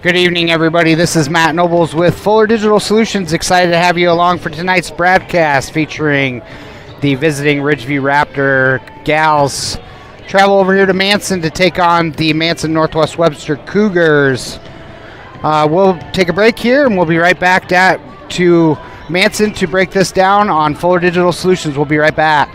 Good evening, everybody. This is Matt Nobles with Fuller Digital Solutions. Excited to have you along for tonight's broadcast featuring the visiting Ridgeview Raptor gals. Travel over here to Manson to take on the Manson Northwest Webster Cougars. We'll take a break here, and we'll be right back to Manson to break this down on Fuller Digital Solutions. We'll be right back.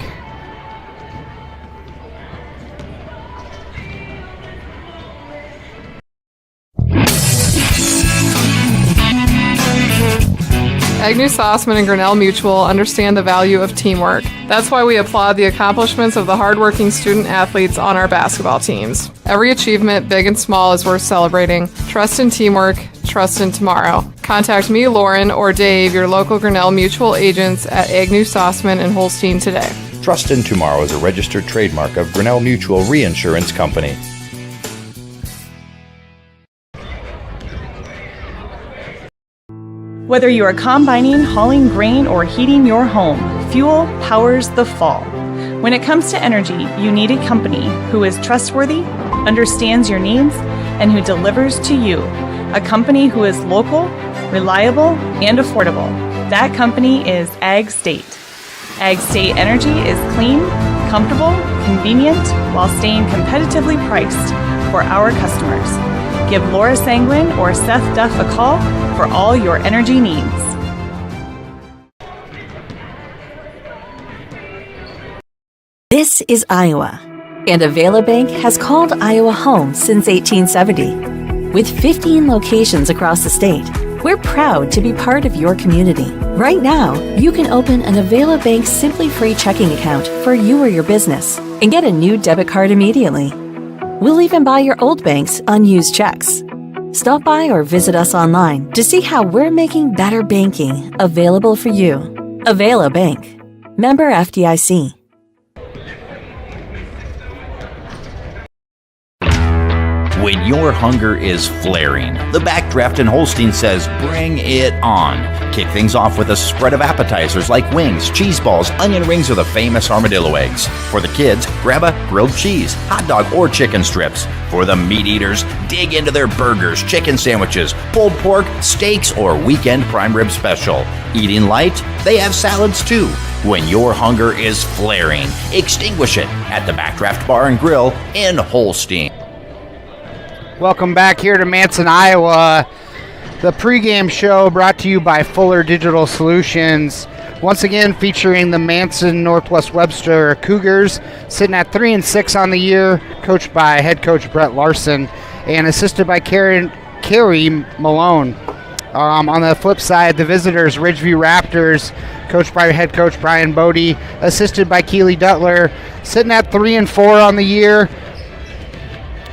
Agnew Sossman and Grinnell Mutual understand the value of teamwork. That's why we applaud the accomplishments of the hardworking student athletes on our basketball teams. Every achievement, big and small, is worth celebrating. Trust in teamwork, trust in tomorrow. Contact me, Lauren, or Dave, your local Grinnell Mutual agents at Agnew, Sossman, and Holstein today. Trust in Tomorrow is a registered trademark of Grinnell Mutual Reinsurance Company. Whether you are combining, hauling grain, or heating your home, fuel powers the fall. When it comes to energy, you need a company who is trustworthy, understands your needs, and who delivers to you. A company who is local, reliable, and affordable. That company is Ag State. Ag State Energy is clean, comfortable, convenient, while staying competitively priced for our customers. Give Laura Sanguin or Seth Duff a call for all your energy needs. This is Iowa, and Avela Bank has called Iowa home since 1870. With 15 locations across the state, we're proud to be part of your community. Right now, you can open an Avela Bank Simply Free checking account for you or your business and get a new debit card immediately. We'll even buy your old bank's unused checks. Stop by or visit us online to see how we're making better banking available for you. Avela Bank. Member FDIC. When your hunger is flaring, the Backdraft in Holstein says bring it on. Kick things off with a spread of appetizers like wings, cheese balls, onion rings, or the famous armadillo eggs. For the kids, grab a grilled cheese, hot dog, or chicken strips. For the meat eaters, dig into their burgers, chicken sandwiches, pulled pork, steaks, or weekend prime rib special. Eating light? They have salads too. When your hunger is flaring, extinguish it at the Backdraft Bar and Grill in Holstein. Welcome back here to Manson, Iowa. The pregame show brought to you by Fuller Digital Solutions. Once again featuring the Manson Northwest Webster Cougars, sitting at 3-6 on the year, coached by head coach Brett Larson and assisted by Carrie Malone. On the flip side, the visitors, Ridgeview Raptors, coached by head coach Brian Bodie, assisted by Keely Duttler, sitting at 3-4 on the year.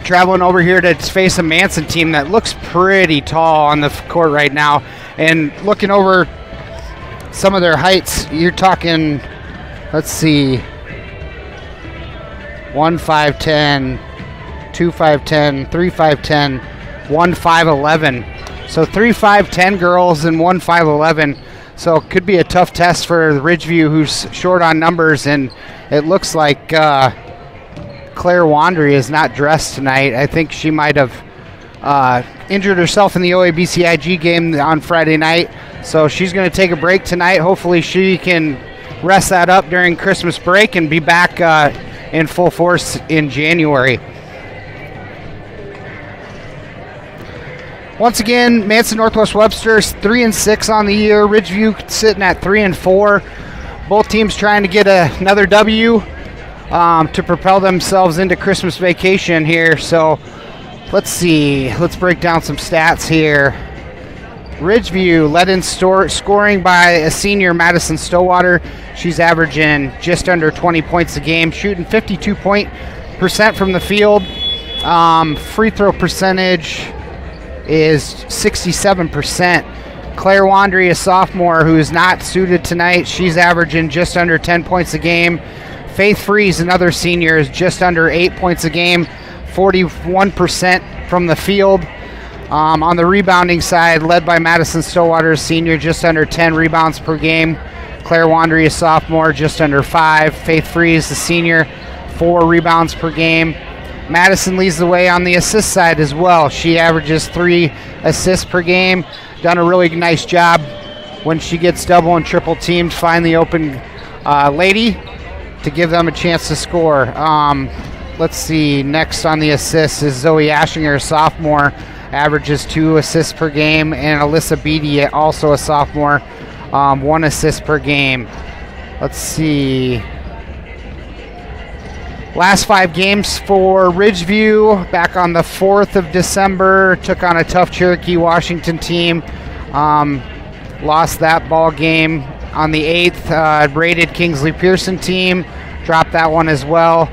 Traveling over here to face a Manson team that looks pretty tall on the court right now. And looking over some of their heights, you're talking, let's see, 1 5'10", 2 5'10", 3 5'10", 1 5'11". So 3 5'10" girls and 1 5'11". So it could be a tough test for Ridgeview, who's short on numbers. And it looks like Claire Wandry is not dressed tonight. I think she might have injured herself in the OABCIG game on Friday night. So she's going to take a break tonight. Hopefully she can rest that up during Christmas break and be back in full force in January. Once again, Manson Northwest Webster's 3-6 on the year. Ridgeview sitting at 3-4. Both teams trying to get another W to propel themselves into Christmas vacation here. So let's see. Let's break down some stats here. Ridgeview led in scoring by a senior, Madison Stowater. She's averaging just under 20 points a game, shooting 52% from the field. Free throw percentage is 67%. Claire Wandry, a sophomore who is not suited tonight, she's averaging just under 10 points a game. Faith Freeze, another senior, is just under 8 points a game, 41% from the field. On the rebounding side, led by Madison Stowater, a senior, just under 10 rebounds per game. Claire Wandry, a sophomore, just under 5. Faith Freeze, a senior, 4 rebounds per game. Madison leads the way on the assist side as well. She averages 3 assists per game. Done a really nice job when she gets double and triple teamed, find the open lady to give them a chance to score. Let's see, next on the assists is Zoe Ashinger, a sophomore, averages 2 assists per game, and Alyssa Beatty, also a sophomore, 1 assist per game. Let's see. Last 5 games for Ridgeview, back on the 4th of December, took on a tough Cherokee Washington team. Lost that ball game. On the 8th, rated Kingsley Pearson team, dropped that one as well.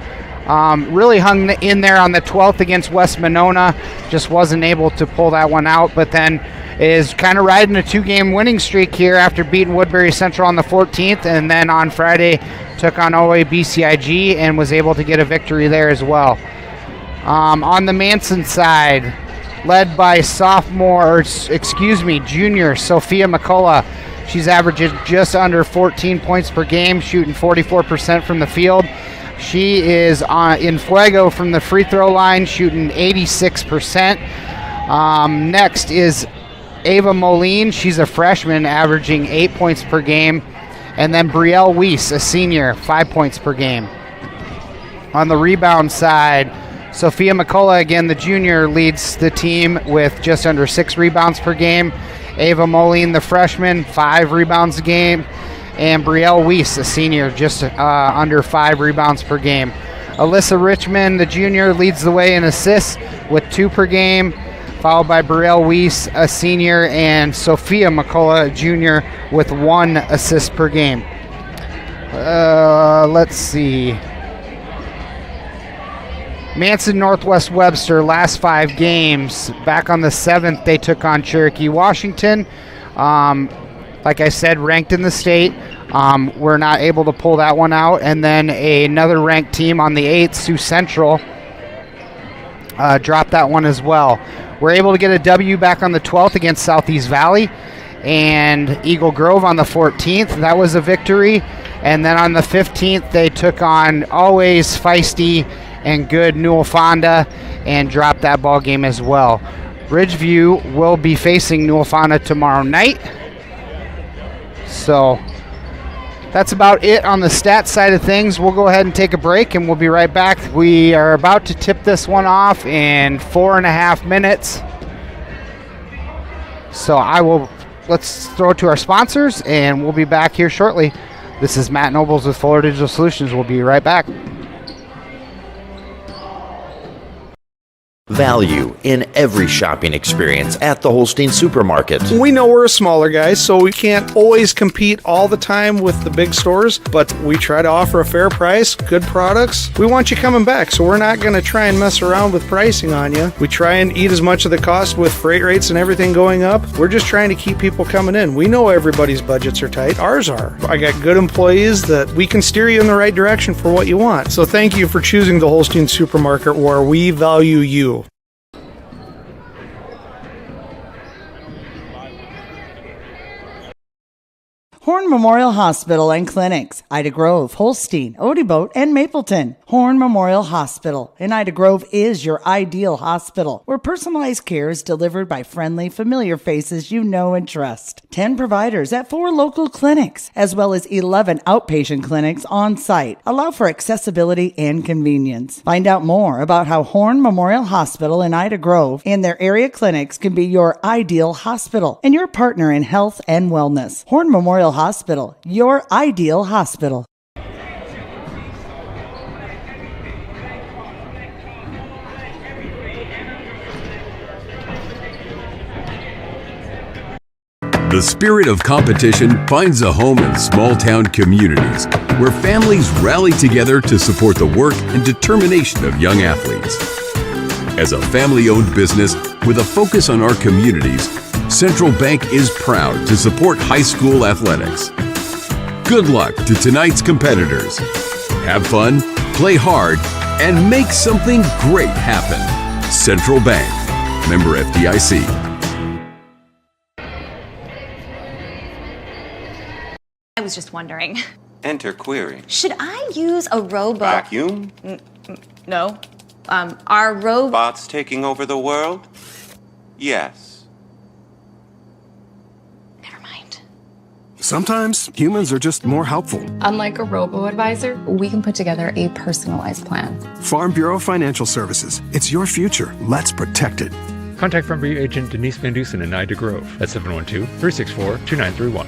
Really hung in there on the 12th against West Monona, just wasn't able to pull that one out, but then is kind of riding a 2-game winning streak here after beating Woodbury Central on the 14th, and then on Friday took on OABCIG and was able to get a victory there as well. On the Manson side, led by junior Sophia McCullough. She's averaging just under 14 points per game, shooting 44% from the field. She is in fuego from the free throw line, shooting 86%. Next is Ava Moline. She's a freshman, averaging 8 points per game. And then Brielle Weiss, a senior, 5 points per game. On the rebound side, Sophia McCullough, again, the junior, leads the team with just under 6 rebounds per game. Ava Moline, the freshman, 5 rebounds a game. And Brielle Weiss, a senior, just under 5 rebounds per game. Alyssa Richmond, the junior, leads the way in assists with 2 per game, followed by Brielle Weiss, a senior, and Sophia McCullough, a junior, with 1 assist per game. Let's see. Manson Northwest Webster, last 5 games. Back on the 7th, they took on Cherokee Washington. Like I said, ranked in the state. We're not able to pull that one out. And then another ranked team on the 8th, Sioux Central, dropped that one as well. We're able to get a W back on the 12th against Southeast Valley and Eagle Grove on the 14th. That was a victory. And then on the 15th, they took on always feisty and good Newell Fonda and dropped that ball game as well. Ridgeview will be facing Newell Fonda tomorrow night. So that's about it on the stats side of things. We'll go ahead and take a break, and we'll be right back. We are about to tip this one off in 4.5 minutes. So let's throw it to our sponsors, and we'll be back here shortly. This is Matt Nobles with Fuller Digital Solutions. We'll be right back. Value in every shopping experience at the Holstein Supermarket. We know we're a smaller guy, so we can't always compete all the time with the big stores, but we try to offer a fair price, good products. We want you coming back, so we're not going to try and mess around with pricing on you. We try and eat as much of the cost with freight rates and everything going up. We're just trying to keep people coming in. We know everybody's budgets are tight. Ours are. I got good employees that we can steer you in the right direction for what you want. So thank you for choosing the Holstein Supermarket, where we value you. Horn Memorial Hospital and Clinics, Ida Grove, Holstein, Odeboat, and Mapleton. Horn Memorial Hospital in Ida Grove is your ideal hospital, where personalized care is delivered by friendly, familiar faces you know and trust. 10 providers at 4 local clinics, as well as 11 outpatient clinics on site, allow for accessibility and convenience. Find out more about how Horn Memorial Hospital in Ida Grove and their area clinics can be your ideal hospital and your partner in health and wellness. Horn Memorial Hospital, your ideal hospital. The spirit of competition finds a home in small-town communities where families rally together to support the work and determination of young athletes. As a family-owned business with a focus on our communities, Central Bank is proud to support high school athletics. Good luck to tonight's competitors. Have fun, play hard, and make something great happen. Central Bank, member FDIC. I was just wondering. Enter query. Should I use a robot? Vacuum? No. Are robots taking over the world? Yes. Never mind. Sometimes humans are just more helpful. Unlike a robo-advisor, we can put together a personalized plan. Farm Bureau Financial Services. It's your future. Let's protect it. Contact Farm Bureau agent Denise Van Dusen in Ida Grove at 712-364-2931.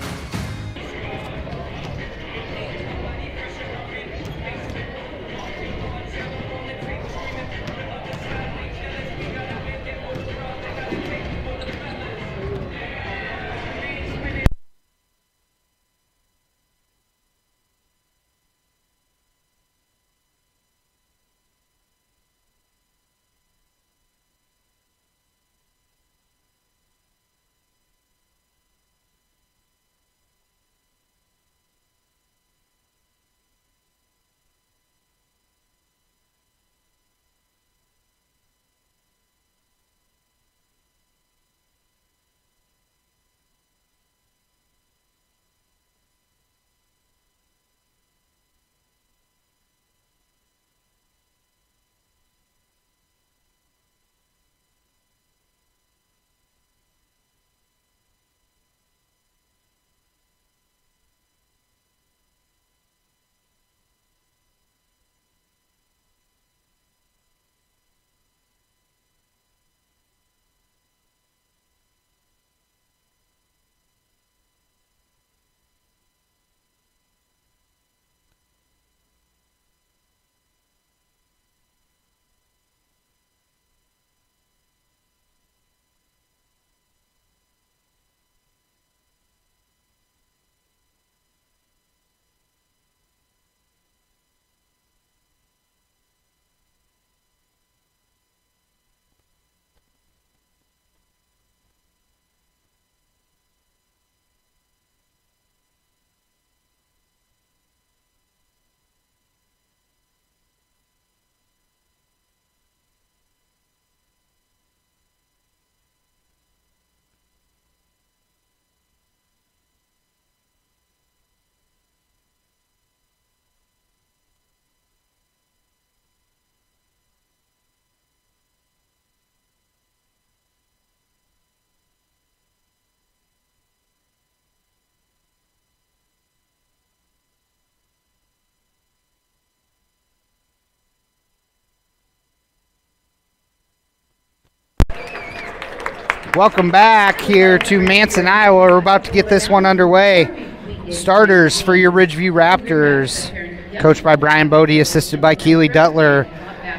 Welcome back here to Manson, Iowa. We're about to get this one underway. Starters for your Ridgeview Raptors, coached by Brian Bodie, assisted by Keely Duttler.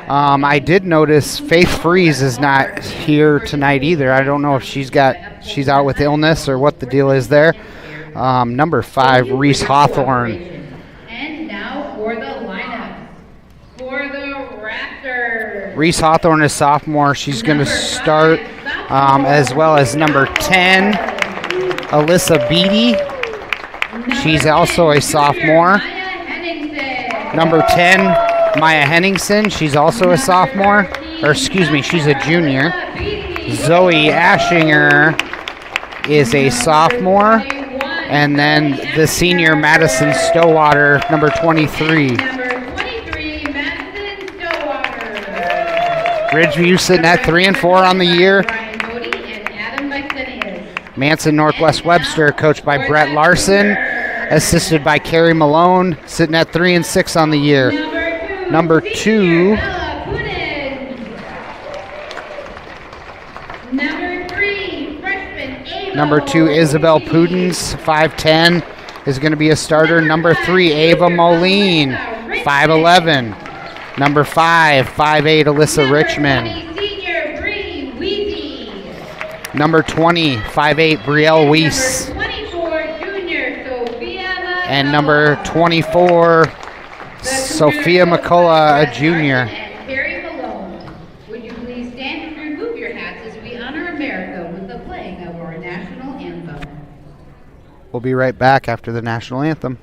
I did notice Faith Freeze is not here tonight either. I don't know if she's out with illness or what the deal is there. Number 5, Reese Hawthorne. And now for the lineup for the Raptors. Reese Hawthorne is sophomore. She's going to start, as well as number 10, Alyssa Beatty. She's also a sophomore. Number 10, Maya Henningsen. She's also a sophomore. Or excuse me, she's a junior. Zoe Ashinger is a sophomore. And then the senior, Madison Stowater, number 23. Ridgeview sitting at 3-4 on the year. Manson Northwest Webster, coached by Brett Larson, assisted by Carrie Malone, sitting at 3-6 on the year. Number 2. Number 2, Isabel Pudens, 5'10", is going to be a starter. Number 3, Ava Moline, 5'11". Number 5, 5'8", Alyssa Richmond. Number 20, 5'8", Brielle Weiss. And number 24, Sophia McCullough, a junior. Carrie Malone, would you please stand and remove your hats as we honor America with the playing of our national anthem. We'll be right back after the national anthem.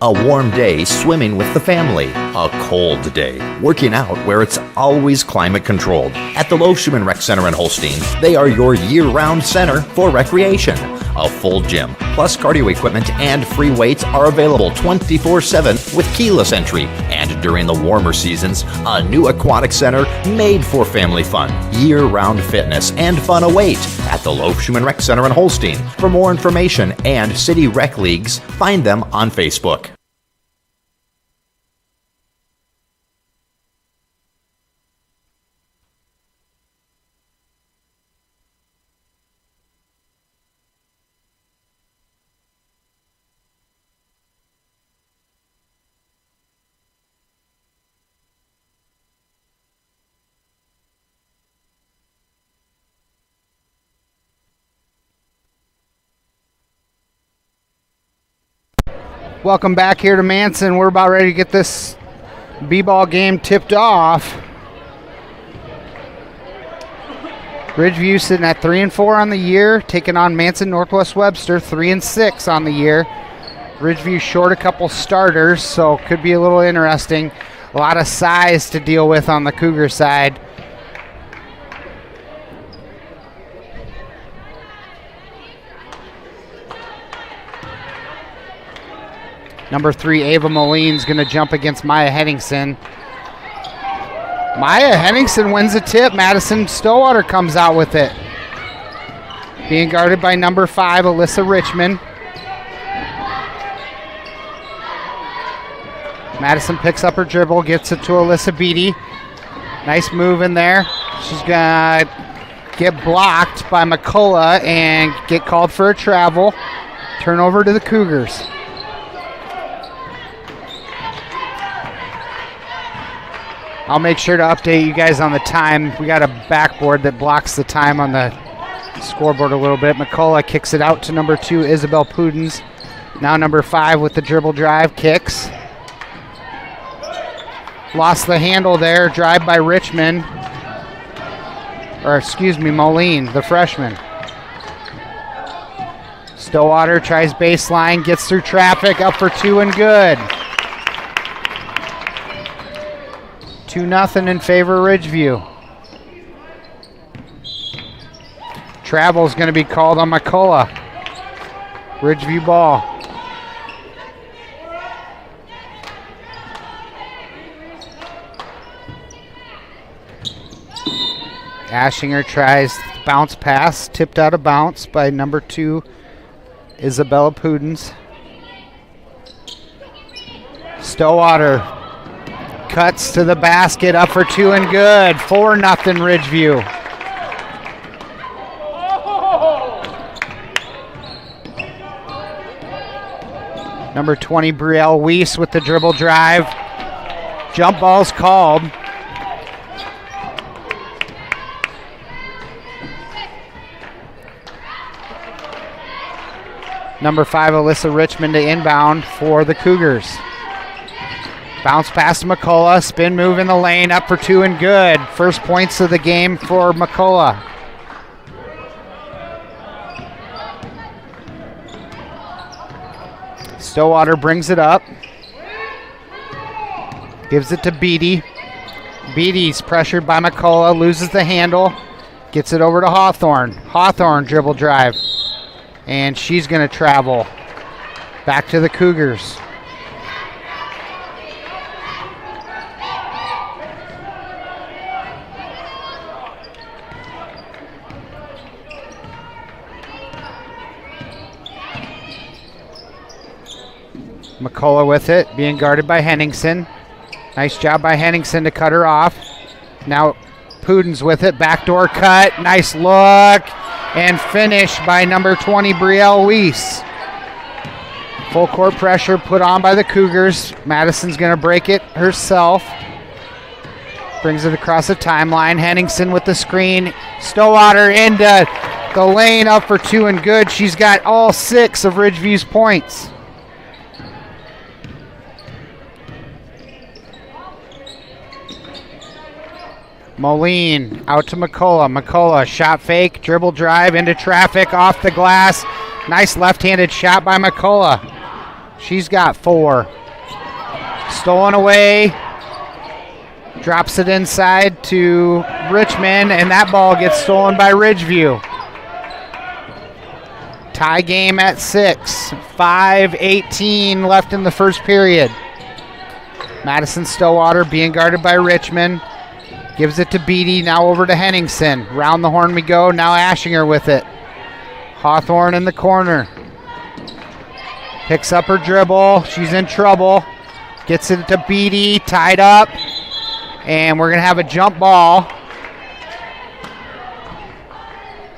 A warm day swimming with the family. A cold day working out where it's always climate controlled. At the Loeschman Rec Center in Holstein, they are your year-round center for recreation. A full gym, plus cardio equipment and free weights are available 24/7 with keyless entry. And during the warmer seasons, a new aquatic center made for family fun. Year-round fitness and fun await at the Loeschman Rec Center in Holstein. For more information and city rec leagues, find them on Facebook. Welcome back here to Manson. We're about ready to get this b-ball game tipped off. Ridgeview sitting at 3-4 on the year, taking on Manson Northwest Webster 3-6 on the year. Ridgeview short a couple starters, so could be a little interesting. A lot of size to deal with on the Cougar side. Number 3, Ava Moline's going to jump against Maya Henningsen. Maya Henningsen wins the tip. Madison Stillwater comes out with it. Being guarded by number 5, Alyssa Richmond. Madison picks up her dribble, gets it to Alyssa Beatty. Nice move in there. She's going to get blocked by McCullough and get called for a travel. Turnover to the Cougars. I'll make sure to update you guys on the time. We got a backboard that blocks the time on the scoreboard a little bit. McCullough kicks it out to number 2, Isabel Pudens. Now number 5 with the dribble drive, kicks. Lost the handle there, drive by Richmond. Or excuse me, Moline, the freshman. Stillwater tries baseline, gets through traffic, up for 2 and good. 2-0 in favor of Ridgeview. Travel's going to be called on McCullough. Ridgeview ball. Ashinger tries bounce pass, tipped out of bounds by number 2, Isabella Pudens. Stillwater cuts to the basket, up for 2 and good. 4-0 Ridgeview. Number 20, Brielle Weiss with the dribble drive. Jump ball's called. Number 5, Alyssa Richmond to inbound for the Cougars. Bounce pass to McCullough, spin move in the lane, up for 2 and good. First points of the game for McCullough. Stillwater brings it up. Gives it to Beatty. Beatty's pressured by McCullough, loses the handle, gets it over to Hawthorne. Hawthorne dribble drive. And she's going to travel back to the Cougars. McCullough with it, being guarded by Henningsen. Nice job by Henningsen to cut her off. Now Pudens with it, backdoor cut, nice look, and finish by number 20, Brielle Weiss. Full court pressure put on by the Cougars. Madison's going to break it herself. Brings it across the timeline. Henningsen with the screen. Stillwater into the lane, up for 2 and good. She's got all 6 of Ridgeview's points. Moline out to McCullough. McCullough shot fake, dribble drive into traffic, off the glass. Nice left-handed shot by McCullough. She's got 4. Stolen away. Drops it inside to Richmond, and that ball gets stolen by Ridgeview. Tie game at 6. 5:18 left in the first period. Madison Stillwater being guarded by Richmond. Gives it to Beatty, now over to Henningsen. Round the horn we go, now Ashinger with it. Hawthorne in the corner. Picks up her dribble, she's in trouble. Gets it to Beatty, tied up. And we're going to have a jump ball.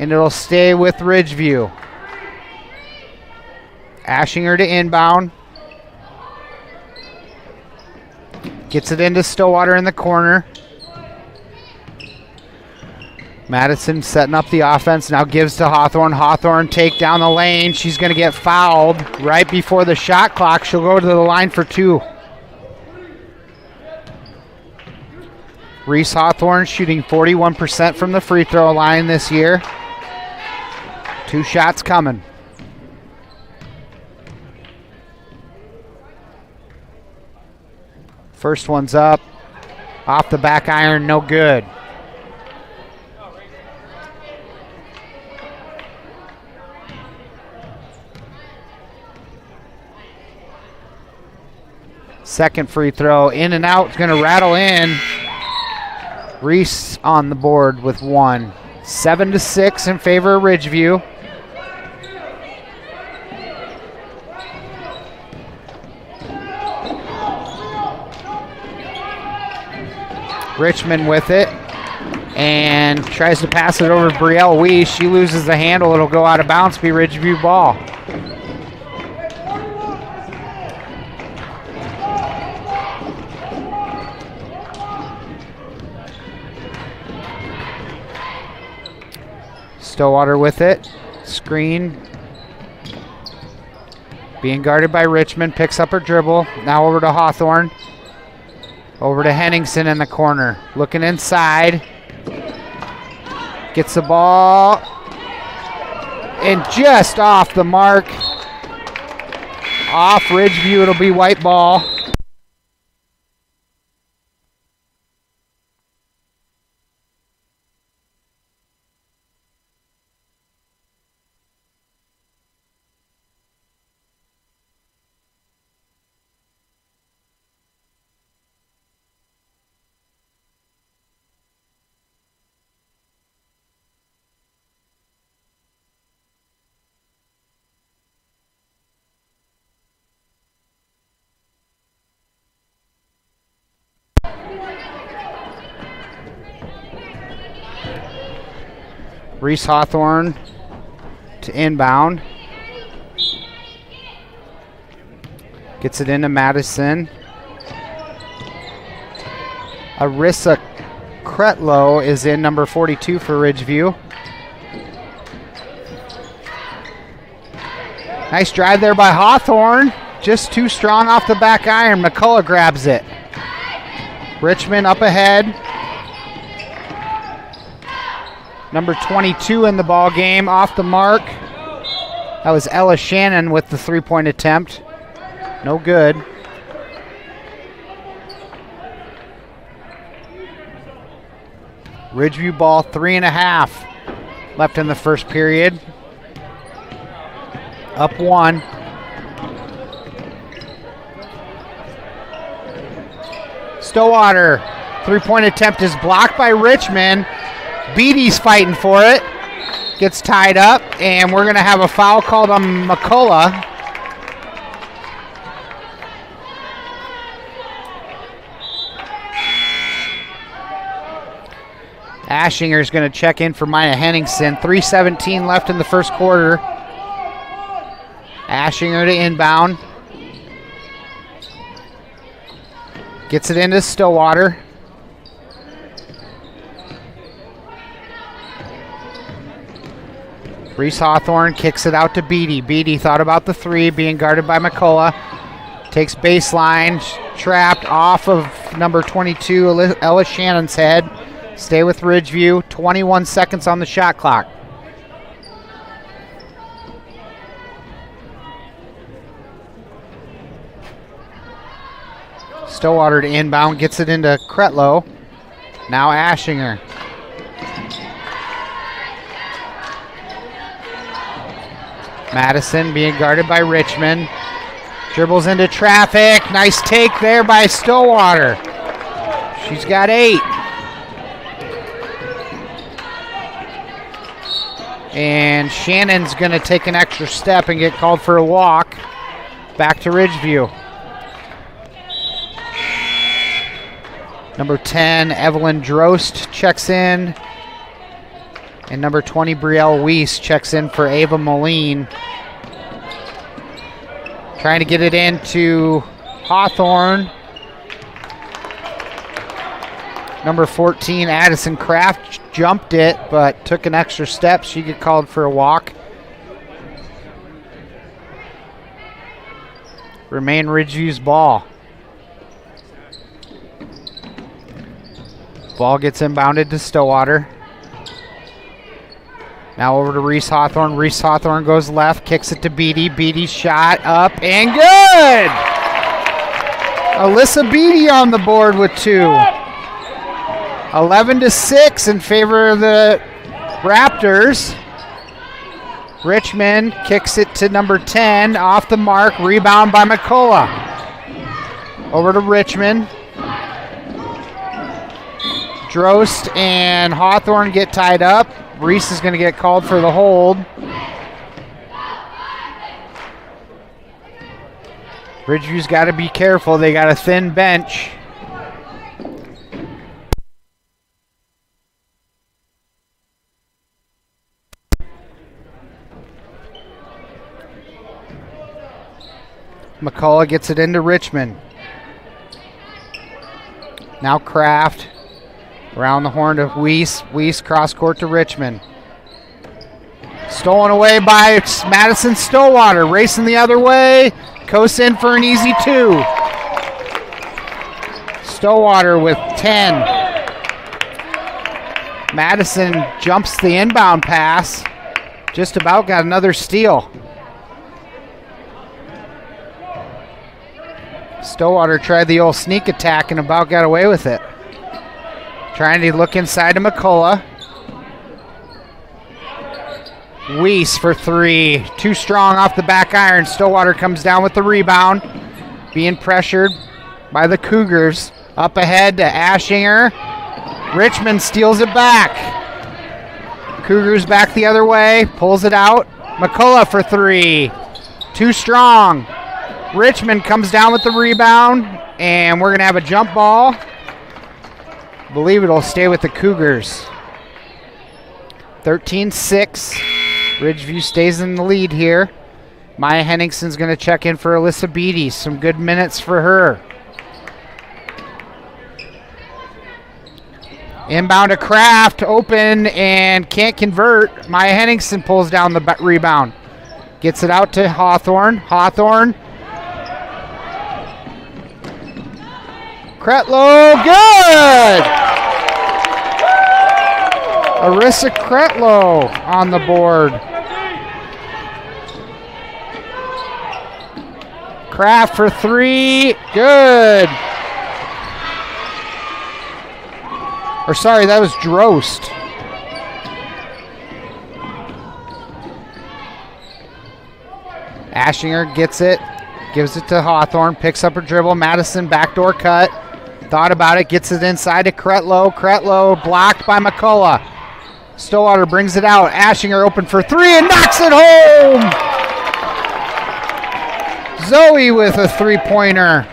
And it'll stay with Ridgeview. Ashinger to inbound. Gets it into Stillwater in the corner. Madison setting up the offense. Now gives to Hawthorne. Hawthorne take down the lane. She's going to get fouled right before the shot clock. She'll go to the line for 2. Reese Hawthorne shooting 41% from the free throw line this year. 2 shots coming. First one's up. Off the back iron, no good. Second free throw, in and out, going to rattle in. Reese on the board with 1. 7-6 in favor of Ridgeview. Richmond with it and tries to pass it over to Brielle Weiss. She loses the handle. It'll go out of bounds, be Ridgeview ball. Stillwater with it. Screen. Being guarded by Richmond. Picks up her dribble. Now over to Hawthorne. Over to Henningsen in the corner. Looking inside. Gets the ball. And just off the mark. Off Ridgeview. It'll be white ball. Reese Hawthorne to inbound. Gets it into Madison. Arissa Kretlow is in, number 42 for Ridgeview. Nice drive there by Hawthorne. Just too strong off the back iron. McCullough grabs it. Richmond up ahead. Number 22 in the ball game, off the mark. That was Ella Shannon with the three-point attempt. No good. Ridgeview ball, 3.5 left in the first period. Up 1. Stillwater, three-point attempt is blocked by Richmond. Beatty's fighting for it. Gets tied up, and we're going to have a foul called on McCullough. Ashinger's going to check in for Maya Henningsen. 3:17 left in the first quarter. Ashinger to inbound. Gets it into Stillwater. Reese Hawthorne kicks it out to Beatty. Beatty thought about the three, being guarded by McCullough. Takes baseline, trapped off of number 22, Ella Shannon's head. Stay with Ridgeview. 21 seconds on the shot clock. Stillwater to inbound, gets it into Kretlow. Now Ashinger. Madison being guarded by Richmond. Dribbles into traffic. Nice take there by Stillwater. She's got 8. And Shannon's going to take an extra step and get called for a walk. Back to Ridgeview. Number 10, Evelyn Drost checks in. And number 20, Brielle Weiss checks in for Ava Moline. Trying to get it into Hawthorne. Number 14, Addison Kraft jumped it, but took an extra step. She get called for a walk. Remain Ridgeview's ball. Ball gets inbounded to Stillwater. Now over to Reese Hawthorne. Reese Hawthorne goes left, kicks it to Beatty. Beatty's shot up and good! Alyssa Beatty on the board with 2. 11-6 in favor of the Raptors. Richmond kicks it to number 10, off the mark, rebound by McCullough. Over to Richmond. Drost and Hawthorne get tied up. Reese is going to get called for the hold. Ridgeview's got to be careful. They got a thin bench. McCullough gets it into Richmond. Now Kraft. Around the horn to Weiss. Weiss cross court to Richmond. Stolen away by Madison Stillwater. Racing the other way. Coast in for an easy 2. Stillwater with 10. Madison jumps the inbound pass. Just about got another steal. Stillwater tried the old sneak attack and about got away with it. Trying to look inside to McCullough. Weiss for 3. Too strong off the back iron. Stillwater comes down with the rebound. Being pressured by the Cougars. Up ahead to Ashinger. Richmond steals it back. Cougars back the other way. Pulls it out. McCullough for 3. Too strong. Richmond comes down with the rebound. And we're going to have a jump ball. Believe it'll stay with the Cougars. 13-6. Ridgeview stays in the lead here. Maya Henningson's going to check in for Alyssa Beatty. Some good minutes for her. Inbound to Kraft. Open and can't convert. Maya Henningson pulls down the rebound. Gets it out to Hawthorne. Hawthorne. Kretlow, good! Arissa Kretlow on the board. Kraft for 3, good. Or sorry, that was Drost. Ashinger gets it, gives it to Hawthorne, picks up her dribble. Madison backdoor cut. Thought about it, gets it inside to Kretlow. Kretlow blocked by McCullough. Stillwater brings it out. Ashinger open for 3 and knocks it home. Zoe with a 3-pointer.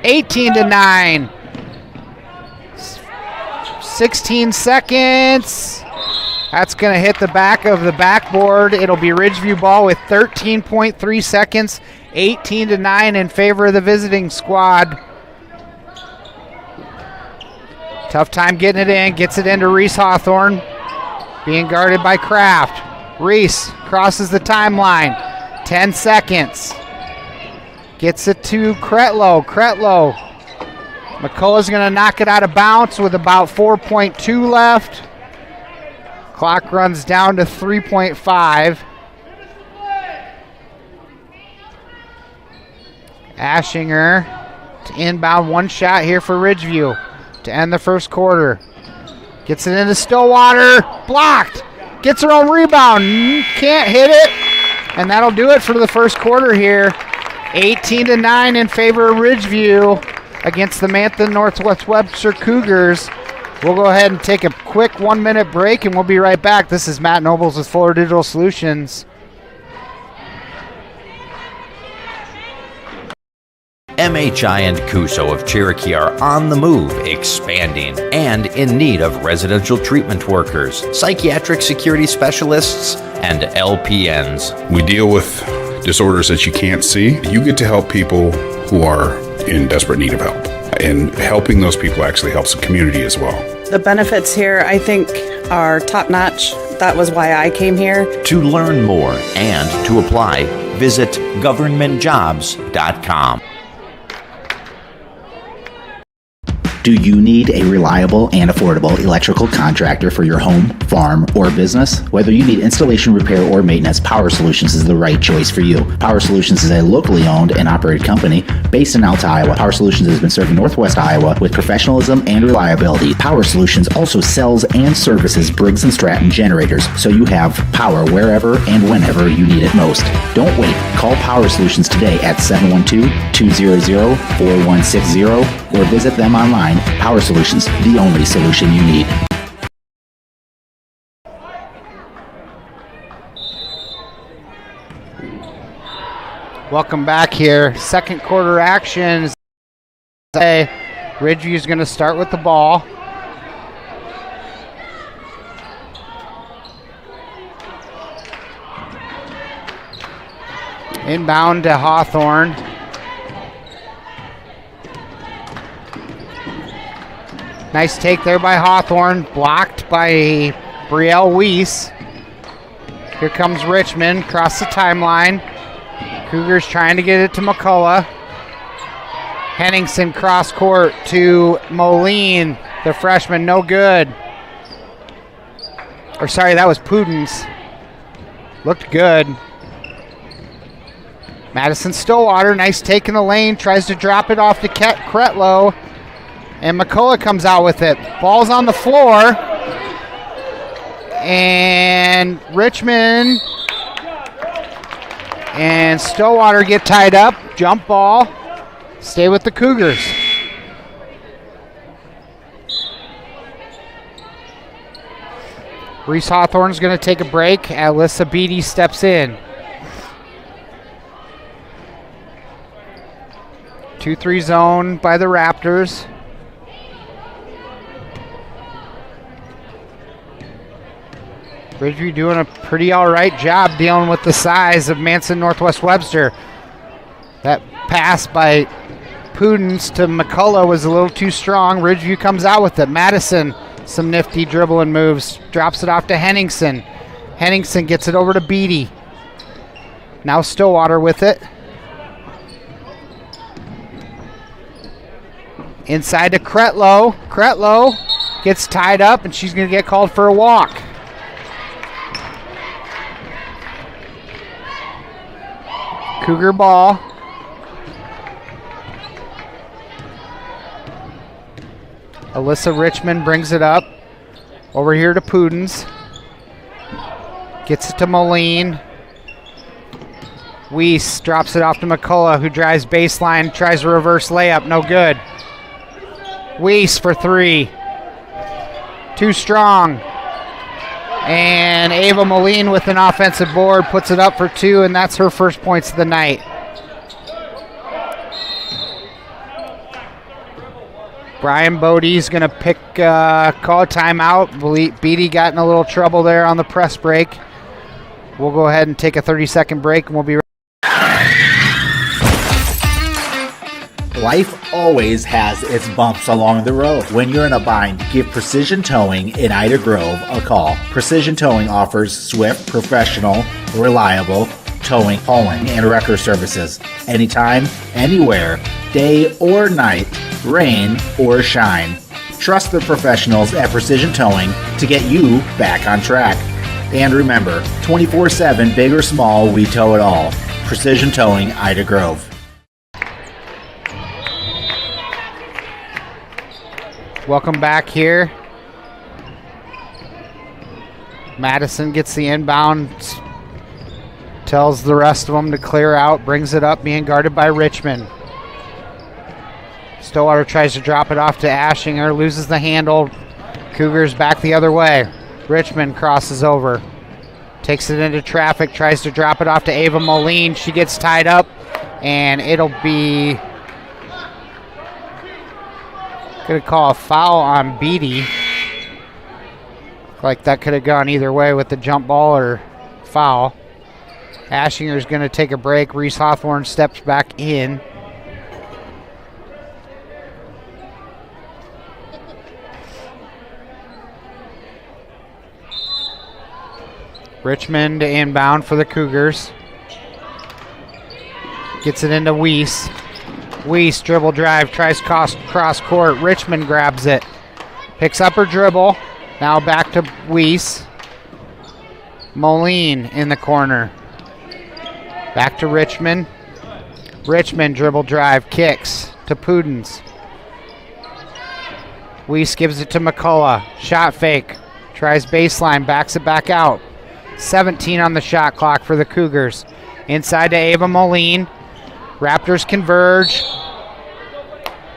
18-9. 16 seconds. That's going to hit the back of the backboard. It'll be Ridgeview ball with 13.3 seconds. 18-9 in favor of the visiting squad. Tough time getting it in. Gets it into Reese Hawthorne. Being guarded by Kraft. Reese crosses the timeline. 10 seconds. Gets it to Kretlow. Kretlow. McCullough's going to knock it out of bounds with about 4.2 left. Clock runs down to 3.5. Ashinger blocked. Inbound, one shot here for Ridgeview to end the first quarter. Gets it into Stillwater, blocked. Gets her own rebound, can't hit it. And that'll do it for the first quarter here. 18-9 in favor of Ridgeview against the Manson Northwest Webster Cougars. We'll go ahead and take a quick 1-minute break, and we'll be right back. This is Matt Nobles with Fuller Digital Solutions. MHI and Cuso of Cherokee are on the move, expanding, and in need of residential treatment workers, psychiatric security specialists, and LPNs. We deal with disorders that you can't see. You get to help people who are in desperate need of help. And helping those people actually helps the community as well. The benefits here, I think, are top-notch. That was why I came here. To learn more and to apply, visit governmentjobs.com. Do you need a reliable and affordable electrical contractor for your home, farm, or business? Whether you need installation, repair, or maintenance, Power Solutions is the right choice for you. Power Solutions is a locally owned and operated company based in Alta, Iowa. Power Solutions has been serving Northwest Iowa with professionalism and reliability. Power Solutions also sells and services Briggs & Stratton generators, so you have power wherever and whenever you need it most. Don't wait. Call Power Solutions today at 712-200-4160 or visit them online. Power Solutions, the only solution you need. Welcome back here. Second quarter action. Ridgeview is going to start with the ball. Inbound to Hawthorne. Nice take there by Hawthorne, blocked by Brielle Weiss. Here comes Richmond, across the timeline. Cougars trying to get it to McCullough. Henningsen cross court to Moline, the freshman, no good. Or sorry, that was Pudens. Looked good. Madison Stillwater, nice take in the lane, tries to drop it off to Kretlow. And McCullough comes out with it. Ball's on the floor. And Richmond and Stillwater get tied up. Jump ball. Stay with the Cougars. Reese Hawthorne's going to take a break. Alyssa Beatty steps in. 2-3 zone by the Raptors. Ridgeview doing a pretty all right job dealing with the size of Manson Northwest Webster. That pass by Pudens to McCullough was a little too strong. Ridgeview comes out with it. Madison, some nifty dribbling moves. Drops it off to Henningsen. Henningsen gets it over to Beatty. Now Stillwater with it. Inside to Kretlow. Kretlow gets tied up and she's going to get called for a walk. Cougar ball. Alyssa Richmond brings it up. Over here to Pudens. Gets it to Moline. Weiss drops it off to McCullough, who drives baseline, tries a reverse layup, no good. Weiss for three. Too strong. And Ava Moline with an offensive board puts it up for two, and that's her first points of the night. Brian Bodie's going to call a timeout. Beatty got in a little trouble there on the press break. We'll go ahead and take a 30-second break, and we'll be right back. Life always has its bumps along the road. When you're in a bind, give Precision Towing in Ida Grove a call. Precision Towing offers swift, professional, reliable towing, hauling, and wrecker services. Anytime, anywhere, day or night, rain or shine. Trust the professionals at Precision Towing to get you back on track. And remember, 24/7, big or small, we tow it all. Precision Towing, Ida Grove. Welcome back here. Madison gets the inbound, tells the rest of them to clear out, brings it up, being guarded by Richmond. Stillwater tries to drop it off to Ashinger, loses the handle. Cougars back the other way. Richmond crosses over, takes it into traffic, tries to drop it off to Ava Moline. She gets tied up, and it'll be going to call a foul on Beatty. Like that could have gone either way with the jump ball or foul. Ashinger's going to take a break. Reese Hawthorne steps back in. Richmond inbound for the Cougars. Gets it into Weiss. Weiss dribble drive, tries cross court. Richmond grabs it. Picks up her dribble. Now back to Weiss. Moline in the corner. Back to Richmond. Richmond dribble drive, kicks to Pudens. Weiss gives it to McCullough. Shot fake. Tries baseline, backs it back out. 17 on the shot clock for the Cougars. Inside to Ava Moline. Raptors converge.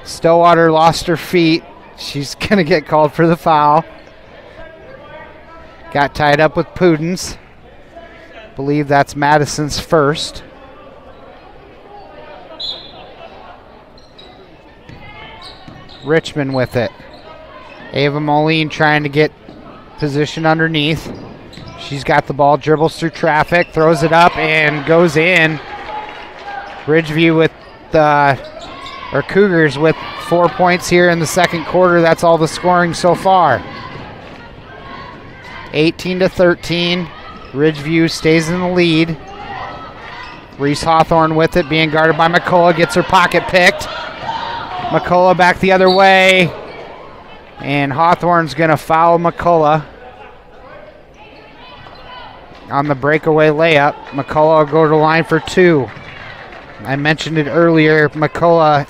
Stillwater lost her feet. She's going to get called for the foul. Got tied up with Pudens. Believe that's Madison's first. Richmond with it. Ava Moline trying to get position underneath. She's got the ball, dribbles through traffic, throws it up, and goes in. Ridgeview with Cougars with 4 points here in the second quarter. That's all the scoring so far. 18-13. Ridgeview stays in the lead. Reese Hawthorne with it, being guarded by McCullough, gets her pocket picked. McCullough back the other way, and Hawthorne's going to foul McCullough on the breakaway layup. McCullough will go to the line for two. I mentioned it earlier, McCullough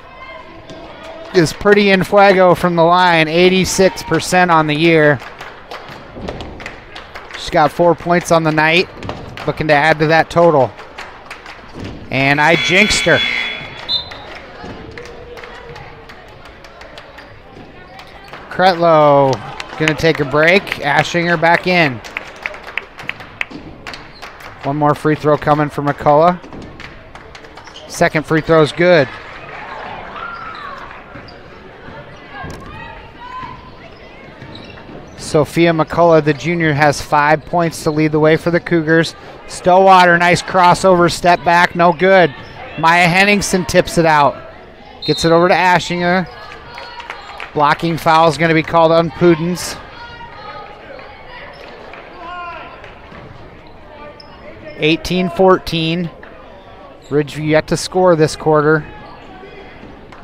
is pretty in fuego from the line, 86% on the year. She's got 4 points on the night, looking to add to that total. And I jinxed her. Cretlow gonna take a break. Ashinger back in. One more free throw coming for McCullough. Second free throw is good. Sophia McCullough, the junior, has 5 points to lead the way for the Cougars. Stillwater, nice crossover, step back, no good. Maya Henningsen tips it out. Gets it over to Ashinger. Blocking foul is going to be called on Pudens. (18-14). Ridgeview yet to score this quarter.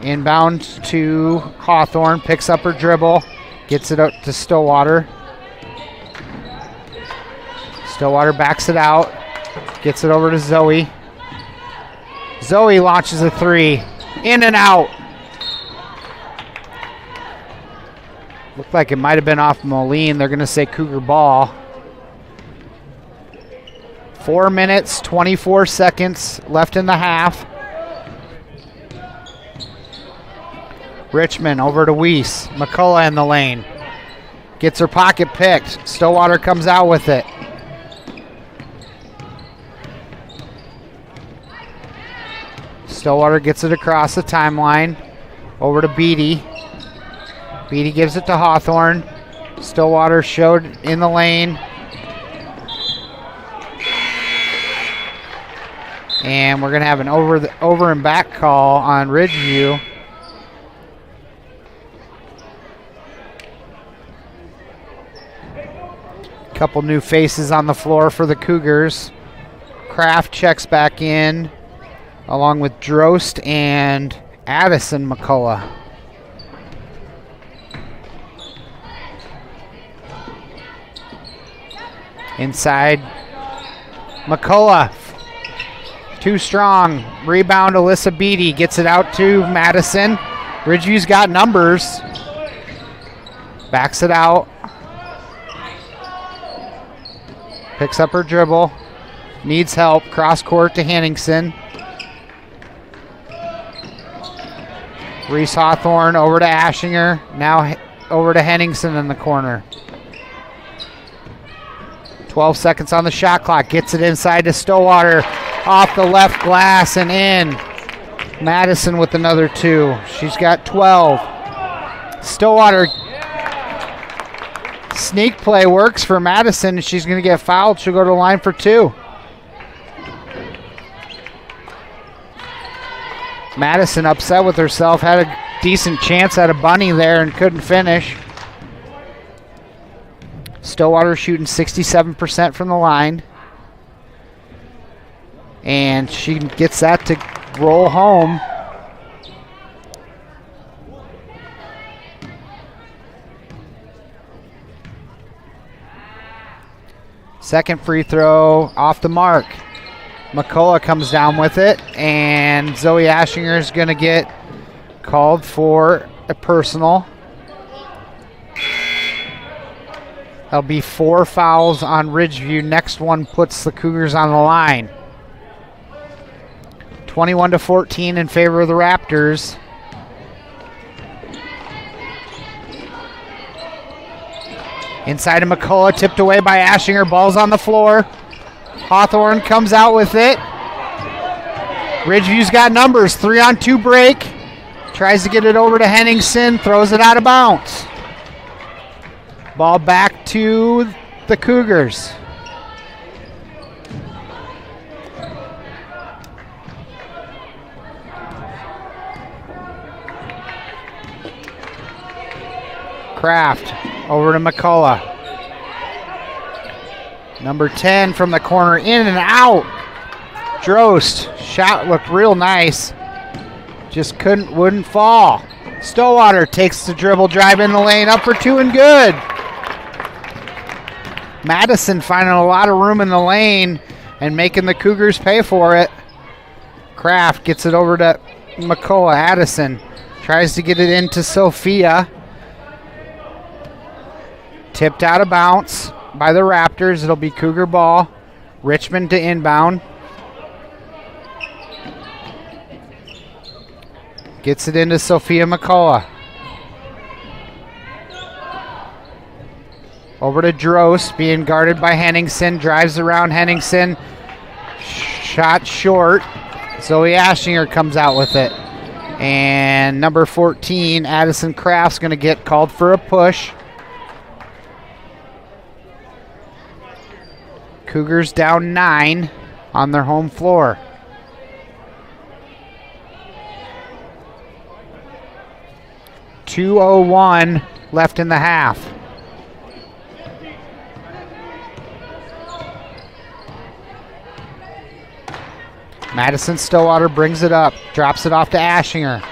Inbound to Hawthorne, picks up her dribble, gets it up to Stillwater. Stillwater backs it out, gets it over to Zoe. Zoe launches a three, in and out. Looked like it might have been off Moline. They're going to say Cougar ball. 4 minutes, 24 seconds left in the half. Richmond over to Weiss. McCullough in the lane. Gets her pocket picked. Stillwater comes out with it. Stillwater gets it across the timeline. Over to Beatty. Beatty gives it to Hawthorne. Stillwater showed in the lane. And we're going to have an over and back call on Ridgeview. Couple new faces on the floor for the Cougars. Kraft checks back in, along with Drost and Addison McCullough. Inside, McCullough, too strong. Rebound, Alyssa Beatty gets it out to Madison. Ridgeview's got numbers. Backs it out. Picks up her dribble. Needs help. Cross court to Henningsen. Reese Hawthorne over to Ashinger. Now over to Henningsen in the corner. 12 seconds on the shot clock. Gets it inside to Stillwater. Off the left glass and in. Madison with another 2. She's got 12. Stillwater. Sneak play works for Madison. She's going to get fouled. She'll go to the line for 2. Madison upset with herself. Had a decent chance at a bunny there and couldn't finish. Stillwater shooting 67% from the line. And she gets that to roll home. Second free throw off the mark. McCullough comes down with it, and Zoe Ashinger is going to get called for a personal. That'll be 4 fouls on Ridgeview. Next one puts the Cougars on the line. 21-14 in favor of the Raptors. Inside of McCullough, tipped away by Ashinger. Ball's on the floor. Hawthorne comes out with it. Ridgeview's got numbers. 3-on-2 break. Tries to get it over to Henningsen. Throws it out of bounds. Ball back to the Cougars. Kraft over to McCullough. Number 10 from the corner, in and out. Drost, shot looked real nice. Just wouldn't fall. Stillwater takes the dribble, drive in the lane, up for 2 and good. Madison finding a lot of room in the lane and making the Cougars pay for it. Kraft gets it over to McCullough. Addison tries to get it into Sophia. Tipped out of bounds by the Raptors. It'll be Cougar ball. Richmond to inbound. Gets it into Sophia McCullough. Over to Drost, being guarded by Henningsen. Drives around Henningsen. Shot short. Zoe Ashinger comes out with it. And number 14, Addison Kraft's going to get called for a push. Cougars down 9 on their home floor. .201 left in the half. Madison Stillwater brings it up, drops it off to Ashinger.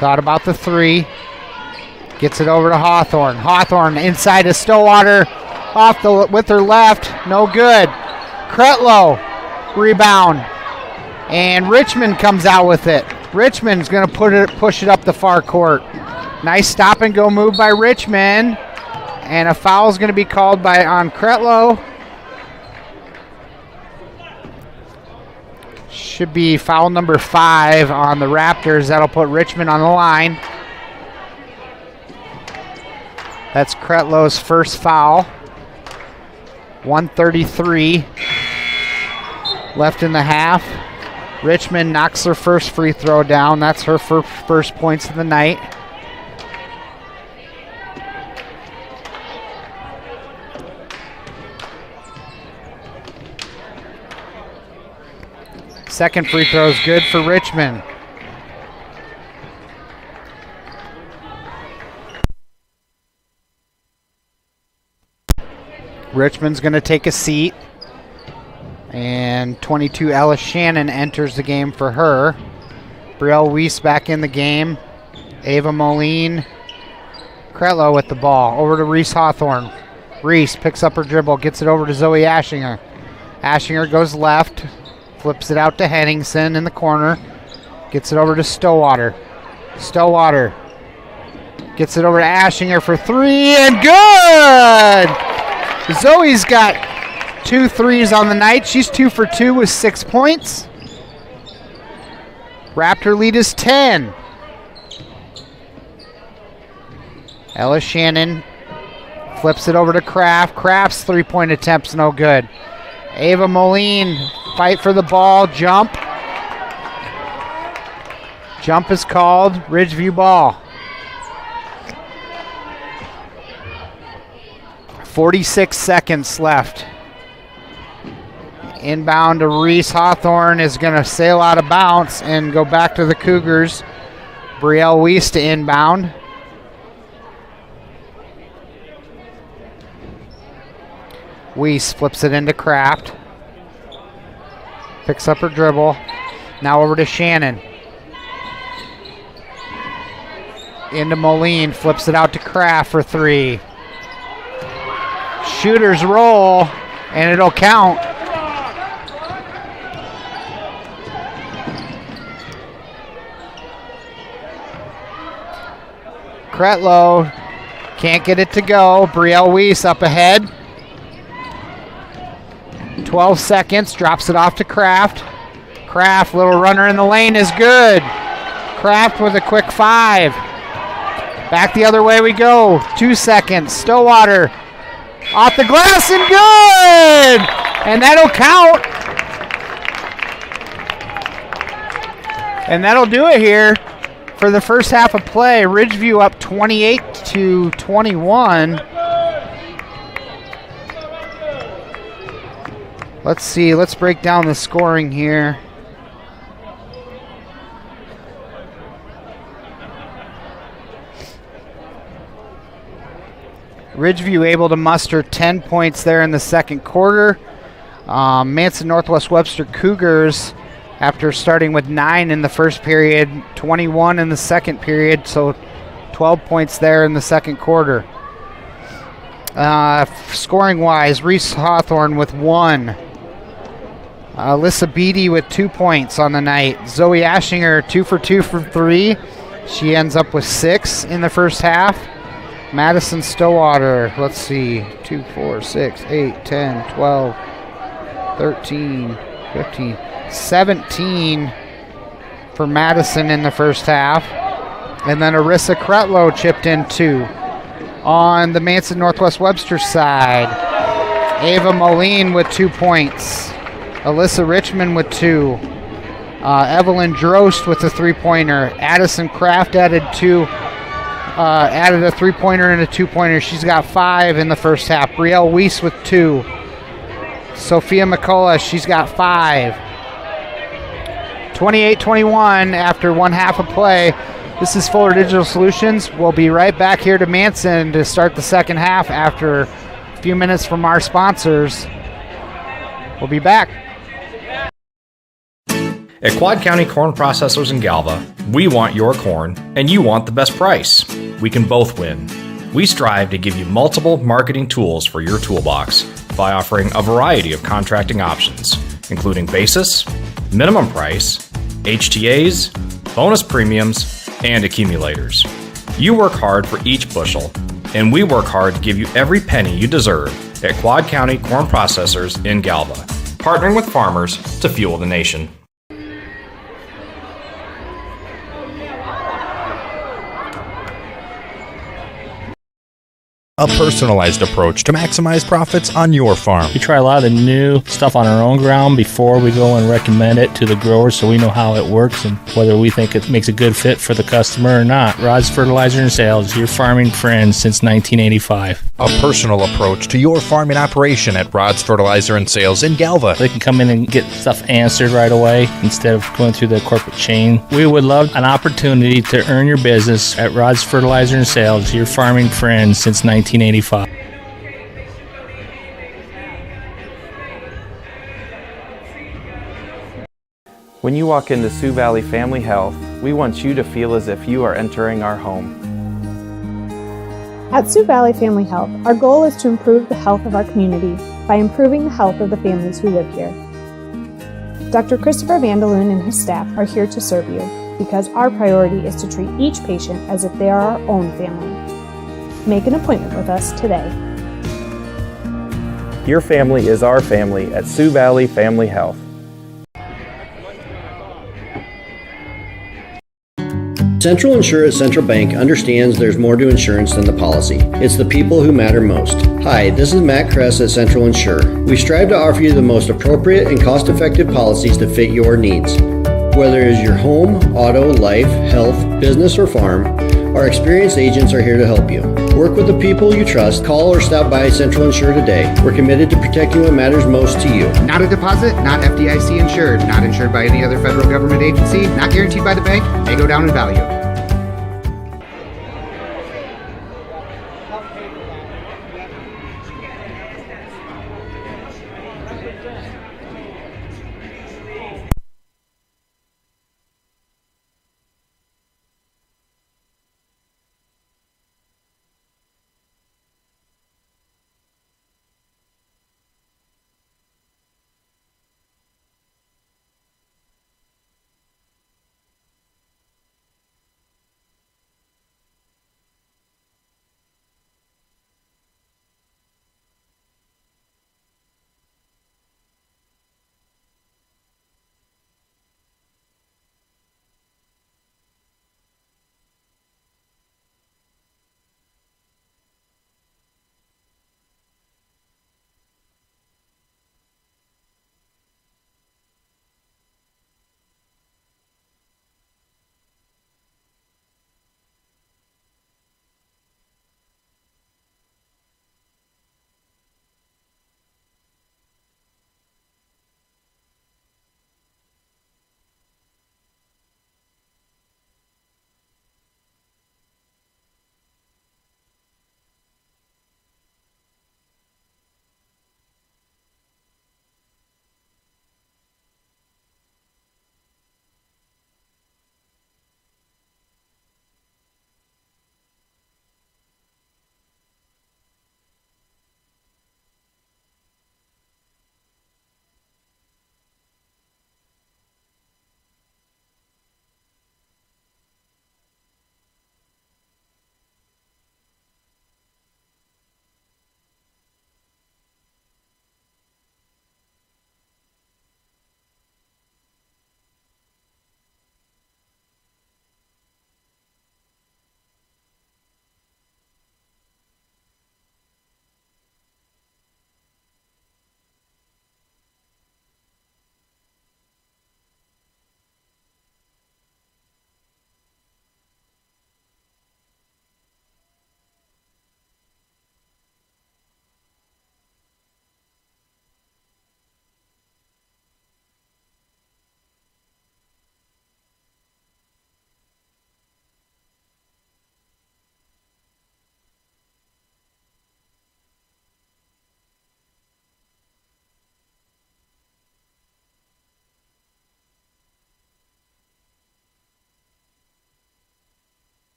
Thought about the 3. Gets it over to Hawthorne. Hawthorne inside to Stillwater. With her left, no good. Cretlow, rebound. And Richmond comes out with it. Richmond's going to push it up the far court. Nice stop and go move by Richmond. And a foul is going to be called on Cretlow. Should be foul number 5 on the Raptors. That'll put Richmond on the line. That's Cretlow's first foul. 1:33 left in the half. Richmond knocks her first free throw down. That's her first points of the night. Second free throw is good for Richmond. Richmond's going to take a seat. And 22 Ellis Shannon enters the game for her. Brielle Weiss back in the game. Ava Moline. Cretlow with the ball. Over to Reese Hawthorne. Reese picks up her dribble. Gets it over to Zoe Ashinger. Ashinger goes left. Flips it out to Henningsen in the corner. Gets it over to Stillwater. Stillwater Gets it over to Ashinger for 3 and good! Zoe's got 2 threes on the night. She's 2 for 2 with 6 points. Raptor lead is 10. Ella Shannon flips it over to Kraft. Kraft's 3-point attempt's no good. Ava Moline, fight for the ball, jump. Jump is called, Ridgeview ball. 46 seconds left. Inbound to Reese. Hawthorne is going to sail out of bounds and go back to the Cougars. Brielle Weiss to inbound. Weiss flips it into Kraft. Picks up her dribble. Now over to Shannon. Into Moline. Flips it out to Kraft for 3. Shooters roll, and it'll count. Kretlow can't get it to go. Brielle Weiss up ahead. 12 seconds, drops it off to Kraft. Kraft, little runner in the lane is good. Kraft with a quick 5. Back the other way we go. 2 seconds, Stillwater off the glass and good! And that'll count. And that'll do it here for the first half of play. Ridgeview up 28-21. Let's see, let's break down the scoring here. Ridgeview able to muster 10 points there in the second quarter. Manson Northwest Webster Cougars, after starting with 9 in the first period, 21 in the second period, so 12 points there in the second quarter. Scoring-wise, Reese Hawthorne with 1. Alyssa Beatty with 2 points on the night. Zoe Ashinger 2 for 2 for 3. She ends up with 6 in the first half. Madison Stillwater, let's see, 2, 4, 6, 8, 10, 12, 13, 15, 17 for Madison in the first half. And then Arissa Kretlow chipped in 2. On the Manson Northwest Webster side, Ava Moline with 2 points. Alyssa Richmond with 2. Evelyn Drost with a 3-pointer. Addison Kraft added 2. Added a 3-pointer and a 2-pointer. She's got 5 in the first half. Brielle Weiss with 2. Sophia McCullough, she's got 5. 28-21 after one half of play. This is Fuller Digital Solutions. We'll be right back here to Manson to start the second half after a few minutes from our sponsors. We'll be back. At Quad County Corn Processors in Galva, we want your corn and you want the best price. We can both win. We strive to give you multiple marketing tools for your toolbox by offering a variety of contracting options, including basis, minimum price, HTAs, bonus premiums, and accumulators. You work hard for each bushel, and we work hard to give you every penny you deserve at Quad County Corn Processors in Galva, partnering with farmers to fuel the nation. A personalized approach to maximize profits on your farm. We try a lot of the new stuff on our own ground before we go and recommend it to the growers so we know how it works and whether we think it makes a good fit for the customer or not. Rod's Fertilizer and Sales, your farming friend since 1985. A personal approach to your farming operation at Rod's Fertilizer and Sales in Galva. They can come in and get stuff answered right away instead of going through the corporate chain. We would love an opportunity to earn your business at Rod's Fertilizer and Sales, your farming friend since 1985. When you walk into Sioux Valley Family Health, we want you to feel as if you are entering our home. At Sioux Valley Family Health, our goal is to improve the health of our community by improving the health of the families who live here. Dr. Christopher Vandaloon and his staff are here to serve you. because our priority is to treat each patient as if they are our own family. Make an appointment with us today. Your family is our family at Sioux Valley Family Health. Central Insure at Central Bank understands there's more to insurance than the policy. It's the people who matter most. Hi, this is Matt Kress at Central Insure. We strive to offer you the most appropriate and cost-effective policies to fit your needs. Whether it is your home, auto, life, health, business, or farm, our experienced agents are here to help you. Work with the people you trust. Call or stop by Central Insure today. We're committed to protecting what matters most to you. Not a deposit, not FDIC insured, not insured by any other federal government agency, not guaranteed by the bank, may go down in value.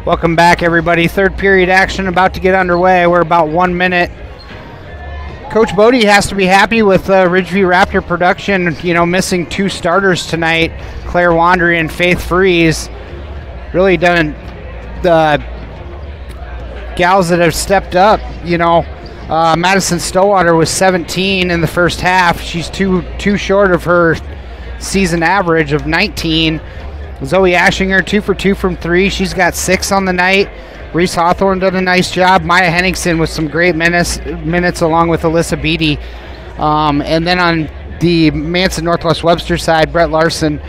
Welcome back, everybody. Third period action about to get underway. We're about 1 minute. Coach Bodie has to be happy with Ridgeview Raptor production, missing 2 starters tonight. Claire Wandry and Faith Freeze. Really done the gals that have stepped up, Madison Stillwater was 17 in the first half. She's too short of her season average of 19. Zoe Ashinger, 2 for 2 from 3. She's got 6 on the night. Reese Hawthorne did a nice job. Maya Henningsen with some great minutes along with Alyssa Beatty. And then on the Manson Northwest Webster side, Brett Larson,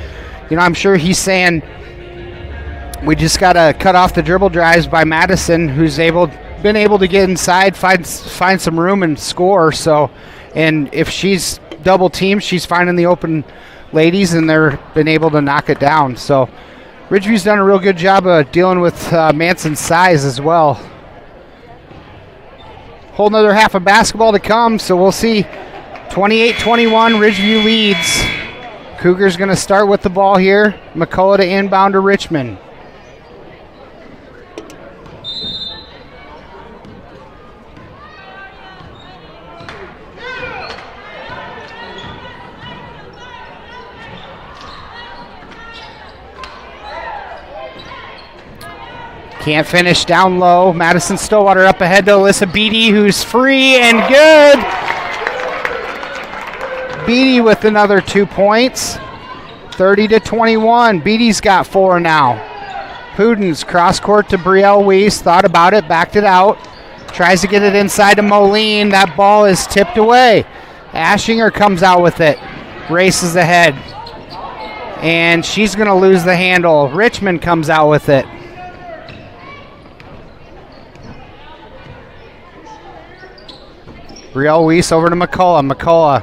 I'm sure he's saying we just got to cut off the dribble drives by Madison, who's been able to get inside, find some room and score. So, and if she's double teamed, she's finding the open ladies, and they're been able to knock it down. So Ridgeview's done a real good job of dealing with Manson's size as well. Whole another half of basketball to come, so we'll see. 28-21, Ridgeview leads. Cougars going to start with the ball here. McCullough to inbound to Richmond. Can't finish down low. Madison Stillwater up ahead to Alyssa Beatty, who's free and good. Beatty with another 2 points. 30-21. Beatty's got 4 now. Pudens cross court to Brielle Weiss. Thought about it, backed it out. Tries to get it inside to Moline. That ball is tipped away. Ashinger comes out with it. Races ahead. And she's going to lose the handle. Richmond comes out with it. Brielle Weiss over to McCullough. McCullough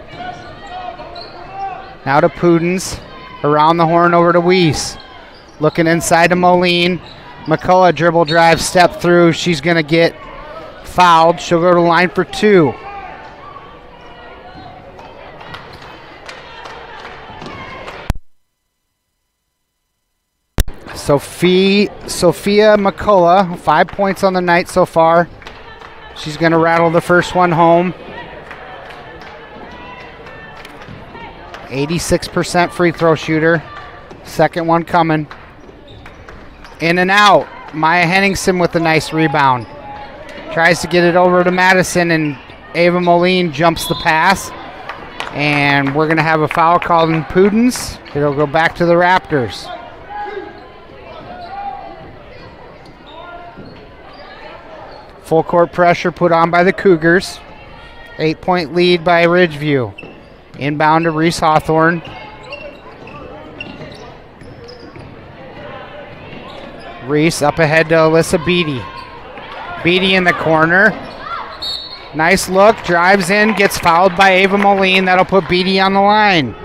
now to Pudens. Around the horn over to Weiss. Looking inside to Moline. McCullough dribble drive, step through. She's going to get fouled. She'll go to the line for 2. Sophia McCullough, 5 points on the night so far. She's going to rattle the first one home. 86% free throw shooter. Second one coming. In and out. Maya Henningsen with a nice rebound. Tries to get it over to Madison, and Ava Moline jumps the pass. And we're going to have a foul called in Pudens. It'll go back to the Raptors. Full court pressure put on by the Cougars. 8-point lead by Ridgeview. Inbound to Reese Hawthorne. Reese up ahead to Alyssa Beatty. Beatty in the corner. Nice look, drives in, gets fouled by Ava Moline. That'll put Beatty on the line.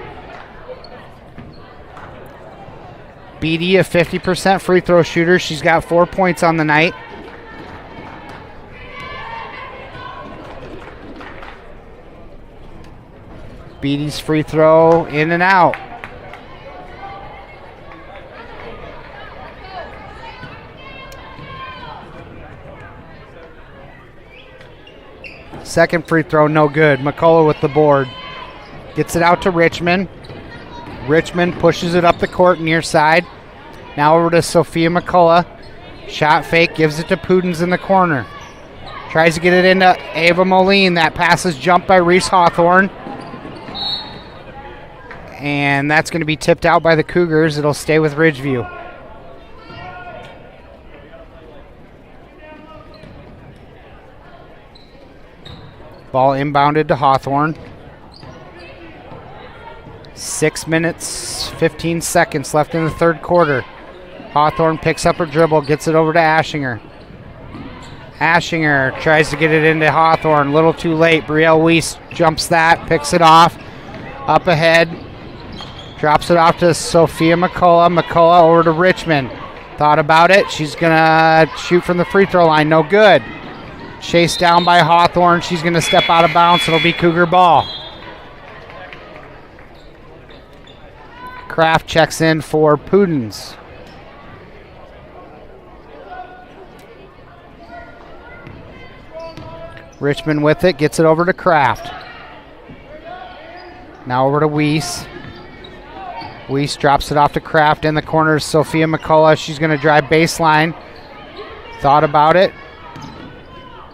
Beatty, a 50% free throw shooter. She's got 4 points on the night. Beatty's free throw in and out. Second free throw, no good. McCullough with the board. Gets it out to Richmond. Richmond pushes it up the court near side. Now over to Sophia McCullough. Shot fake, gives it to Pudens in the corner. Tries to get it into Ava Moline. That pass is jumped by Reese Hawthorne. And that's going to be tipped out by the Cougars. It'll stay with Ridgeview. Ball inbounded to Hawthorne. 6 minutes, 15 seconds left in the third quarter. Hawthorne picks up her dribble, gets it over to Ashinger. Ashinger tries to get it into Hawthorne. A little too late. Brielle Weiss jumps that, picks it off. Up ahead. Drops it off to Sophia McCullough. McCullough over to Richmond. Thought about it. She's going to shoot from the free throw line. No good. Chased down by Hawthorne. She's going to step out of bounds. It'll be Cougar ball. Kraft checks in for Pudens. Richmond with it, gets it over to Kraft. Now over to Weiss. Weiss drops it off to Kraft in the corner. Sophia McCullough. She's going to drive baseline. Thought about it.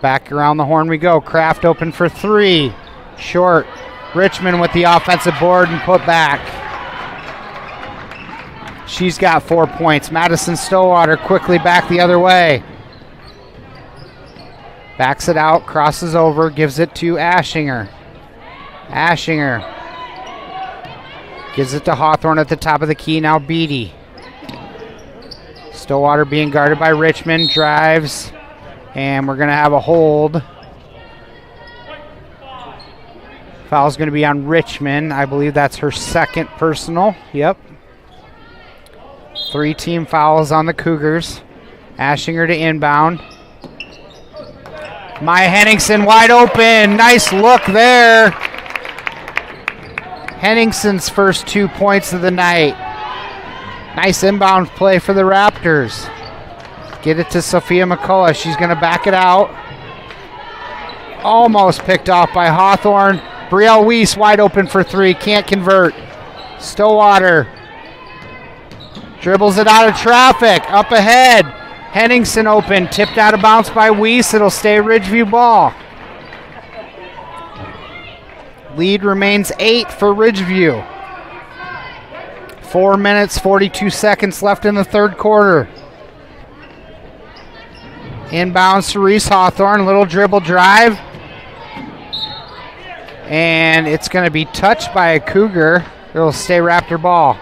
Back around the horn we go. Kraft open for three. Short. Richmond with the offensive board and put back. She's got 4 points. Madison Stillwater quickly back the other way. Backs it out, crosses over, gives it to Ashinger. Ashinger gives it to Hawthorne at the top of the key. Now Beatty. Stillwater being guarded by Richmond. Drives. And we're going to have a hold. Foul's going to be on Richmond. I believe that's her second personal. Yep. 3 team fouls on the Cougars. Ashinger to inbound. Maya Henningsen wide open. Nice look there. Henningsen's first 2 points of the night. Nice inbound play for the Raptors. Get it to Sophia McCullough. She's going to back it out. Almost picked off by Hawthorne. Brielle Weiss wide open for three. Can't convert. Stillwater dribbles it out of traffic. Up ahead. Henningsen open. Tipped out of bounds by Weiss. It'll stay Ridgeview ball. Lead remains 8 for Ridgeview. 4 minutes, 42 seconds left in the third quarter. Inbounds to Reese Hawthorne. Little dribble drive. And it's going to be touched by a Cougar. It'll stay Raptor ball.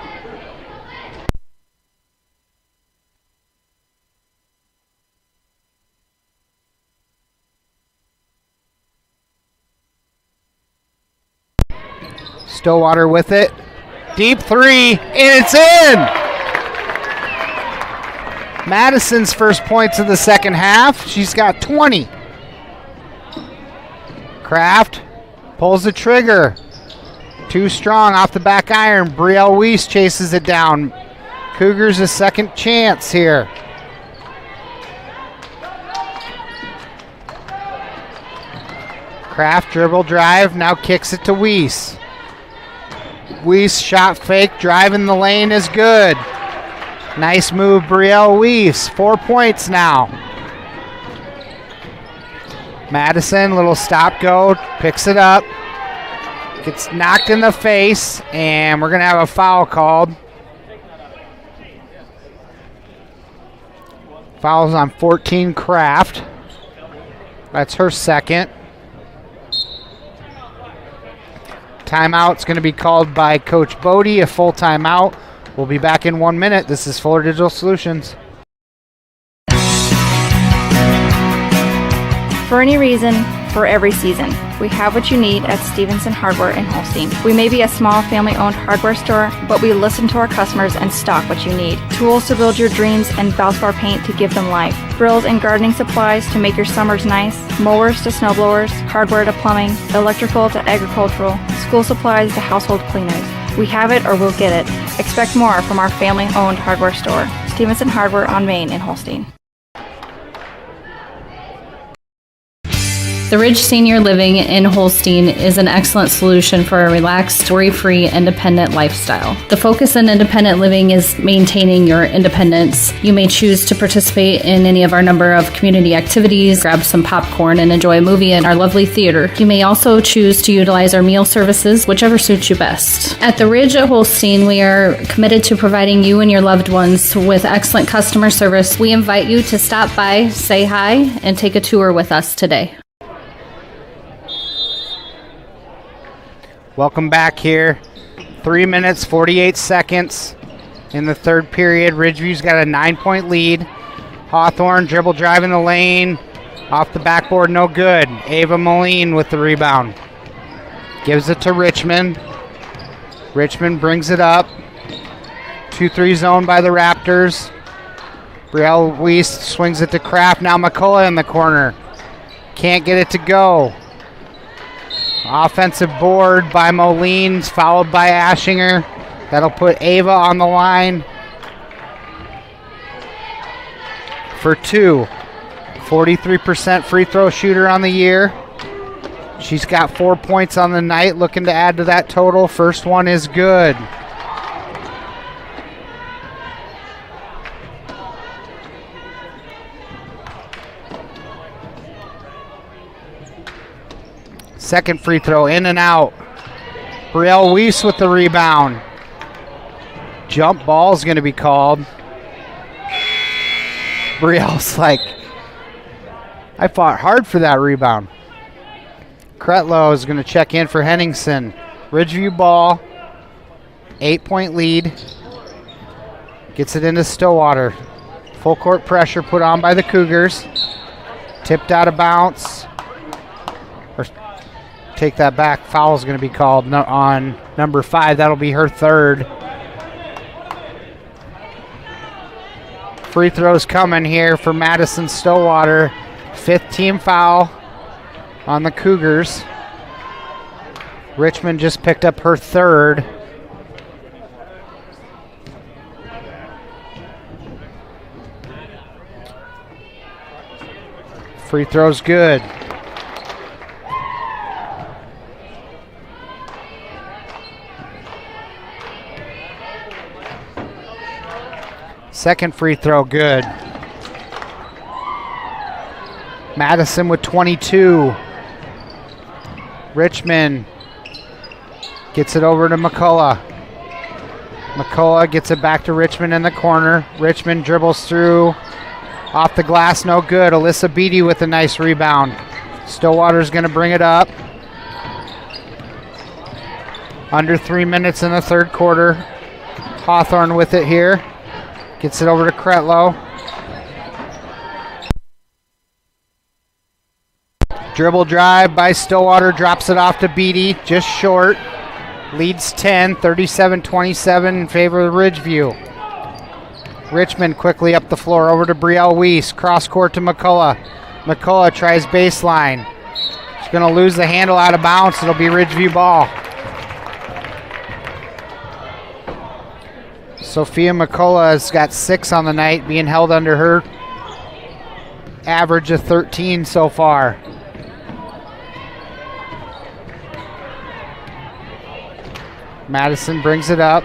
Stillwater with it. Deep three, and it's in! Madison's first points of the second half. She's got 20. Kraft pulls the trigger. Too strong off the back iron. Brielle Weiss chases it down. Cougars a second chance here. Kraft dribble drive, now kicks it to Weiss. Weiss shot fake, drive in the lane is good. Nice move, Brielle Weiss. 4 points now. Madison, little stop go, picks it up. Gets knocked in the face, and we're going to have a foul called. Foul's on 14 Kraft. That's her second. Timeout's going to be called by Coach Bodie, a full timeout. We'll be back in 1 minute. This is Fuller Digital Solutions. For any reason, for every season, we have what you need at Stevenson Hardware in Holstein. We may be a small family-owned hardware store, but we listen to our customers and stock what you need. Tools to build your dreams and Valspar paint to give them life. Drills and gardening supplies to make your summers nice. Mowers to snowblowers, hardware to plumbing, electrical to agricultural, school supplies to household cleaners. We have it or we'll get it. Expect more from our family-owned hardware store. Stevenson Hardware on Main in Holstein. The Ridge Senior Living in Holstein is an excellent solution for a relaxed, worry-free, independent lifestyle. The focus in independent living is maintaining your independence. You may choose to participate in any of our number of community activities, grab some popcorn, and enjoy a movie in our lovely theater. You may also choose to utilize our meal services, whichever suits you best. At the Ridge at Holstein, we are committed to providing you and your loved ones with excellent customer service. We invite you to stop by, say hi, and take a tour with us today. Welcome back here. 3 minutes, 48 seconds in the third period. Ridgeview's got a 9-point lead. Hawthorne dribble drive in the lane. Off the backboard, no good. Ava Moline with the rebound. Gives it to Richmond. Richmond brings it up. 2-3 zone by the Raptors. Brielle Weiss swings it to Kraft. Now McCullough in the corner. Can't get it to go. Offensive board by Moline, followed by Ashinger. That'll put Ava on the line for two. 43% free throw shooter on the year. She's got 4 points on the night, looking to add to that total. First one is good. Second free throw, in and out. Brielle Weiss with the rebound. Jump ball is going to be called. Brielle's like, I fought hard for that rebound. Kretlow is going to check in for Henningsen. Ridgeview ball, 8-point lead. Gets it into Stillwater. Full court pressure put on by the Cougars. Tipped out of bounds. Take that back. Foul is going to be called on number 5. That'll be her third. Free throws coming here for Madison Stillwater. 5th team foul on the Cougars. Richmond just picked up her third. Free throw's good. Second free throw, good. Madison with 22. Richmond gets it over to McCullough. McCullough gets it back to Richmond in the corner. Richmond dribbles through. Off the glass, no good. Alyssa Beatty with a nice rebound. Stillwater's going to bring it up. Under 3 minutes in the third quarter. Hawthorne with it here. Gets it over to Kretlow. Dribble drive by Stillwater, drops it off to Beatty, just short. Leads 10, 37-27 in favor of Ridgeview. Richmond quickly up the floor over to Brielle Weiss. Cross court to McCullough. McCullough tries baseline. She's going to lose the handle out of bounds. It'll be Ridgeview ball. Sophia McCullough has got 6 on the night, being held under her average of 13 so far. Madison brings it up.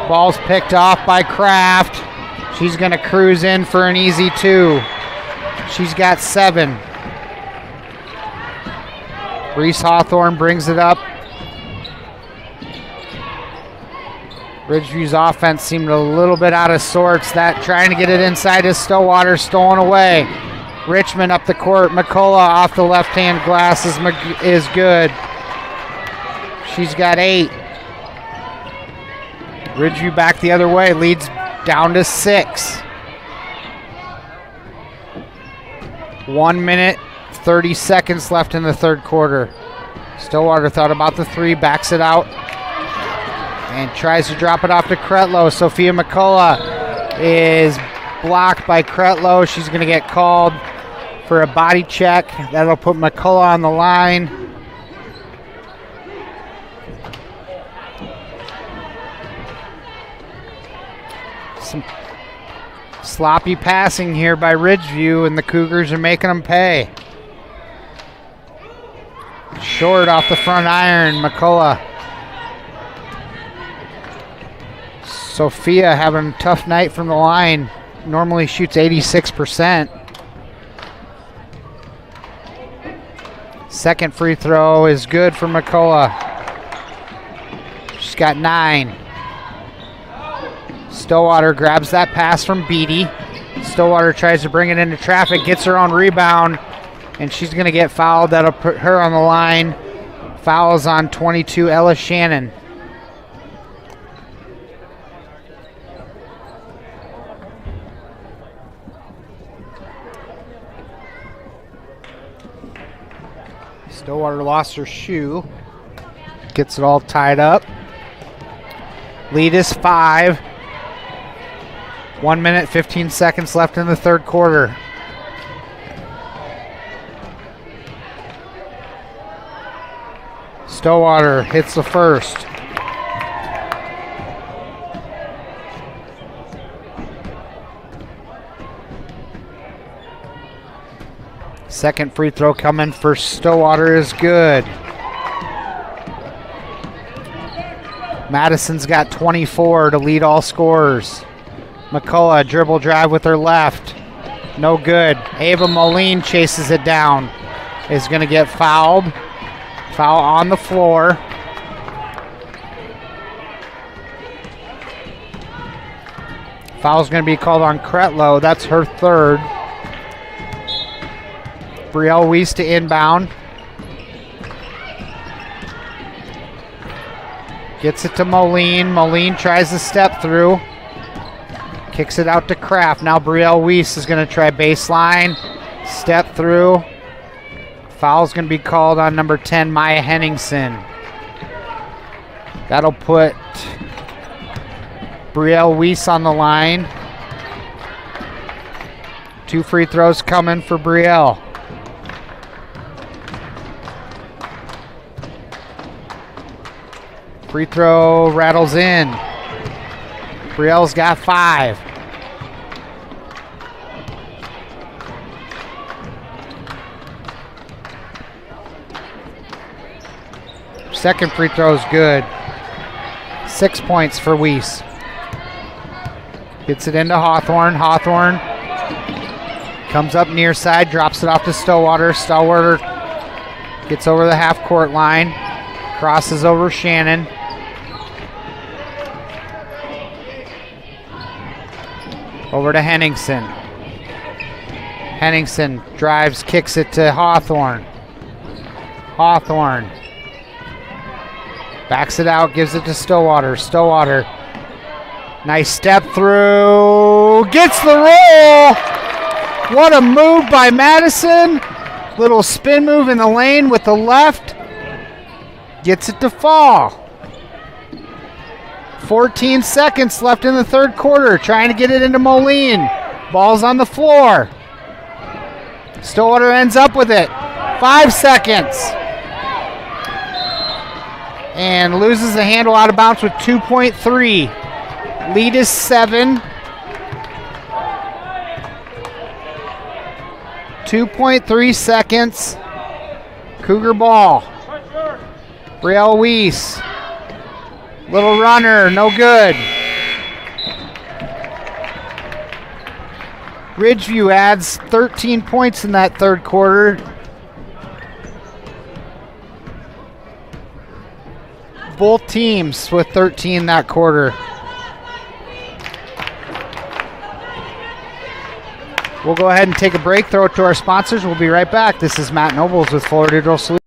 Ball's picked off by Kraft. She's going to cruise in for an easy 2. She's got 7. Reese Hawthorne brings it up. Ridgeview's offense seemed a little bit out of sorts. That trying to get it inside is Stillwater, stolen away. Richmond up the court. McCullough off the left-hand glass is good. She's got 8. Ridgeview back the other way, leads down to 6. 1 minute, 30 seconds left in the third quarter. Stillwater thought about the 3, backs it out, and tries to drop it off to Kretlow. Sophia McCullough is blocked by Kretlow. She's going to get called for a body check. That'll put McCullough on the line. Some sloppy passing here by Ridgeview, and the Cougars are making them pay. Short off the front iron, McCullough. Sophia having a tough night from the line. Normally shoots 86%. Second free throw is good for McCullough. She's got 9. Stillwater grabs that pass from Beatty. Stillwater tries to bring it into traffic, gets her own rebound, and she's going to get fouled. That'll put her on the line. Fouls on 22, Ella Shannon. Stillwater lost her shoe. Gets it all tied up. Lead is 5. 1 minute, 15 seconds left in the third quarter. Stillwater hits the first. Second free throw coming for Stillwater is good. Madison's got 24 to lead all scorers. McCullough dribble drive with her left. No good. Ava Moline chases it down. Is going to get fouled. Foul on the floor. Foul's going to be called on Kretlow. That's her third. Brielle Weiss to inbound. Gets it to Moline. Moline tries to step through. Kicks it out to Kraft. Now Brielle Weiss is going to try baseline. Step through. Foul's going to be called on number 10, Maya Henningsen. That'll put Brielle Weiss on the line. 2 free throws coming for Brielle. Free throw rattles in. Brielle's got 5. Second free throw is good. 6 points for Weiss. Gets it into Hawthorne. Hawthorne comes up near side, drops it off to Stillwater. Stillwater gets over the half-court line, crosses over Shannon. Over to Henningsen. Henningsen drives, kicks it to Hawthorne. Hawthorne backs it out, gives it to Stillwater. Stillwater, nice step through, gets the roll. What a move by Madison. Little spin move in the lane with the left. Gets it to fall. 14 seconds left in the third quarter. Trying to get it into Moline. Ball's on the floor. Stillwater ends up with it. 5 seconds. And loses the handle out of bounds with 2.3. Lead is 7. 2.3 seconds. Cougar ball. Brielle Weiss. Little runner, no good. Ridgeview adds 13 points in that third quarter. Both teams with 13 that quarter. We'll go ahead and take a break, throw it to our sponsors. We'll be right back. This is Matt Nobles with Florida Digital Solutions.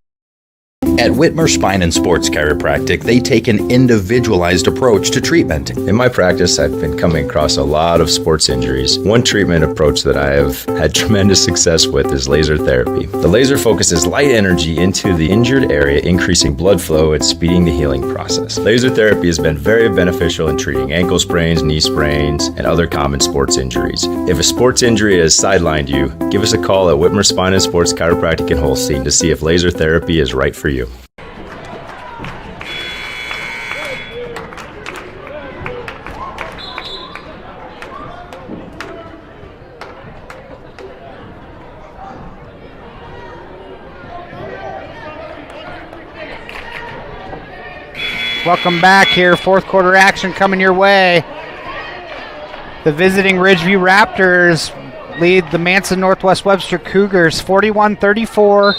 At Whitmer Spine and Sports Chiropractic, they take an individualized approach to treatment. In my practice, I've been coming across a lot of sports injuries. One treatment approach that I have had tremendous success with is laser therapy. The laser focuses light energy into the injured area, increasing blood flow and speeding the healing process. Laser therapy has been very beneficial in treating ankle sprains, knee sprains, and other common sports injuries. If a sports injury has sidelined you, give us a call at Whitmer Spine and Sports Chiropractic in Holstein to see if laser therapy is right for you. Welcome back here. Fourth quarter action coming your way. The visiting Ridgeview Raptors lead the Manson Northwest Webster Cougars 41-34.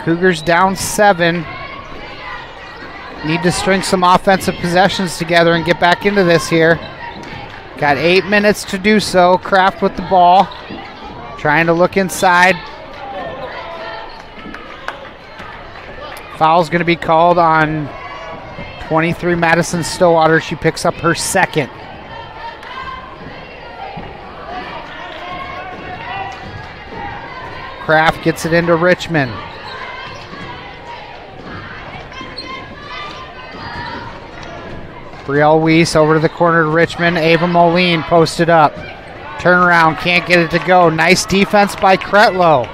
Cougars down 7. Need to string some offensive possessions together and get back into this here. Got 8 minutes to do so. Kraft with the ball. Trying to look inside. Foul's going to be called on 23 Madison Stillwater. She picks up her second. Kraft gets it into Richmond. Brielle Weiss over to the corner to Richmond. Ava Moline posted up. Turnaround, can't get it to go. Nice defense by Kretlow.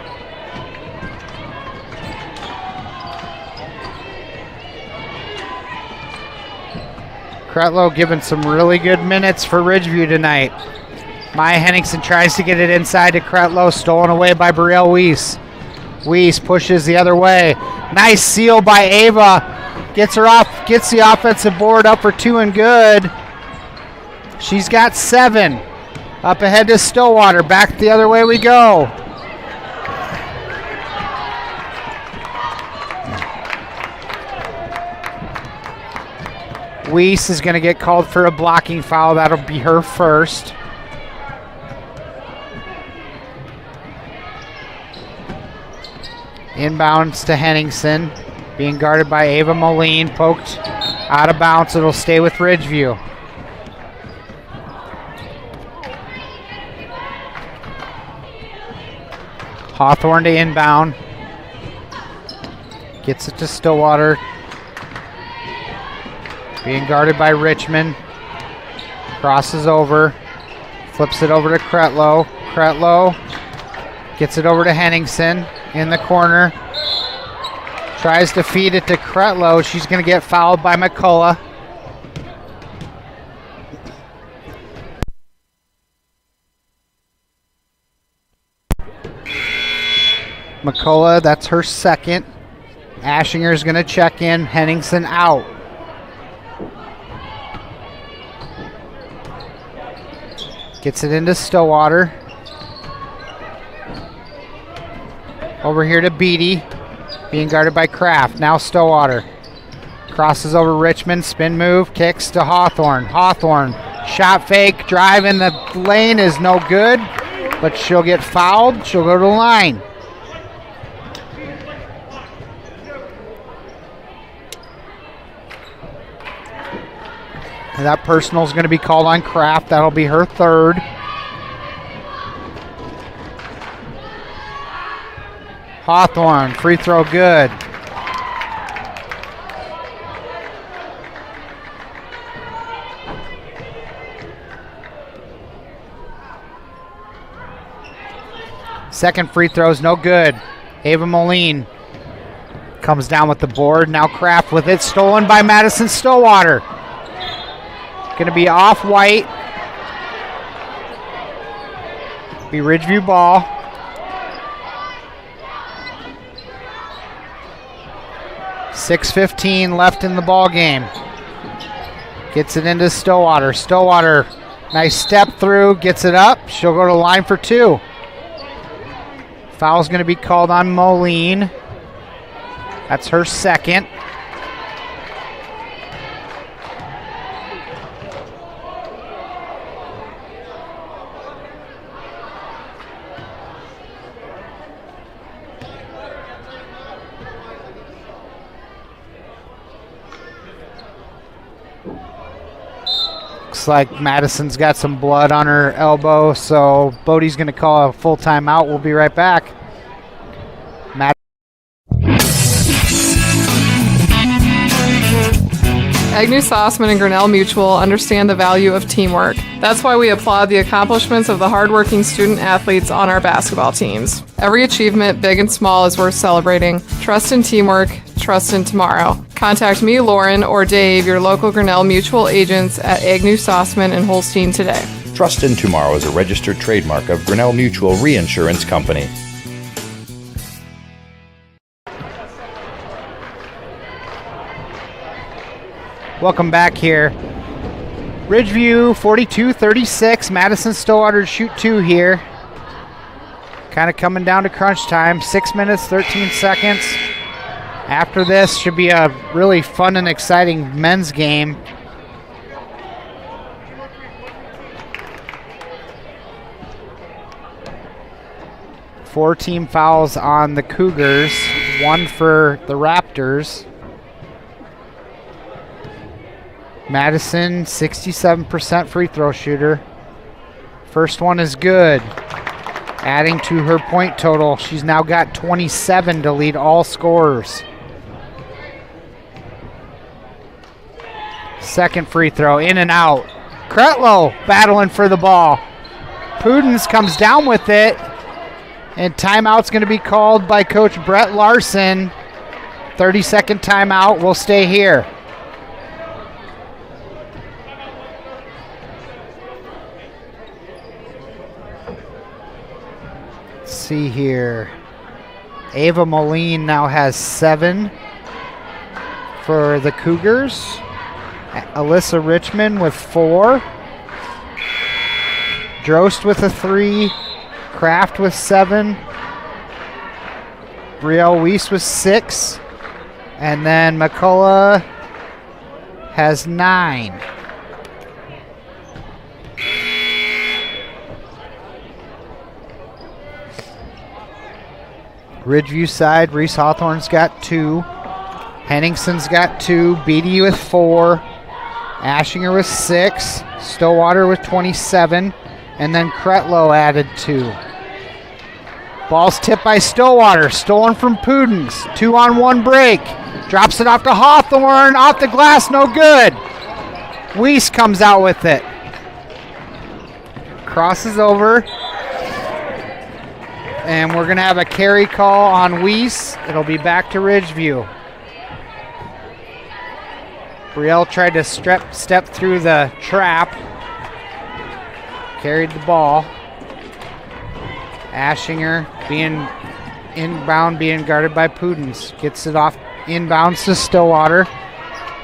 Kretlow giving some really good minutes for Ridgeview tonight. Maya Henningsen tries to get it inside to Kretlow, stolen away by Brielle Weiss. Weiss pushes the other way. Nice seal by Ava. Gets her off, gets the offensive board up for 2 and good. She's got 7. Up ahead to Stillwater. Back the other way we go. Weiss is going to get called for a blocking foul. That'll be her first. Inbounds to Henningsen. Being guarded by Ava Moline. Poked out of bounds. It'll stay with Ridgeview. Hawthorne to inbound. Gets it to Stillwater. Being guarded by Richmond. Crosses over. Flips it over to Kretlow. Kretlow gets it over to Henningsen in the corner. Tries to feed it to Kretlow. She's going to get fouled by McCullough. McCullough, that's her second. Ashinger's going to check in. Henningsen out. Gets it into Stillwater. Over here to Beatty. Being guarded by Kraft. Now Stillwater. Crosses over Richmond. Spin move. Kicks to Hawthorne. Hawthorne. Shot fake. Drive in the lane is no good. But she'll get fouled. She'll go to the line. And that personal is going to be called on Kraft. That'll be her third. Hawthorne, free throw good. Second free throw is no good. Ava Moline comes down with the board. Now Kraft with it. Stolen by Madison Stillwater. Going to be off-white. Be Ridgeview ball. .6:15 left in the ball game. Gets it into Stillwater. Stillwater, nice step through, gets it up. She'll go to the line for 2. Foul's going to be called on Moline. That's her second. Looks like Madison's got some blood on her elbow, so Bodie's going to call a full timeout. We'll be right back. Agnew Sossman and Grinnell Mutual understand the value of teamwork. That's why we applaud the accomplishments of the hardworking student athletes on our basketball teams. Every achievement, big and small, is worth celebrating. Trust in teamwork, trust in tomorrow. Contact me, Lauren, or Dave, your local Grinnell Mutual agents at Agnew, Sossman, and Holstein today. Trust in Tomorrow is a registered trademark of Grinnell Mutual Reinsurance Company. Welcome back here. Ridgeview 42-36. Madison Stillwater to shoot 2 here. Kind of coming down to crunch time. 6 minutes, 13 seconds. After this should be a really fun and exciting men's game. Four team fouls on the Cougars, 1 for the Raptors. Madison, 67% free throw shooter. First one is good. Adding to her point total, she's now got 27 to lead all scorers. Second free throw, in and out. Kretlow battling for the ball. Pudens comes down with it, and timeout's going to be called by Coach Brett Larson. 30-second timeout. We'll stay here. see here. Ava Moline now has 7 for the Cougars. Alyssa Richmond with 4. Drost with a 3. Kraft with 7. Brielle Weiss with 6. And then McCullough has 9. Ridgeview side, Reese Hawthorne's got 2. Henningson's got 2. Beatty with 4. Ashinger with 6. Stillwater with 27. And then Cretlow added 2. Ball's tipped by Stillwater. Stolen from Pudens. 2-on-1 break. Drops it off to Hawthorne. Off the glass, no good. Weiss comes out with it. Crosses over. And we're going to have a carry call on Weiss. It'll be back to Ridgeview. Brielle tried to step through the trap. Carried the ball. Ashinger being inbound, being guarded by Pudens. Gets it off inbounds to Stillwater.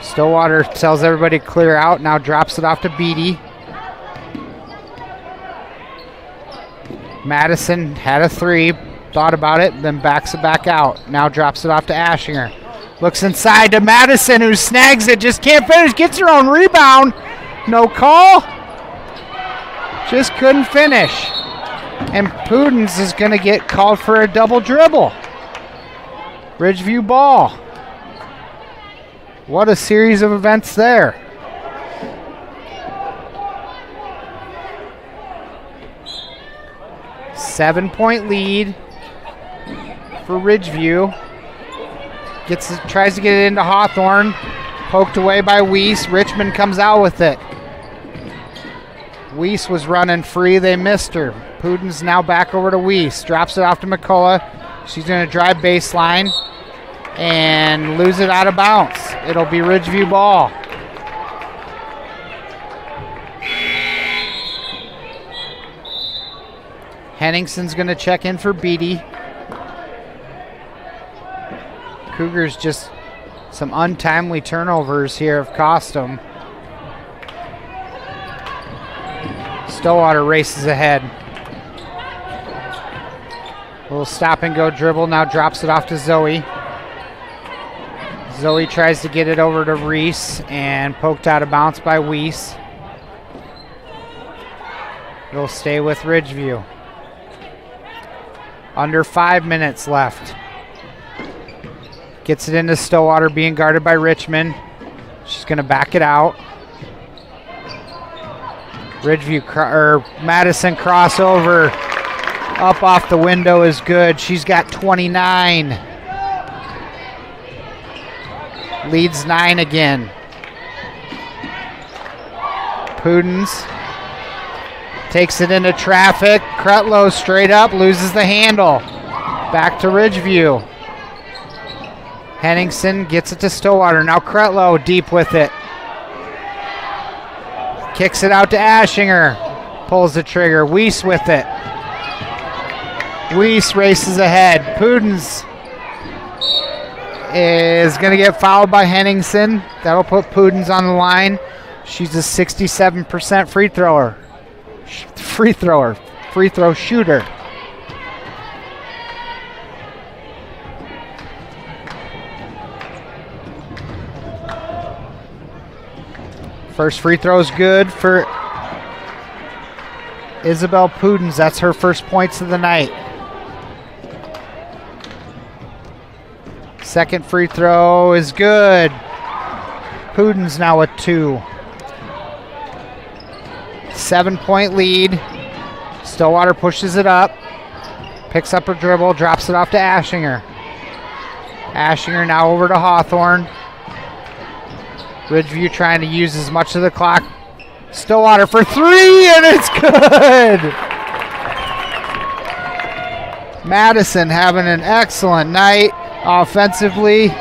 Stillwater tells everybody clear out. Now drops it off to Beatty. Madison had a 3, thought about it, then backs it back out. Now drops it off to Ashinger. Looks inside to Madison, who snags it, just can't finish, gets her own rebound. No call. Just couldn't finish. And Pudens is going to get called for a double dribble. Ridgeview ball. What a series of events there. Seven-point lead for Ridgeview. Tries to get it into Hawthorne. Poked away by Weiss. Richmond comes out with it. Weiss was running free. They missed her. Pudens now back over to Weiss. Drops it off to McCullough. She's going to drive baseline and lose it out of bounds. It'll be Ridgeview ball. Henningson's going to check in for Beatty. Cougars just some untimely turnovers here have cost them. Stillwater races ahead. A little stop and go dribble, now drops it off to Zoe. Zoe tries to get it over to Reese and poked out of bounds by Weiss. It'll stay with Ridgeview. Under 5 minutes left. Gets it into Stillwater, being guarded by Richmond. She's going to back it out. Madison crossover up off the window is good. She's got 29. Leads 9 again. Pudens takes it into traffic. Cretlow straight up, loses the handle. Back to Ridgeview. Henningson gets it to Stillwater. Now Cretlow deep with it. Kicks it out to Ashinger. Pulls the trigger. Weiss with it. Weiss races ahead. Pudens is going to get fouled by Henningson. That'll put Pudens on the line. She's a 67% free throw shooter. First free throw is good for Isabel Pudens. That's her first points of the night. Second free throw is good. Pudens now with 2. 7-point lead. Stillwater pushes it up. Picks up her dribble, drops it off to Ashinger. Ashinger now over to Hawthorne. Ridgeview trying to use as much of the clock. Stillwater for 3, and it's good! Madison having an excellent night offensively.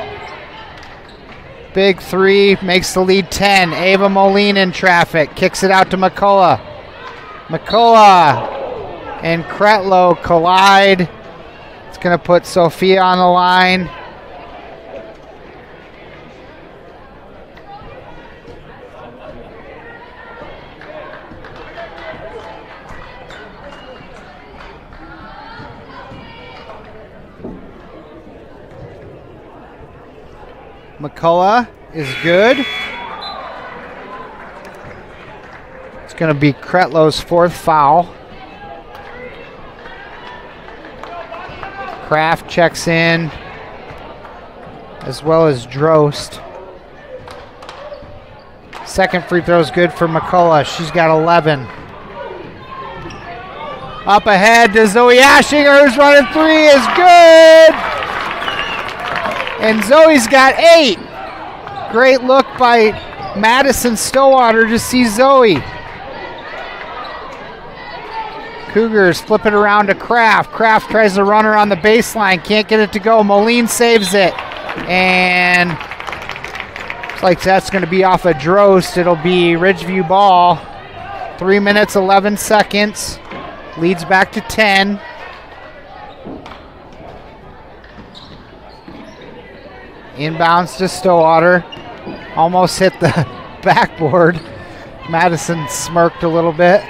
Big 3 makes the lead 10. Ava Moline in traffic. Kicks it out to McCullough. McCullough and Kretlow collide. It's going to put Sophia on the line. McCullough is good. It's going to be Kretlow's fourth foul. Kraft checks in, as well as Drost. Second free throw is good for McCullough. She's got 11. Up ahead to Zoe Ashinger, who's running three, is good! And Zoe's got 8. Great look by Madison Stillwater to see Zoe. Cougars flip it around to Kraft. Kraft tries to run her on the baseline. Can't get it to go. Moline saves it. And looks like that's going to be off of Drost. It'll be Ridgeview ball. 3 minutes, 11 seconds. Leads back to 10. Inbounds to Stillwater. Almost hit the backboard. Madison smirked a little bit.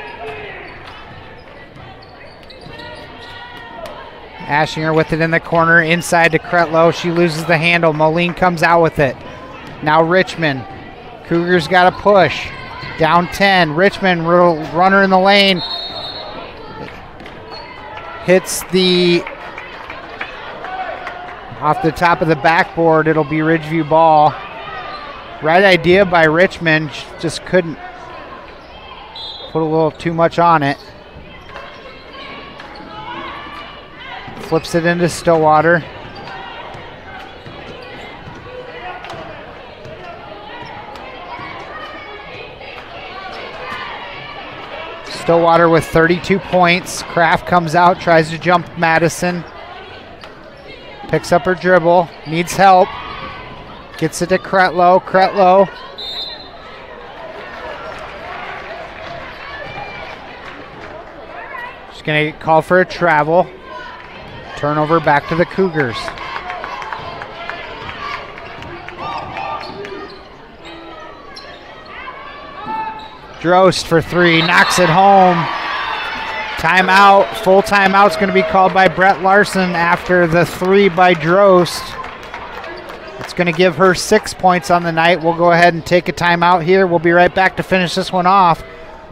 Ashinger with it in the corner, inside to Kretlow. She loses the handle. Moline comes out with it. Now Richmond. Cougars got to push. Down 10. Richmond, runner in the lane. Hits the off the top of the backboard. It'll be Ridgeview ball. Right idea by Richmond. Just couldn't put a little too much on it. Flips it into Stillwater. Stillwater with 32 points. Kraft comes out, tries to jump Madison. Picks up her dribble, needs help. Gets it to Kretlow. Kretlow. She's going to call for a travel. Turnover back to the Cougars. Drost for 3, knocks it home. Timeout, full timeout's going to be called by Brett Larson after the 3 by Drost. It's going to give her 6 points on the night. We'll go ahead and take a timeout here. We'll be right back to finish this one off.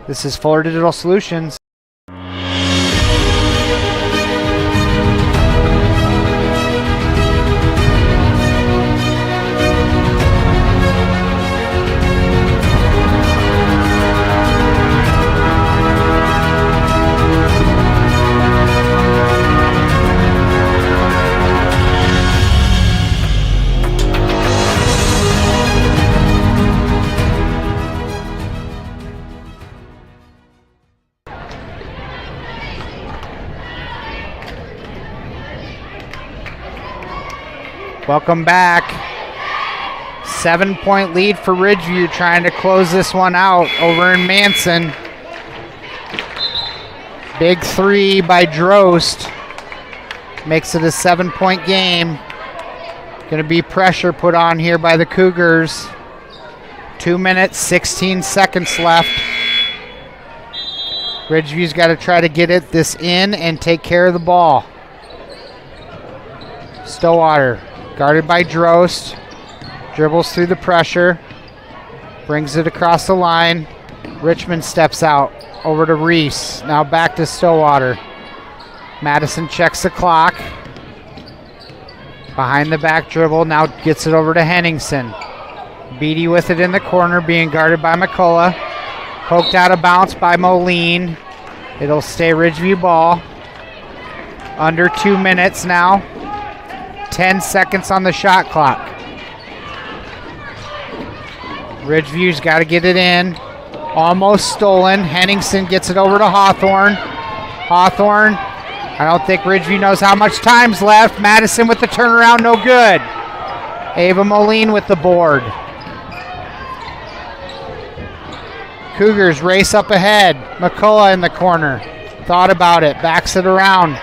This is Fuller Digital Solutions. Welcome back. 7-point lead for Ridgeview, trying to close this one out over in Manson. Big 3 by Drost. Makes it a 7-point game. Going to be pressure put on here by the Cougars. 2 minutes, 16 seconds left. Ridgeview's got to try to get this in and take care of the ball. Stillwater. Guarded by Drost. Dribbles through the pressure. Brings it across the line. Richmond steps out. Over to Reese. Now back to Stillwater. Madison checks the clock. Behind the back dribble. Now gets it over to Henningsen. Beatty with it in the corner. Being guarded by McCullough. Poked out of bounds by Moline. It'll stay Ridgeview ball. Under 2 minutes now. 10 seconds on the shot clock. Ridgeview's got to get it in. Almost stolen. Henningsen gets it over to Hawthorne. Hawthorne. I don't think Ridgeview knows how much time's left. Madison with the turnaround, no good. Ava Moline with the board. Cougars race up ahead. McCullough in the corner. thought about it, backs it around.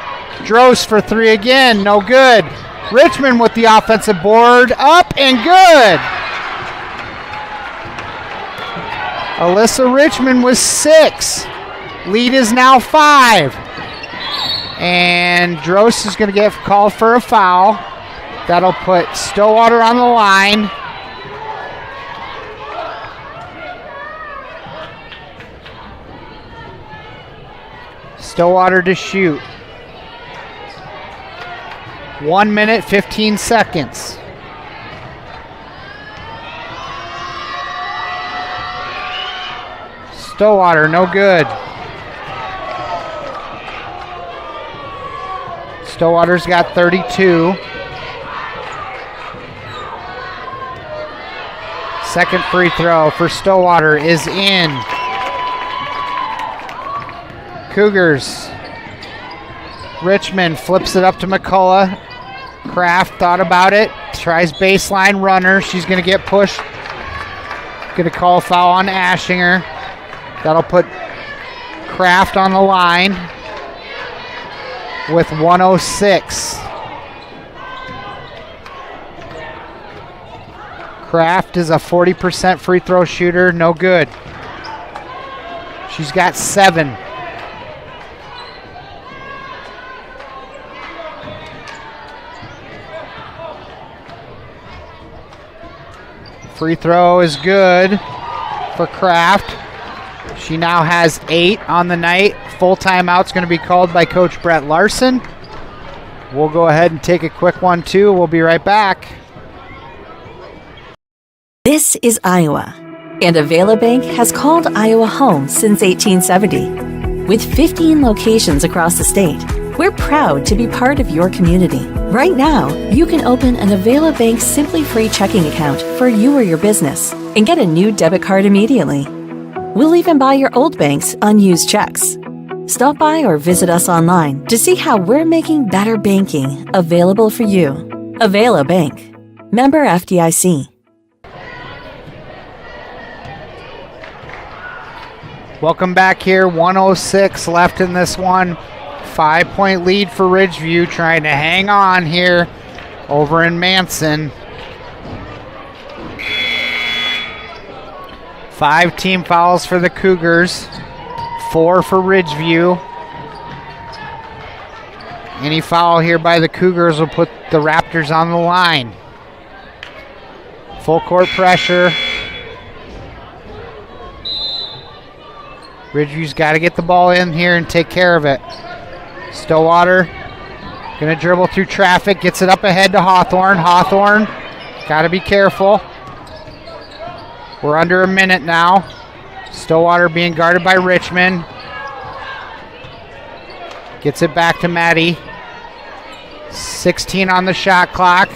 Drost for three again, no good. Richmond with the offensive board, up and good. Alyssa Richmond with 6. Lead is now 5. And Drost is going to get called for a foul. That'll put Stillwater on the line. Stillwater to shoot. 1 minute, 15 seconds. Stillwater, no good. Stillwater's got 32. Second free throw for Stillwater is in. Cougars. Richmond flips it up to McCullough. Kraft thought about it. Tries baseline runner. She's going to get pushed. Going to call a foul on Ashinger. That'll put Kraft on the line with 1:06. Kraft is a 40% free throw shooter. No good. She's got 7. Free throw is good for Kraft. She now has 8 on the night. Full timeout's going to be called by Coach Brett Larson. We'll go ahead and take a quick one too. We'll be right back. This is Iowa, and Avela Bank has called Iowa home since 1870. With 15 locations across the state, we're proud to be part of your community. Right now, you can open an Avela Bank Simply Free checking account for you or your business and get a new debit card immediately. We'll even buy your old bank's unused checks. Stop by or visit us online to see how we're making better banking available for you. Avela Bank. Member FDIC. Welcome back here. 1:06 left in this one. 5-point lead for Ridgeview, trying to hang on here over in Manson. 5 team fouls for the Cougars, 4 for Ridgeview. Any foul here by the Cougars will put the Raptors on the line. Full court pressure. Ridgeview's got to get the ball in here and take care of it. Stillwater gonna dribble through traffic, gets it up ahead to Hawthorne. Hawthorne, gotta be careful. We're under a minute now. Stillwater being guarded by Richmond. Gets it back to Maddie. 16 on the shot clock.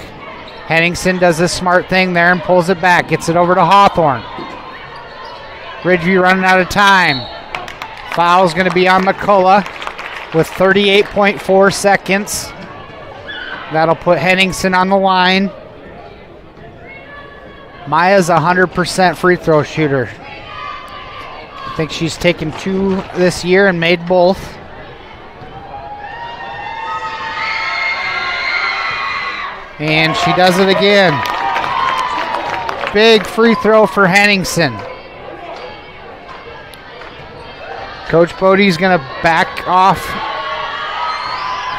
Henningsen does a smart thing there and pulls it back. Gets it over to Hawthorne. Ridgeview running out of time. Foul's gonna be on McCullough with 38.4 seconds. That'll put Henningsen on the line. Maya's a 100% free throw shooter. I think she's taken 2 this year and made both. And she does it again. Big free throw for Henningsen. Coach Bodie's going to back off.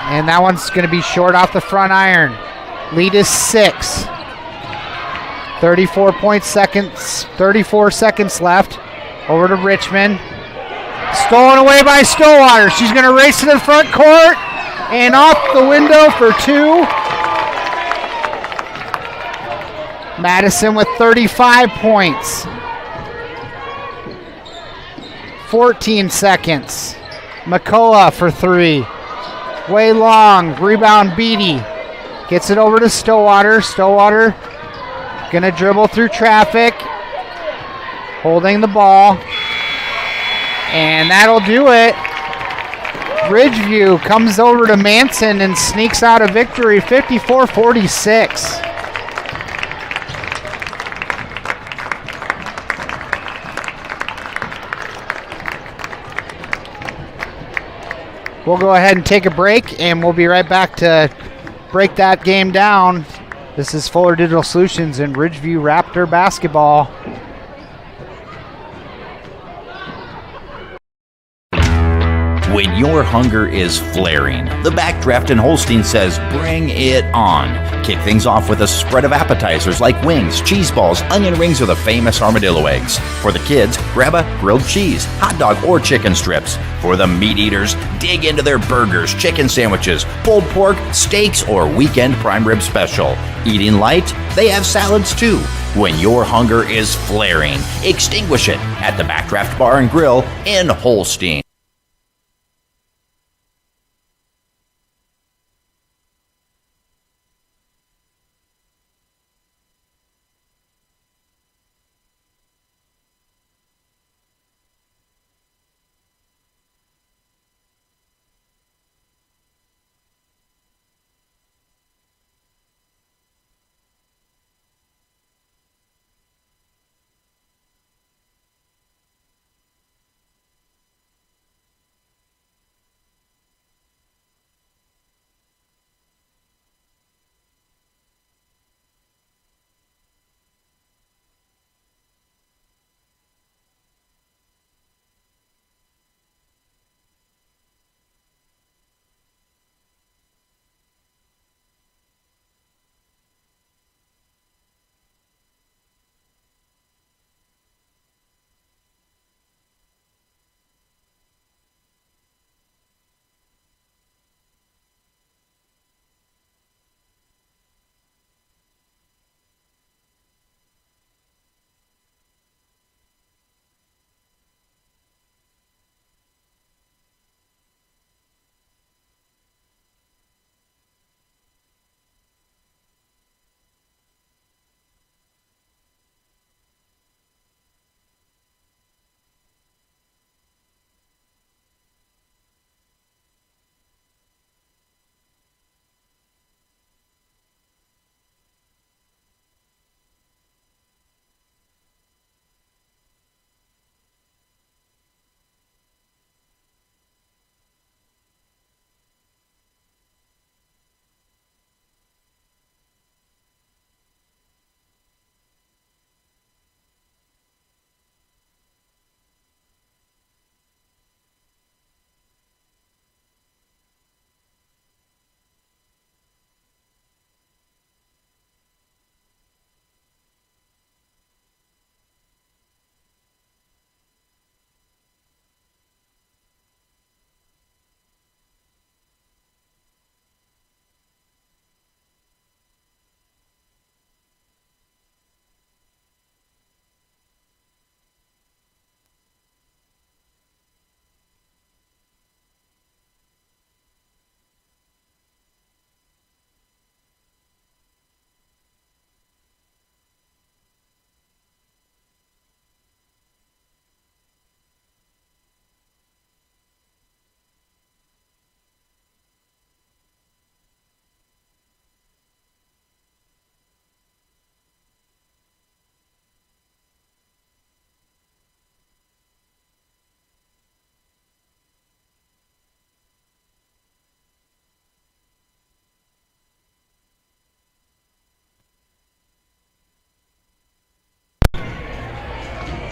And that one's going to be short off the front iron. Lead is 6. 34 seconds left. Over to Richmond. Stolen away by Stillwater. She's going to race to the front court. And off the window for 2. Madison with 35 points. 14 seconds. McCullough for 3. Way long. Rebound Beatty. Gets it over to Stillwater. Stillwater gonna dribble through traffic. Holding the ball. And that'll do it. Ridgeview comes over to Manson and sneaks out a victory, 54-46. we'll go ahead and take a break, and we'll be right back to break that game down. This is Fuller Digital Solutions and Ridgeview Raptor basketball. When your hunger is flaring, the Backdraft in Holstein says bring it on. Kick things off with a spread of appetizers like wings, cheese balls, onion rings, or the famous armadillo eggs. For the kids, grab a grilled cheese, hot dog, or chicken strips. For the meat eaters, dig into their burgers, chicken sandwiches, pulled pork, steaks, or weekend prime rib special. Eating light? They have salads too. When your hunger is flaring, extinguish it at the Backdraft Bar and Grill in Holstein.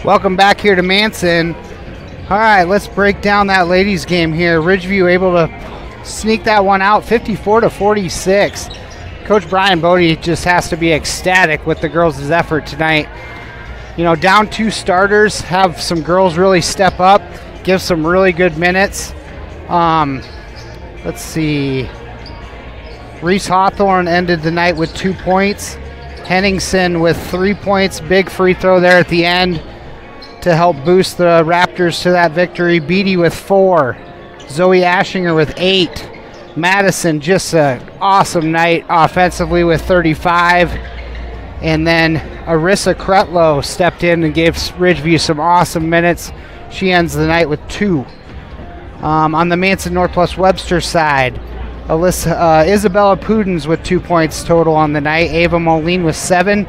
Welcome back here to Manson. All right, let's break down that ladies game here. Ridgeview able to sneak that one out 54-46. Coach Brian Bodie just has to be ecstatic with the girls' effort tonight. You know, down 2 starters, have some girls really step up, give some really good minutes. Let's see. Reese Hawthorne ended the night with 2 points. Henningsen with 3 points, big free throw there at the end to help boost the Raptors to that victory. Beatty with 4. Zoe Ashinger with 8. Madison, just an awesome night offensively with 35. And then Arissa Kretlow stepped in and gave Ridgeview some awesome minutes. She ends the night with 2. On the Manson Northwest Webster side, Isabella Pudens with 2 points total on the night. Ava Moline with 7.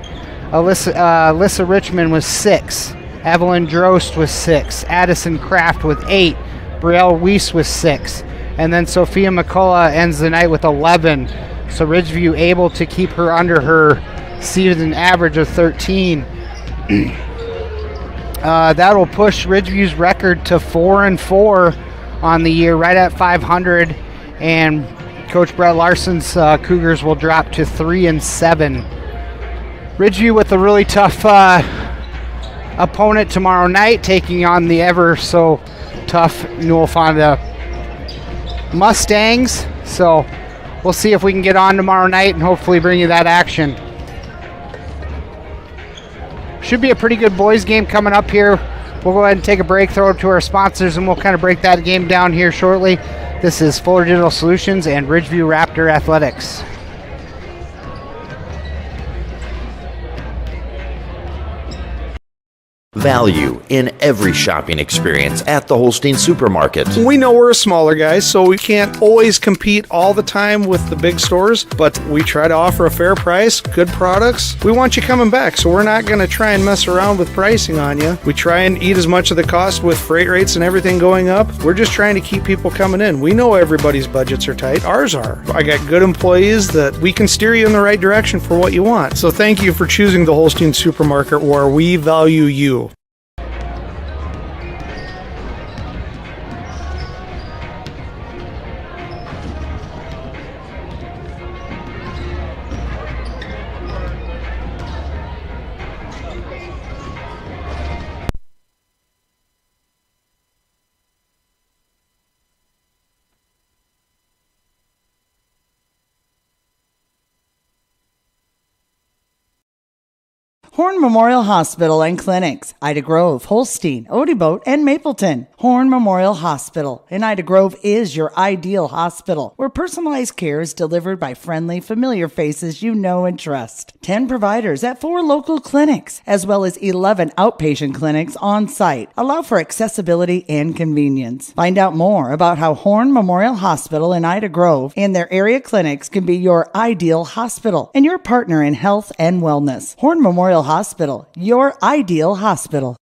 Alyssa Richmond with 6. Evelyn Drost with 6. Addison Kraft with 8. Brielle Weiss with 6. And then Sophia McCullough ends the night with 11. So Ridgeview able to keep her under her season average of 13. That will push Ridgeview's record to 4-4 on the year, right at 500. And Coach Brett Larson's Cougars will drop to 3-7. Ridgeview with a really tough opponent tomorrow night, taking on the ever so tough Newell Fonda Mustangs. So we'll see if we can get on tomorrow night and hopefully bring you that action. Should be a pretty good boys game coming up here. We'll go ahead and take a break, throw it to our sponsors, and we'll kind of break that game down here shortly. This is Fuller Digital Solutions and Ridgeview Raptor Athletics. Value in every shopping experience at the Holstein Supermarket. We know we're a smaller guys, so we can't always compete all the time with the big stores, but we try to offer a fair price, good products. We want you coming back, so we're not going to try and mess around with pricing on you. We try and eat as much of the cost with freight rates and everything going up. We're just trying to keep people coming in. We know everybody's budgets are tight. Ours are. I got good employees that we can steer you in the right direction for what you want. So thank you for choosing the Holstein Supermarket, where we value you. Horn Memorial Hospital and Clinics, Ida Grove, Holstein, Odeboat, and Mapleton. Horn Memorial Hospital in Ida Grove is your ideal hospital, where personalized care is delivered by friendly, familiar faces you know and trust. 10 providers at 4 local clinics, as well as 11 outpatient clinics on site, allow for accessibility and convenience. Find out more about how Horn Memorial Hospital in Ida Grove and their area clinics can be your ideal hospital and your partner in health and wellness. Horn Memorial Hospital, your ideal hospital.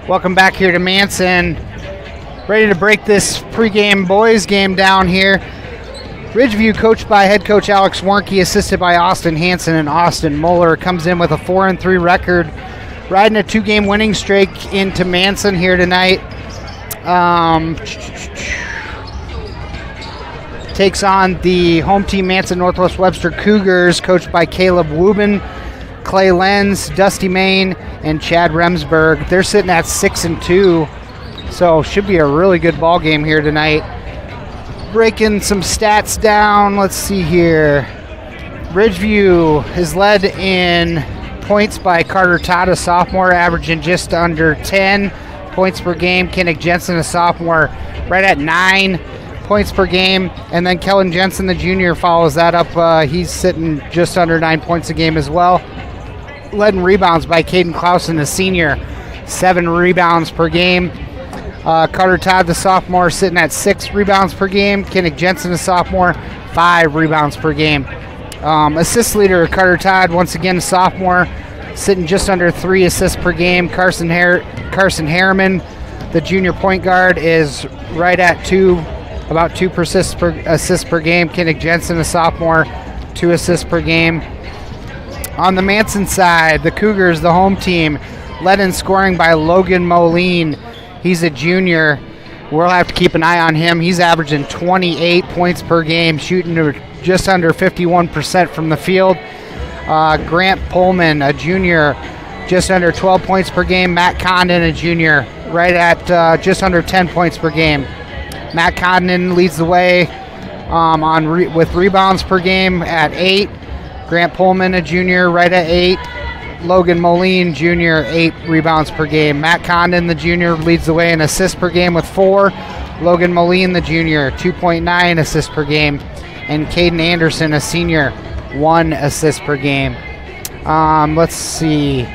Welcome back here to Manson. Ready to break this pregame boys game down here. Ridgeview, coached by head coach Alex Warnke, assisted by Austin Hansen and Austin Muller, comes in with a 4-3 record, riding a 2-game winning streak into Manson here tonight. Takes on the home team Manson Northwest Webster Cougars, coached by Caleb Wubin, Clay Lenz, Dusty Main, and Chad Remsburg. They're sitting at 6-2, so should be a really good ball game here tonight. Breaking some stats down, let's see here. Ridgeview is led in points by Carter Todd, a sophomore, averaging just under 10 points per game. Kinnick Jensen, a sophomore, right at 9 points per game. And then Kellen Jensen, the junior, follows that up. He's sitting just under 9 points a game as well. Led in rebounds by Caden Clausen, the senior, 7 rebounds per game. Carter Todd, the sophomore, sitting at 6 rebounds per game. Kinnick Jensen, the sophomore, 5 rebounds per game. Assist leader Carter Todd, once again a sophomore, sitting just under 3 assists per game. Carson Harriman, the junior point guard, is right at 2, about 2 assists per game. Kinnick Jensen, a sophomore, 2 assists per game. On the Manson side, the Cougars, the home team, led in scoring by Logan Moline. He's a junior. We'll have to keep an eye on him. He's averaging 28 points per game, shooting to just under 51% from the field. Grant Pullman, a junior, just under 12 points per game. Matt Condon, a junior, right at just under 10 points per game. Matt Condon leads the way with rebounds per game at 8. Grant Pullman, a junior, right at 8. Logan Moline, junior, 8 rebounds per game. Matt Condon, the junior, leads the way in assists per game with 4. Logan Moline, the junior, 2.9 assists per game. And Caden Anderson, a senior, 1 assist per game. Let's see.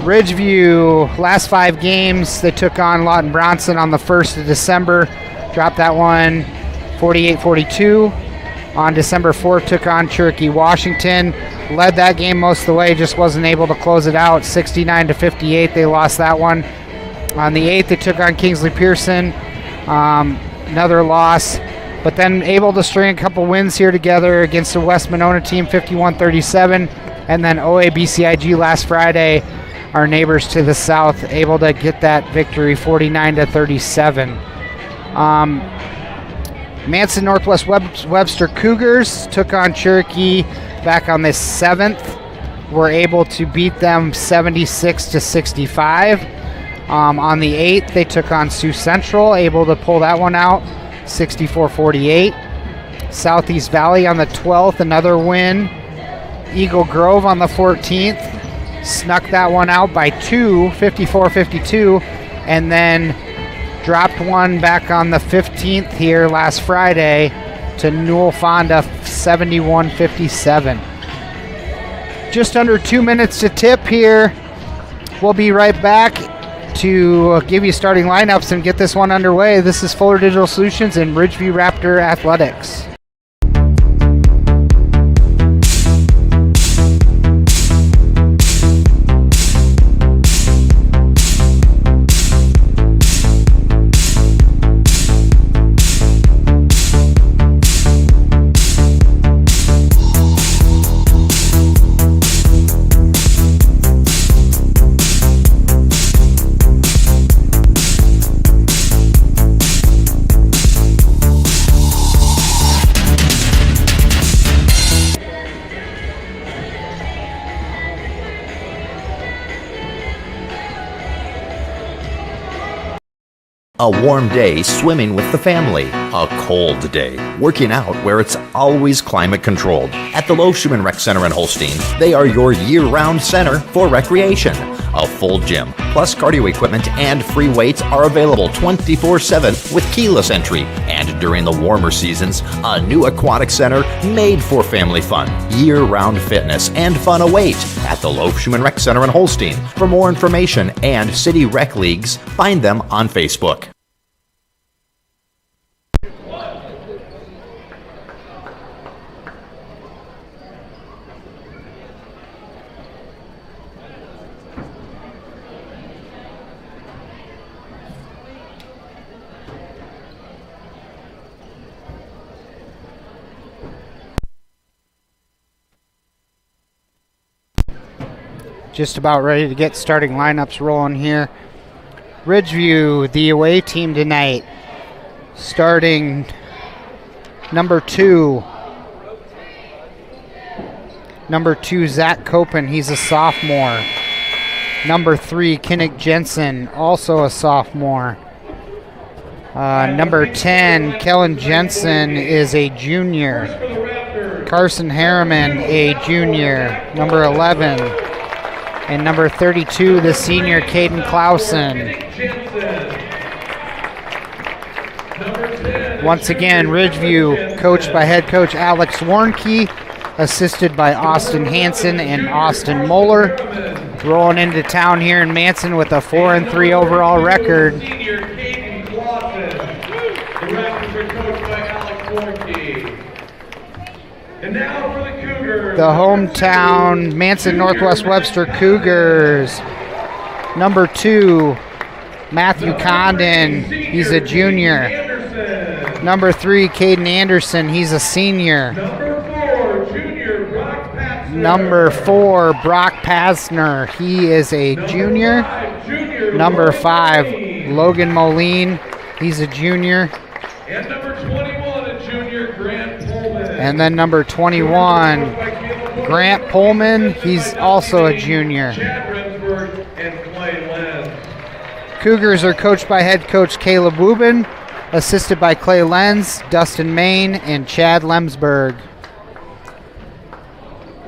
Ridgeview, last 5 games, they took on Lawton Bronson on the 1st of December. Dropped that one 48-42. On December 4th, took on Cherokee Washington. Led that game most of the way, just wasn't able to close it out. 69-58, they lost that one. On the 8th, they took on Kingsley Pearson. Another loss, but then able to string a couple wins here together against the West Monona team, 51-37. And then OABCIG last Friday, our neighbors to the south, able to get that victory, 49-37. Manson Northwest Webster Cougars took on Cherokee back on the 7th. Were able to beat them 76-65. On the 8th, they took on Sioux Central, able to pull that one out, 64-48. Southeast Valley on the 12th, another win. Eagle Grove on the 14th, snuck that one out by 2, 54-52, and then dropped one back on the 15th here last Friday to Newell Fonda, 71-57. Just under 2 minutes to tip here. We'll be right back to give you starting lineups and get this one underway. This is Fuller Digital Solutions and Ridgeview Raptor Athletics. A warm day swimming with the family. A cold day working out where it's always climate controlled. At the Loeschman Rec Center in Holstein, they are your year-round center for recreation. A full gym, plus cardio equipment and free weights are available 24/7 with keyless entry. And during the warmer seasons, a new aquatic center made for family fun. Year-round fitness and fun await at the Loeschman Rec Center in Holstein. For more information and city rec leagues, find them on Facebook. just about ready to get starting lineups rolling here. Ridgeview, the away team tonight. Starting number 2. Number 2, Zach Copen. He's a sophomore. Number 3, Kinnick Jensen, also a sophomore. Number 10, Kellen Jensen is a junior. Carson Harriman, a junior. Number 11. And number 32, the senior, Caden Clausen. Once again, Ridgeview, coached by head coach Alex Warnke, assisted by Austin Hansen and Austin Moeller. Rolling into town here in Manson with a 4-3 overall record. The hometown Manson Northwest Webster Cougars. Number 2, Matthew Condon. He's a junior. Number 3, Caden Anderson. He's a senior. Number 4, Brock Pasner. He is a junior. Number 5, Logan Moline. He's a junior. And number 21, a junior, Grant Pullman. And then number 21, Grant Pullman. He's also a junior. Cougars are coached by head coach Caleb Wubin, assisted by Clay Lenz, Dustin Main, and Chad Lemsberg.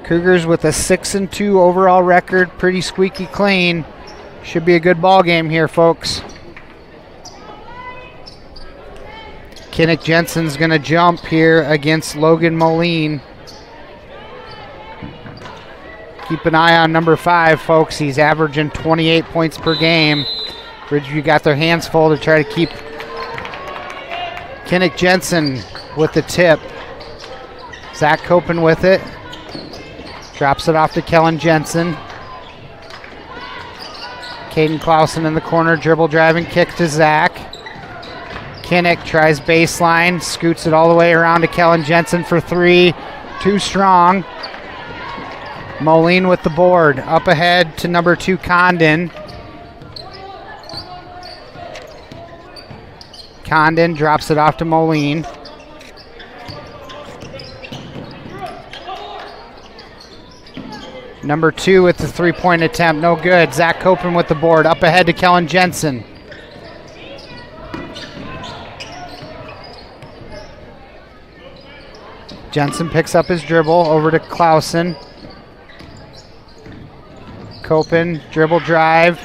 Cougars with a 6-2 overall record, pretty squeaky clean. Should be a good ball game here, folks. Kinnick Jensen's going to jump here against Logan Moline. Keep an eye on number 5, folks. He's averaging 28 points per game. Ridgeview got their hands full to try to keep Kinnick Jensen with the tip. Zach Copen with it. Drops it off to Kellen Jensen. Caden Clausen in the corner, dribble driving kick to Zach. Kinnick tries baseline, scoots it all the way around to Kellen Jensen for 3. Too strong. Moline with the board. Up ahead to number 2, Condon. Condon drops it off to Moline. Number 2 with the 3-point attempt. No good. Zach Copen with the board. Up ahead to Kellen Jensen. Jensen picks up his dribble over to Clausen. Copen, dribble drive.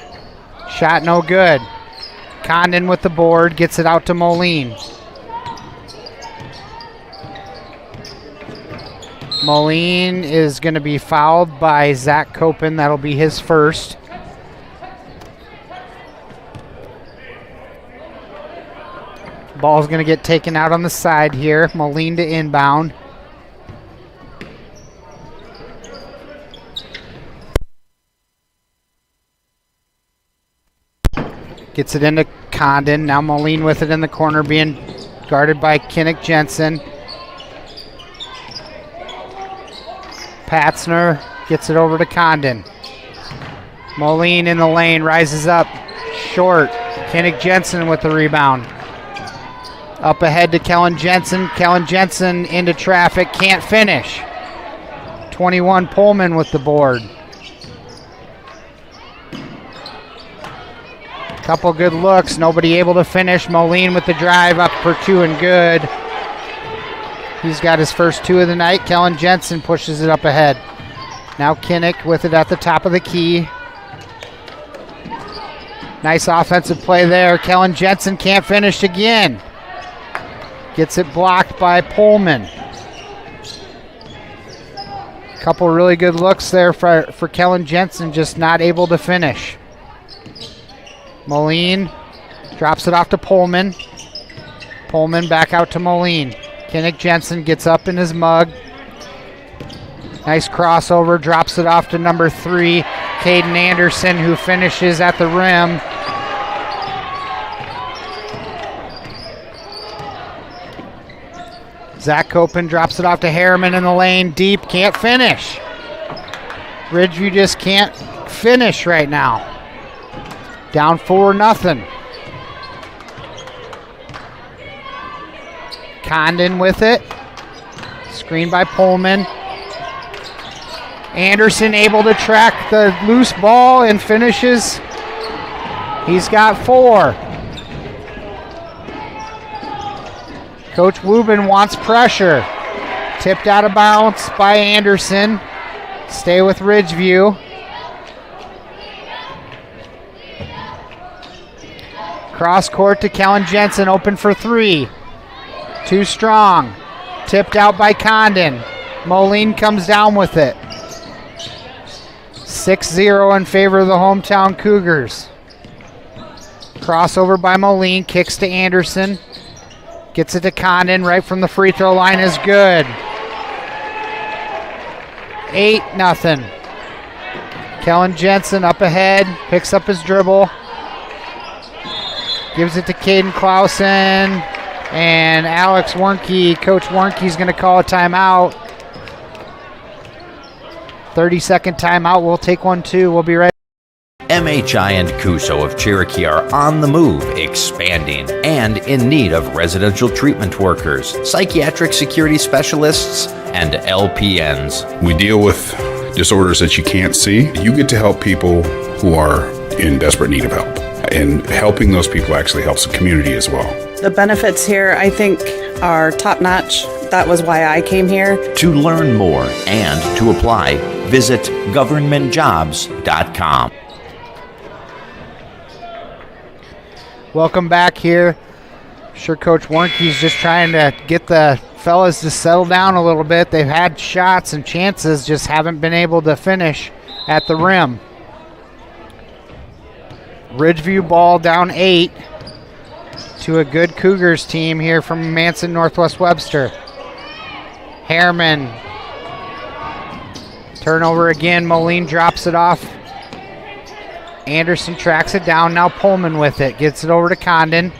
Shot no good. Condon with the board, gets it out to Moline. Moline is going to be fouled by Zach Copen. That'll be his first. Ball's going to get taken out on the side here. Moline to inbound. Gets it into Condon. Now Moline with it in the corner, being guarded by Kinnick Jensen. Patzner gets it over to Condon. Moline in the lane, rises up, short. Kinnick Jensen with the rebound. Up ahead to Kellen Jensen. Kellen Jensen into traffic, can't finish. 21 Pullman with the board. Couple good looks, nobody able to finish. Moline with the drive, up for 2 and good. He's got his first 2 of the night. Kellen Jensen pushes it up ahead. Now Kinnick with it at the top of the key. Nice offensive play there. Kellen Jensen can't finish again. Gets it blocked by Pullman. Couple really good looks there for Kellen Jensen, just not able to finish. Moline drops it off to Pullman. Pullman back out to Moline. Kinnick Jensen gets up in his mug. Nice crossover, drops it off to number 3, Caden Anderson, who finishes at the rim. Zach Copen drops it off to Harriman in the lane, deep, can't finish. Ridgeview just can't finish right now. Down 4-0. Condon with it. Screen by Pullman. Anderson able to track the loose ball and finishes. He's got 4. Coach Wubin wants pressure. Tipped out of bounds by Anderson. Stay with Ridgeview. Cross court to Kellen Jensen, open for 3. Too strong. Tipped out by Condon. Moline comes down with it. 6-0 in favor of the hometown Cougars. Crossover by Moline, kicks to Anderson. Gets it to Condon, right from the free throw line is good. 8-0. Kellen Jensen up ahead, picks up his dribble. Gives it to Caden Clausen. And Alex Warnke, Coach Warnke's going to call a timeout. 30-second timeout. We'll take one too. We'll be right back. MHI and Cuso of Cherokee are on the move, expanding, and in need of residential treatment workers, psychiatric security specialists, and LPNs. We deal with disorders that you can't see. You get to help people who are in desperate need of help. And helping those people actually helps the community as well. The benefits here, I think, are top-notch. That was why I came here. To learn more and to apply, visit governmentjobs.com. Welcome back here. I'm sure Coach Warnke's just trying to get the fellas to settle down a little bit. They've had shots and chances, just haven't been able to finish at the rim. Ridgeview ball down 8 to a good Cougars team here from Manson Northwest Webster. Harriman. Turnover again. Moline drops it off. Anderson tracks it down. Now Pullman with it. Gets it over to Condon.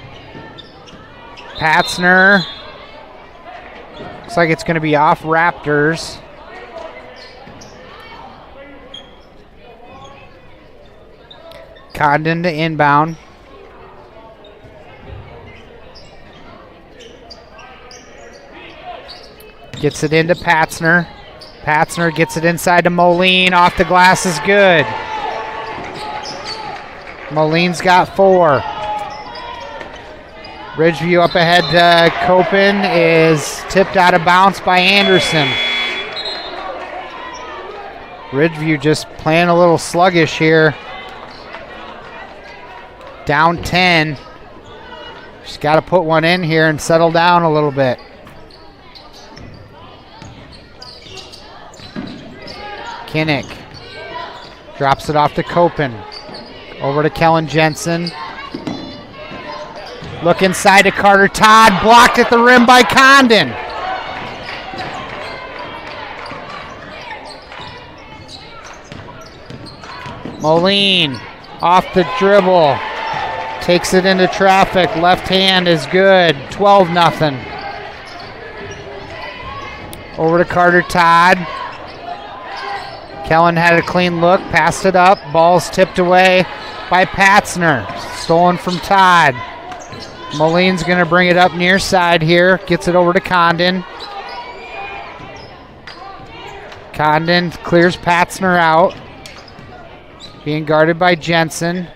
Patzner. Looks like it's going to be off Raptors. Condon to inbound. Gets it into Patzner. Patzner gets it inside to Moline. Off the glass is good. Moline's got 4. Ridgeview up ahead to Copen is tipped out of bounds by Anderson. Ridgeview just playing a little sluggish here. Down 10. Just got to put one in here and settle down a little bit. Kinnick drops it off to Copen. Over to Kellen Jensen. Look inside to Carter Todd. Blocked at the rim by Condon. Moline off the dribble. Takes it into traffic. Left hand is good. 12-0. Over to Carter Todd. Kellen had a clean look. Passed it up. Ball's tipped away by Patzner. Stolen from Todd. Moline's going to bring it up near side here. Gets it over to Condon. Condon clears Patzner out. Being guarded by Jensen.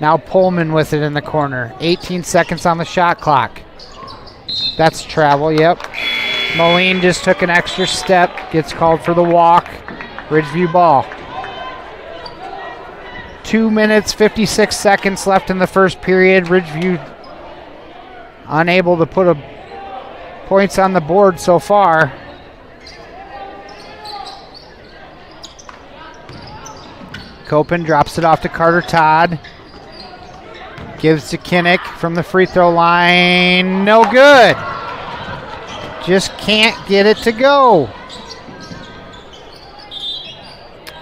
Now Pullman with it in the corner. 18 seconds on the shot clock. That's travel, yep. Moline just took an extra step. Gets called for the walk. Ridgeview ball. 2 minutes, 56 seconds left in the first period. Ridgeview unable to put points on the board so far. Copen drops it off to Carter Todd. Gives to Kinnick from the free throw line. No good. Just can't get it to go.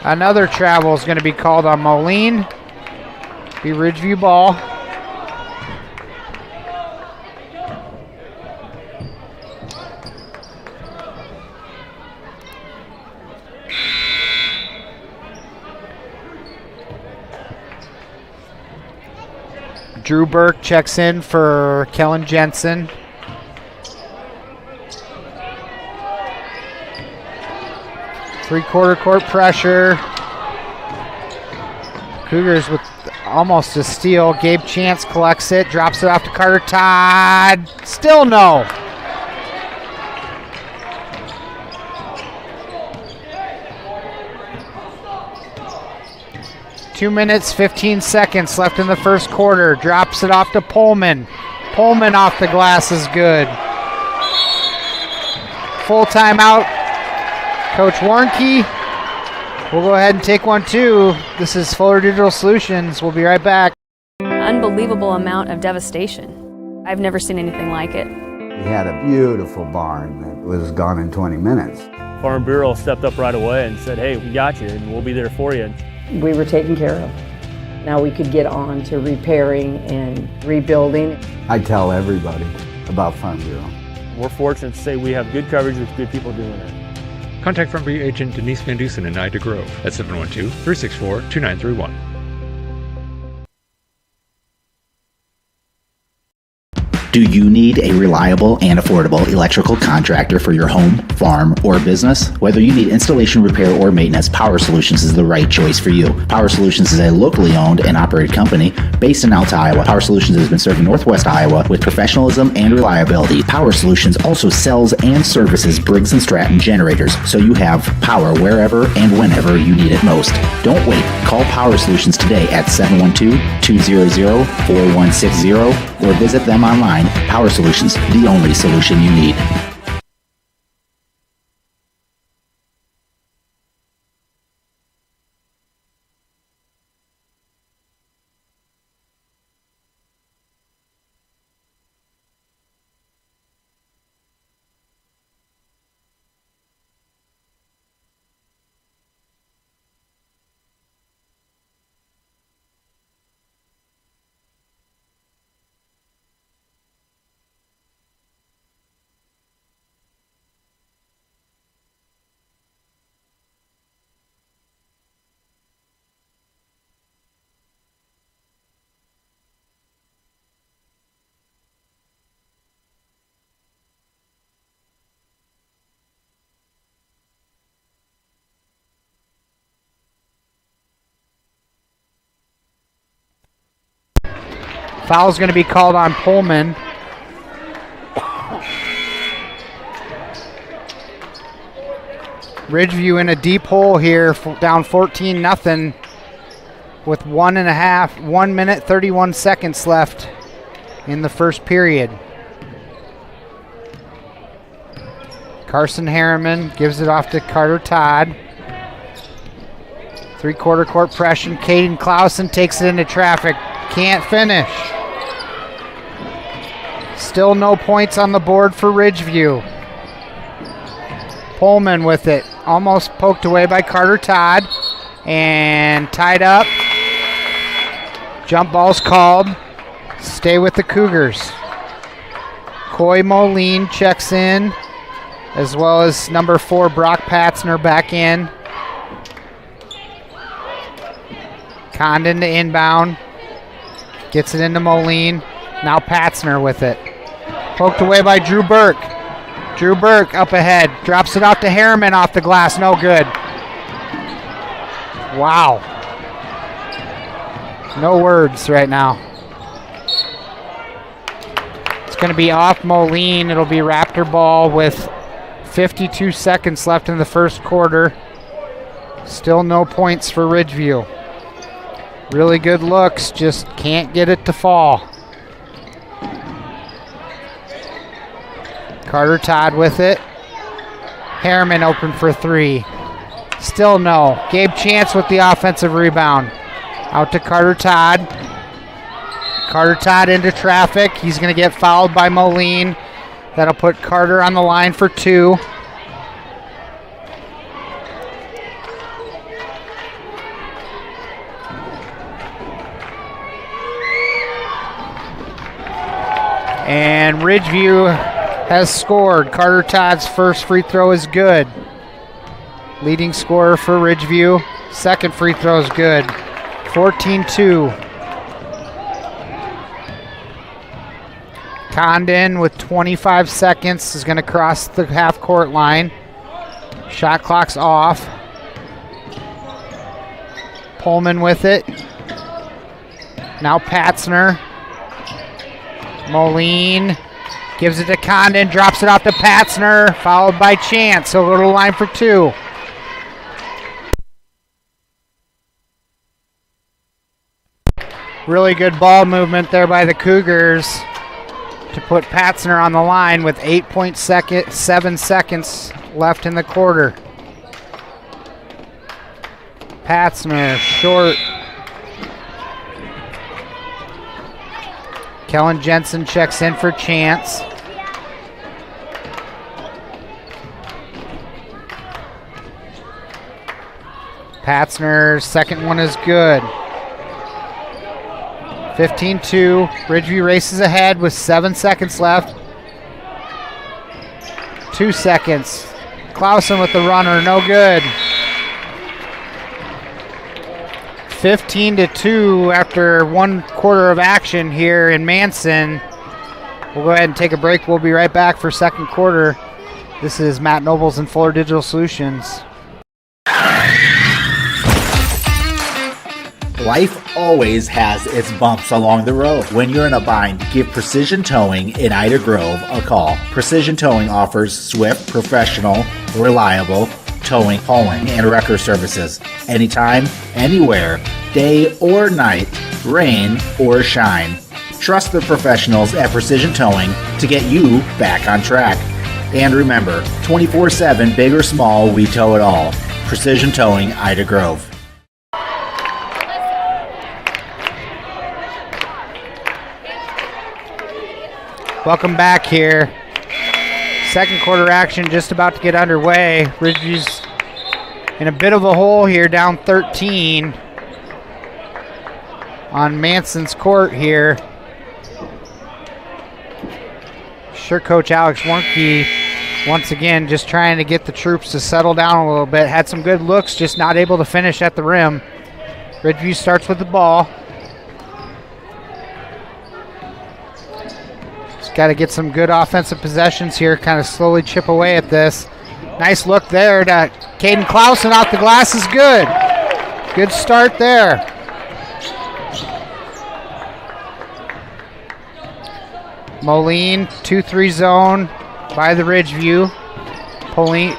Another travel is going to be called on Moline. Be Ridgeview ball. Drew Burke checks in for Kellen Jensen. Three-quarter court pressure. Cougars with almost a steal. Gabe Chance collects it, drops it off to Carter Todd. Still no. Two minutes, 15 seconds left in the first quarter. Drops it off to Pullman. Pullman off the glass is good. Full timeout. Coach Warnke will go ahead and take one too. This is Fuller Digital Solutions. We'll be right back. Unbelievable amount of devastation. I've never seen anything like it. We had a beautiful barn that was gone in 20 minutes. Farm Bureau stepped up right away and said, hey, we got you and we'll be there for you. We were taken care of. Now we could get on to repairing and rebuilding. I tell everybody about Farm Bureau. We're fortunate to say we have good coverage with good people doing it. Contact Farm Bureau agent Denise Van Dusen in Ida Grove at 712-364-2931. Do you need a reliable and affordable electrical contractor for your home, farm, or business? Whether you need installation, repair, or maintenance, Power Solutions is the right choice for you. Power Solutions is a locally owned and operated company based in Alta, Iowa. Power Solutions has been serving Northwest Iowa with professionalism and reliability. Power Solutions also sells and services Briggs & Stratton generators, so you have power wherever and whenever you need it most. Don't wait. Call Power Solutions today at 712-200-4160 or visit them online. Power Solutions, the only solution you need. Foul's going to be called on Pullman. Ridgeview in a deep hole here, down 14-0 with 1 minute 31 seconds left in the first period. Carson Harriman gives it off to Carter Todd. Three-quarter court pressure. Caden Clausen takes it into traffic. Can't finish. Still no points on the board for Ridgeview. Pullman with it. Almost poked away by Carter Todd. And tied up. Jump ball's called. Stay with the Cougars. Coy Moline checks in, as well as number 4 Brock Patzner back in. Condon to inbound. Gets it into Moline. Now Patzner with it. Poked away by Drew Burke. Drew Burke up ahead. Drops it out to Harriman off the glass. No good. Wow. No words right now. It's going to be off Moline. It'll be Raptor ball with 52 seconds left in the first quarter. Still no points for Ridgeview. Really good looks, just can't get it to fall. Carter Todd with it. Harriman open for 3. Still no. Gabe Chance with the offensive rebound. Out to Carter Todd. Carter Todd into traffic. He's going to get fouled by Moline. That'll put Carter on the line for 2. And Ridgeview has scored. Carter Todd's first free throw is good. Leading scorer for Ridgeview. Second free throw is good. 14-2. Condon with 25 seconds is going to cross the half-court line. Shot clock's off. Pullman with it. Now Patzner. Moline gives it to Condon, drops it off to Patzner, followed by Chance. He'll go to the line for 2. Really good ball movement there by the Cougars to put Patzner on the line with 8.7 seconds left in the quarter. Patzner, short. Kellen Jensen checks in for Chance. Patzner's second one is good. 15-2. Ridgeview races ahead with 7 seconds left. 2 seconds. Clausen with the runner, no good. 15-2 after 1 quarter of action here in Manson. We'll go ahead and take a break. We'll be right back for second quarter. This is Matt Nobles and Fuller Digital Solutions. Life always has its bumps along the road. When you're in a bind, give Precision Towing in Ida Grove a call. Precision Towing offers swift, professional, reliable towing, hauling, and wrecker services. Anytime, anywhere, day or night, rain or shine. Trust the professionals at Precision Towing to get you back on track. And remember, 24/7, big or small, we tow it all. Precision Towing, Ida Grove. Welcome back here. Second quarter action just about to get underway. Ridgeview's in a bit of a hole here, down 13 on Manson's court here. Sure, Coach Alex Warnke once again just trying to get the troops to settle down a little bit. Had some good looks, just not able to finish at the rim. Ridgeview starts with the ball. Got to get some good offensive possessions here, kind of slowly chip away at this. Nice look there to Caden Clausen off the glass is good. Good start there. Moline, 2-3 zone by the Ridgeview. Pauline.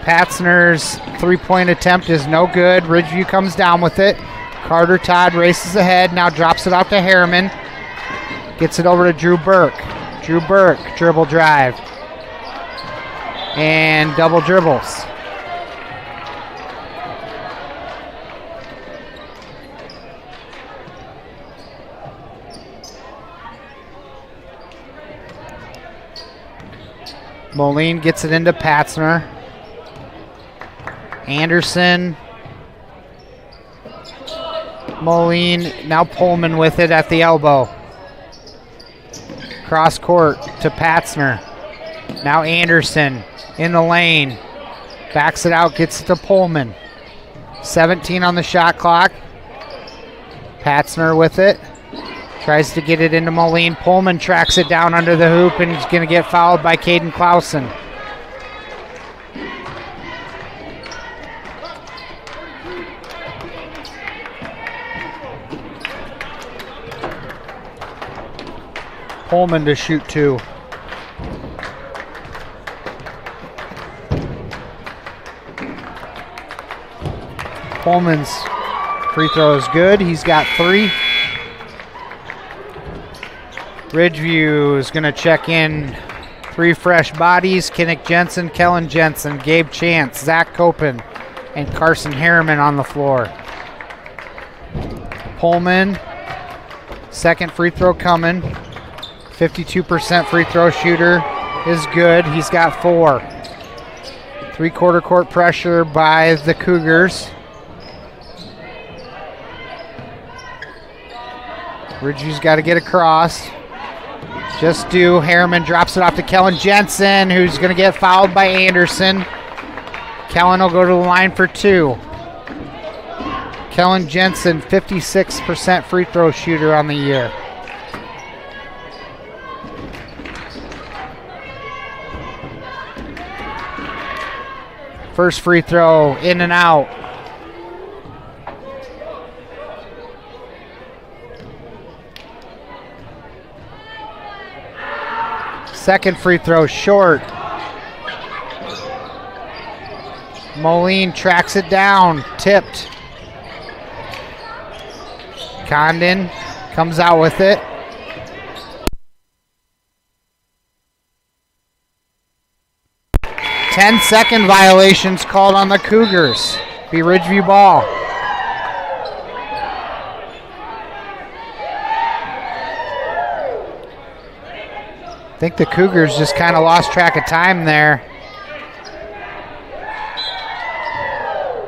Patzner's three-point attempt is no good. Ridgeview comes down with it. Carter Todd races ahead, now drops it out to Harriman. Gets it over to Drew Burke. Drew Burke, dribble drive. And double dribbles. Moline gets it into Patzner. Anderson. Moline, now Pullman with it at the elbow. Cross court to Patzner. Now Anderson in the lane. Backs it out, gets it to Pullman. 17 on the shot clock. Patzner with it. Tries to get it into Moline. Pullman tracks it down under the hoop and he's going to get fouled by Caden Clausen. Pullman to shoot 2. Pullman's free throw is good. He's got 3. Ridgeview is going to check in 3 fresh bodies. Kinnick Jensen, Kellen Jensen, Gabe Chance, Zach Copen, and Carson Harriman on the floor. Pullman, second free throw coming. 52% free throw shooter is good. He's got 4. 3-quarter court pressure by the Cougars. Ridgeview's got to get across. Just do. Harriman drops it off to Kellen Jensen, who's going to get fouled by Anderson. Kellen will go to the line for 2. Kellen Jensen, 56% free throw shooter on the year. First free throw, in and out. Second free throw, short. Moline tracks it down, tipped. Condon comes out with it. Ten-second violations called on the Cougars. Be Ridgeview ball. I think the Cougars just kind of lost track of time there.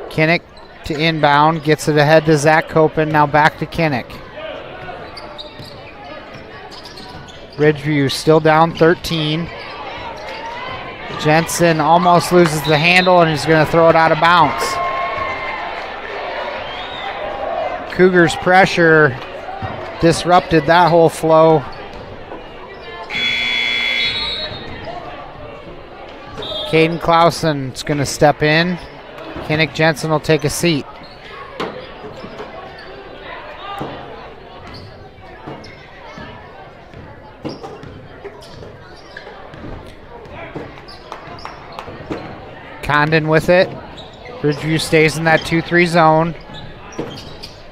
Kinnick to inbound, gets it ahead to Zach Copen, now back to Kinnick. Ridgeview still down 13. Jensen almost loses the handle and he's going to throw it out of bounds. Cougars pressure disrupted that whole flow. Caden Clausen's going to step in. Kinnick Jensen will take a seat. Condon with it. Ridgeview stays in that 2-3 zone.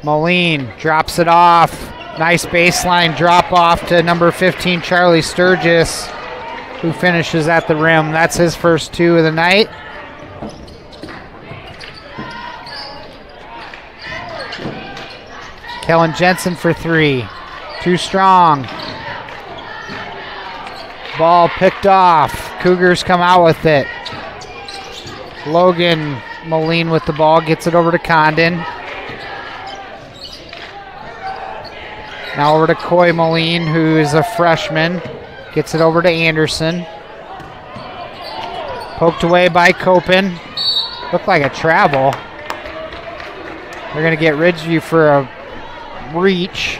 Moline drops it off. Nice baseline drop off to number 15, Charlie Sturgis, who finishes at the rim. That's his first two of the night. Kellen Jensen for three. Too strong. Ball picked off. Cougars come out with it. Logan Moline with the ball, gets it over to Condon. Now over to Coy Moline, who is a freshman. Gets it over to Anderson. Poked away by Copen. Looked like a travel. They're going to get Ridgeview for a reach.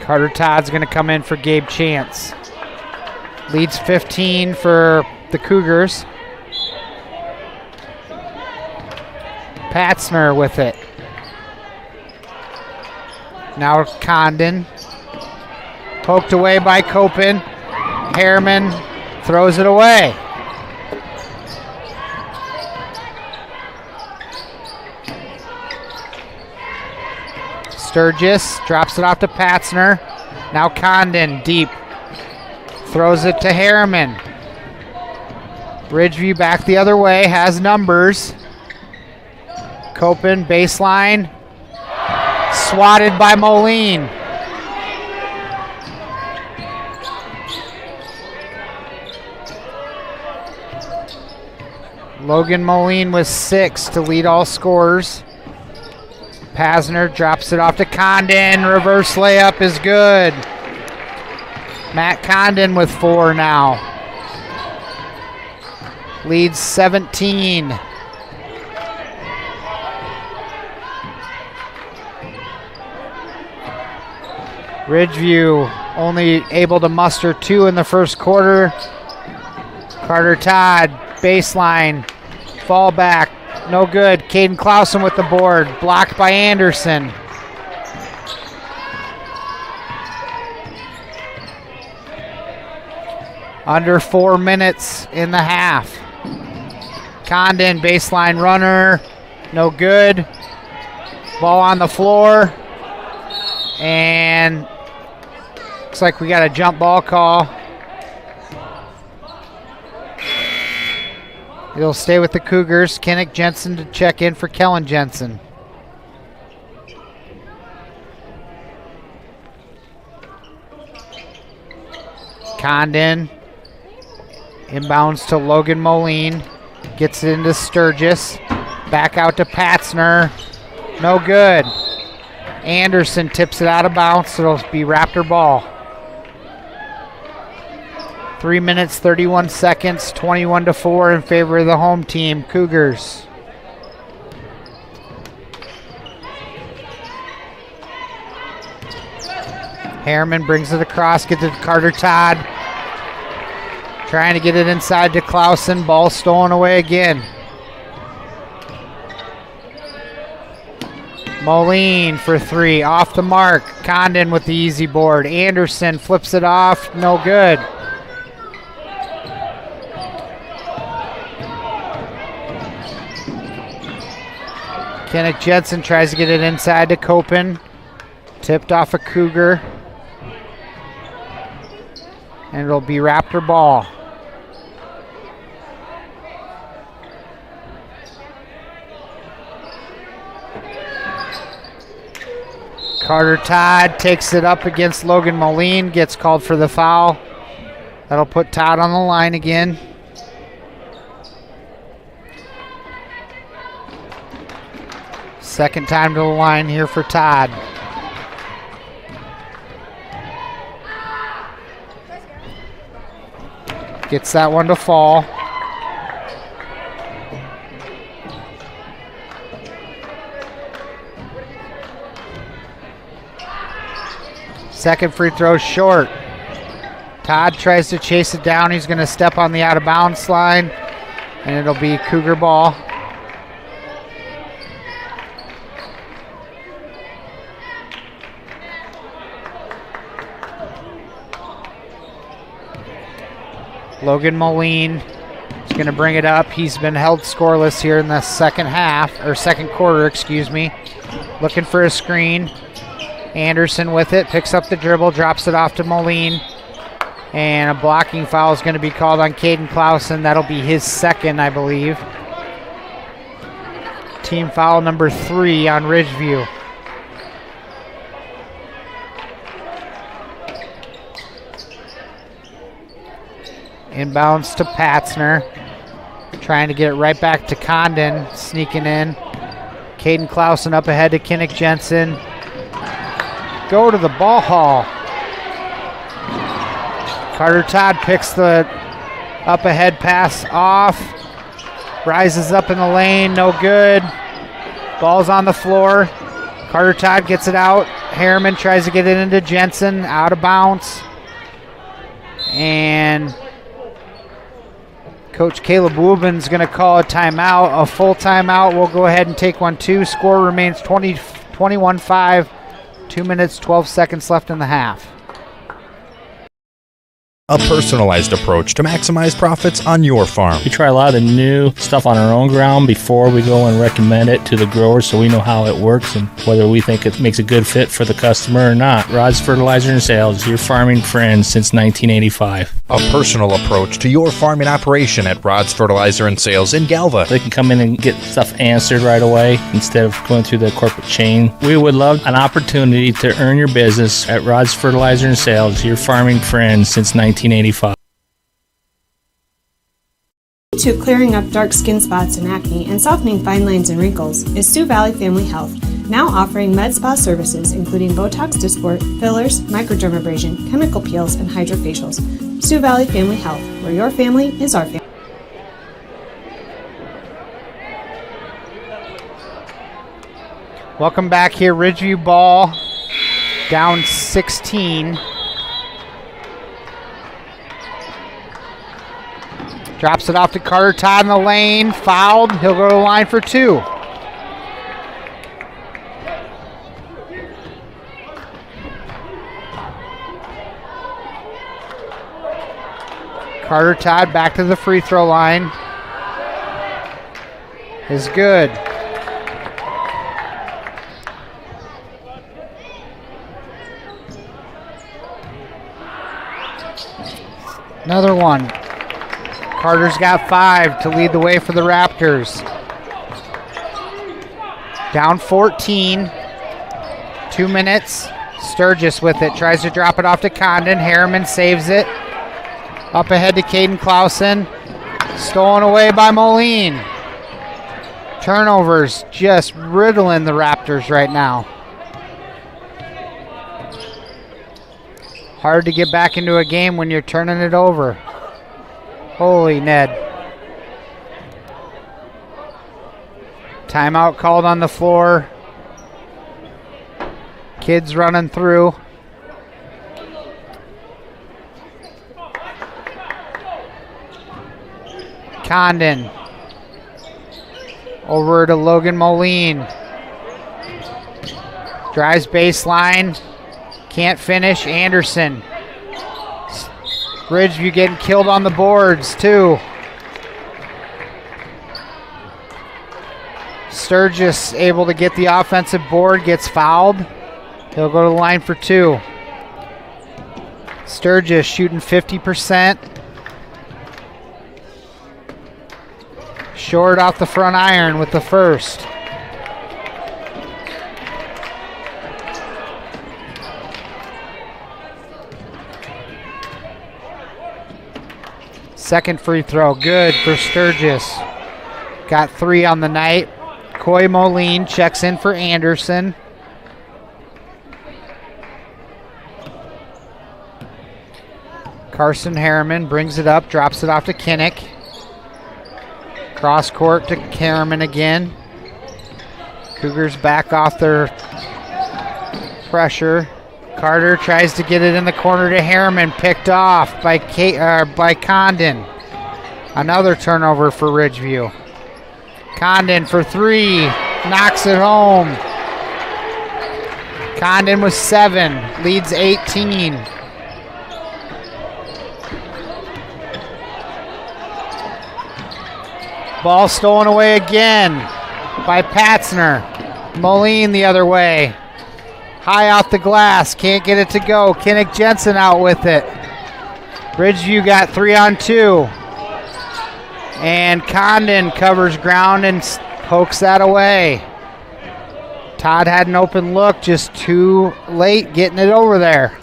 Carter Todd's going to come in for Gabe Chance. Leads 15 for the Cougars. Patzner with it. Now Condon. Poked away by Copen. Harriman throws it away. Sturgis drops it off to Patzner. Now Condon deep. Throws it to Harriman. Ridgeview back the other way, has numbers. Copen baseline. Swatted by Moline. Logan Moline with 6 to lead all scorers. Pasner drops it off to Condon. Reverse layup is good. Matt Condon with 4 now. Leads 17. Ridgeview only able to muster 2 in the first quarter. Carter Todd, baseline, fall back. No good. Caden Clausen with the board. Blocked by Anderson. Under 4 minutes in the half. Condon, baseline runner. No good. Ball on the floor. And looks like we got a jump ball call. It'll stay with the Cougars. Kinnick Jensen to check in for Kellen Jensen. Condon. Inbounds to Logan Moline. Gets it into Sturgis. Back out to Patzner. No good. Anderson tips it out of bounds. It'll be Raptor ball. 3 minutes, 31 seconds, 21-4 in favor of the home team, Cougars. Harriman brings it across, gets it to Carter Todd. Trying to get it inside to Clausen. Ball stolen away again. Moline for 3, off the mark. Condon with the easy board. Anderson flips it off, no good. Kenneth Jensen tries to get it inside to Copen. Tipped off a Cougar. And it'll be Raptor ball. Carter Todd takes it up against Logan Moline, gets called for the foul. That'll put Todd on the line again. Second time to the line here for Todd. Gets that one to fall. Second free throw short. Todd tries to chase it down. He's going to step on the out of bounds line, and it'll be Cougar ball. Logan Moline is going to bring it up. He's been held scoreless here in the second quarter, excuse me. Looking for a screen. Anderson with it, picks up the dribble, drops it off to Moline. And a blocking foul is going to be called on Caden Clausen. That'll be his second, I believe. Team foul number 3 on Ridgeview. Inbounds to Patzner. Trying to get it right back to Condon. Sneaking in. Caden Clausen up ahead to Kinnick Jensen. Go to the ball hall. Carter Todd picks the up ahead pass off. Rises up in the lane. No good. Ball's on the floor. Carter Todd gets it out. Harriman tries to get it into Jensen. Out of bounds. And Coach Caleb Woobin's going to call a timeout, a full timeout. We'll go ahead and take one too. Score remains 21-5, 2 minutes, 12 seconds left in the half. A personalized approach to maximize profits on your farm. We try a lot of the new stuff on our own ground before we go and recommend it to the growers so we know how it works and whether we think it makes a good fit for the customer or not. Rod's Fertilizer and Sales, your farming friend since 1985. A personal approach to your farming operation at Rod's Fertilizer and Sales in Galva. They can come in and get stuff answered right away instead of going through the corporate chain. We would love an opportunity to earn your business at Rod's Fertilizer and Sales, your farming friend since 1985. To clearing up dark skin spots and acne and softening fine lines and wrinkles is Sioux Valley Family Health, now offering med spa services including Botox Dysport, fillers, microdermabrasion, chemical peels, and hydrofacials. Sioux Valley Family Health, where your family is our family. Welcome back here, Ridgeview ball, down 16. Drops it off to Carter Todd in the lane, fouled. He'll go to the line for 2. Carter Todd back to the free throw line. Is good. Another one. Carter's got 5 to lead the way for the Raptors. Down 14. 2 minutes. Sturgis with it. Tries to drop it off to Condon. Harriman saves it. Up ahead to Caden Clausen. Stolen away by Moline. Turnovers just riddling the Raptors right now. Hard to get back into a game when you're turning it over. Holy Ned. Timeout called on the floor. Kids running through. Condon. Over to Logan Moline. Drives baseline. Can't finish. Anderson. Ridgeview getting killed on the boards too. Sturgis able to get the offensive board, gets fouled. He'll go to the line for 2. Sturgis shooting 50%. Short off the front iron with the first. Second free throw, good for Sturgis. Got 3 on the night. Coy Moline checks in for Anderson. Carson Harriman brings it up, drops it off to Kinnick. Cross court to Harriman again. Cougars back off their pressure. Carter tries to get it in the corner to Harriman, picked off by Condon. Another turnover for Ridgeview. Condon for 3, knocks it home. Condon with 7, leads 18. Ball stolen away again by Patzner. Moline the other way. High off the glass, can't get it to go. Kinnick Jensen out with it. Ridgeview got 3 on 2. And Condon covers ground and pokes that away. Todd had an open look, just too late getting it over there.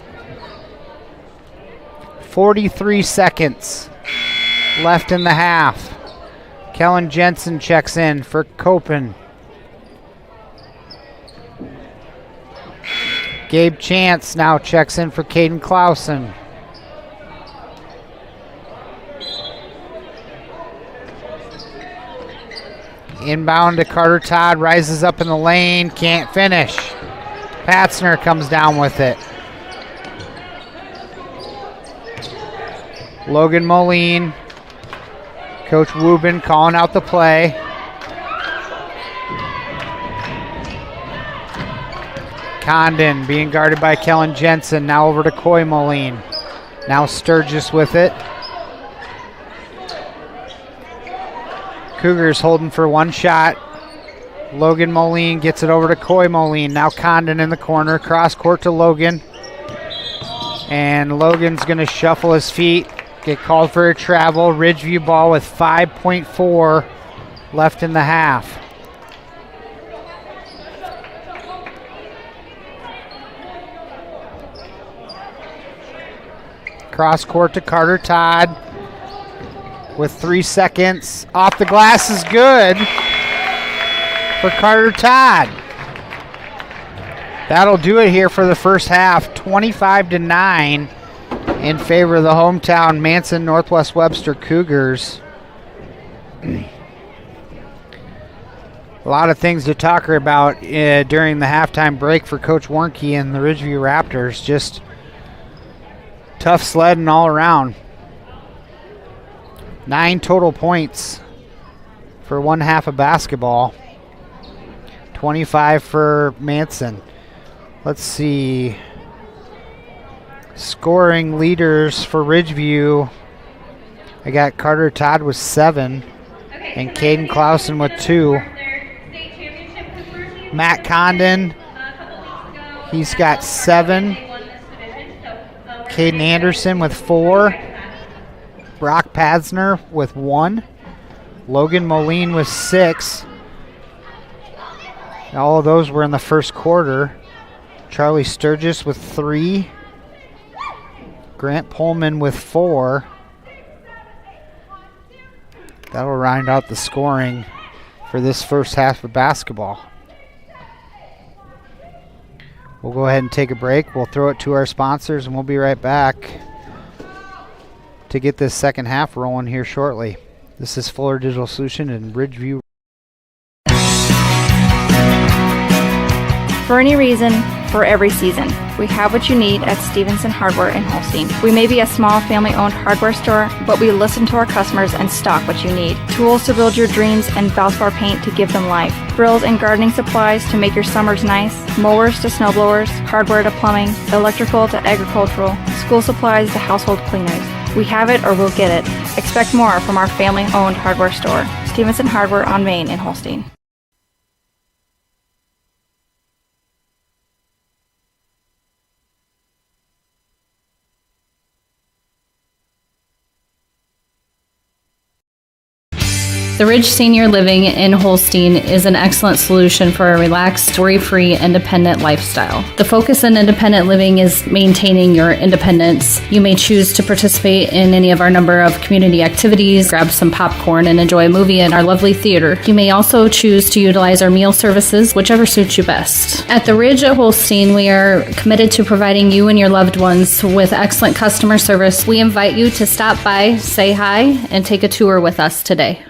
43 seconds left in the half. Kellen Jensen checks in for Copen. Gabe Chance now checks in for Caden Clausen. Inbound to Carter Todd, rises up in the lane, can't finish. Patzner comes down with it. Logan Moline. Coach Wubin calling out the play. Condon being guarded by Kellen Jensen. Now over to Coy Moline. Now Sturgis with it. Cougars holding for 1 shot. Logan Moline gets it over to Coy Moline. Now Condon in the corner. Cross court to Logan. And Logan's going to shuffle his feet. Get called for a travel. Ridgeview ball with 5.4 left in the half. Cross court to Carter Todd with 3 seconds. Off the glass is good for Carter Todd. That'll do it here for the first half. 25-9 in favor of the hometown Manson Northwest Webster Cougars. A lot of things to talk about during the halftime break for Coach Warnke and the Ridgeview Raptors. Just tough sledding all around. 9 total points for 1 half of basketball. 25 for Manson. Let's see. Scoring leaders for Ridgeview. I got Carter Todd with 7 and Caden Clausen with 2. Matt Condon, he's got 7. Caden Anderson with 4. Brock Patzner with 1. Logan Moline with 6. All of those were in the first quarter. Charlie Sturgis with 3. Grant Pullman with 4. That'll round out the scoring for this first half of basketball. We'll go ahead and take a break. We'll throw it to our sponsors and we'll be right back. to get this second half rolling here shortly. This is Fuller Digital Solution in Ridgeview. For any reason, for every season, we have what you need at Stevenson Hardware in Holstein. We may be a small family-owned hardware store, but we listen to our customers and stock what you need. Tools to build your dreams and Valspar paint to give them life. Grills and gardening supplies to make your summers nice. Mowers to snowblowers, hardware to plumbing, electrical to agricultural, school supplies to household cleaners. We have it or we'll get it. Expect more from our family-owned hardware store, Stevenson Hardware on Main in Holstein. The Ridge Senior Living in Holstein is an excellent solution for a relaxed, worry-free, independent lifestyle. The focus in independent living is maintaining your independence. You may choose to participate in any of our number of community activities, grab some popcorn, and enjoy a movie in our lovely theater. You may also choose to utilize our meal services, whichever suits you best. At the Ridge at Holstein, we are committed to providing you and your loved ones with excellent customer service. We invite you to stop by, say hi, and take a tour with us today.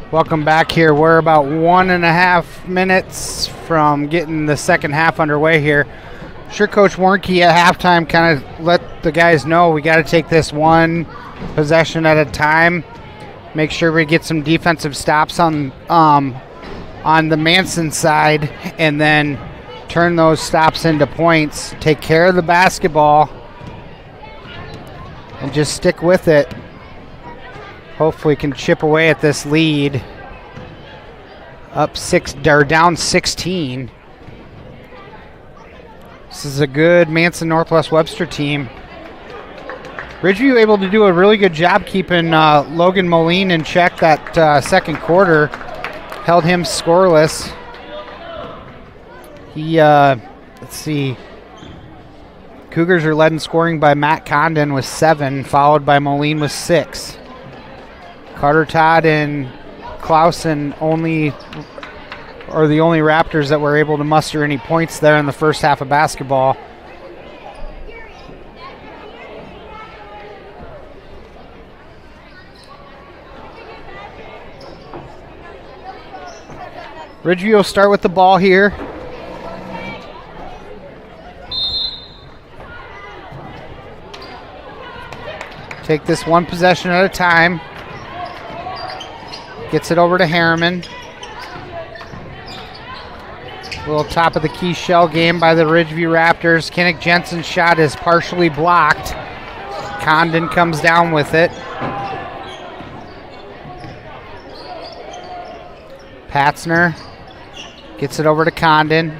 Welcome back here. We're about 1.5 minutes from getting the second half underway here. Sure, Coach Warnke at halftime kind of let the guys know we got to take this one possession at a time. Make sure we get some defensive stops on the Manson side, and then turn those stops into points. Take care of the basketball, and just stick with it. Hopefully, we can chip away at this lead. Down 16. This is a good Manson Northwest Webster team. Ridgeview able to do a really good job keeping Logan Moline in check that second quarter. Held him scoreless. Let's see. Cougars are led in scoring by Matt Condon with 7, followed by Moline with 6. Carter Todd and Clausen are the only Raptors that were able to muster any points there in the first half of basketball. Ridgeview will start with the ball here. Take this one possession at a time. Gets it over to Harriman. A little top of the key shell game by the Ridgeview Raptors. Kinnick Jensen's shot is partially blocked. Condon comes down with it. Patzner gets it over to Condon.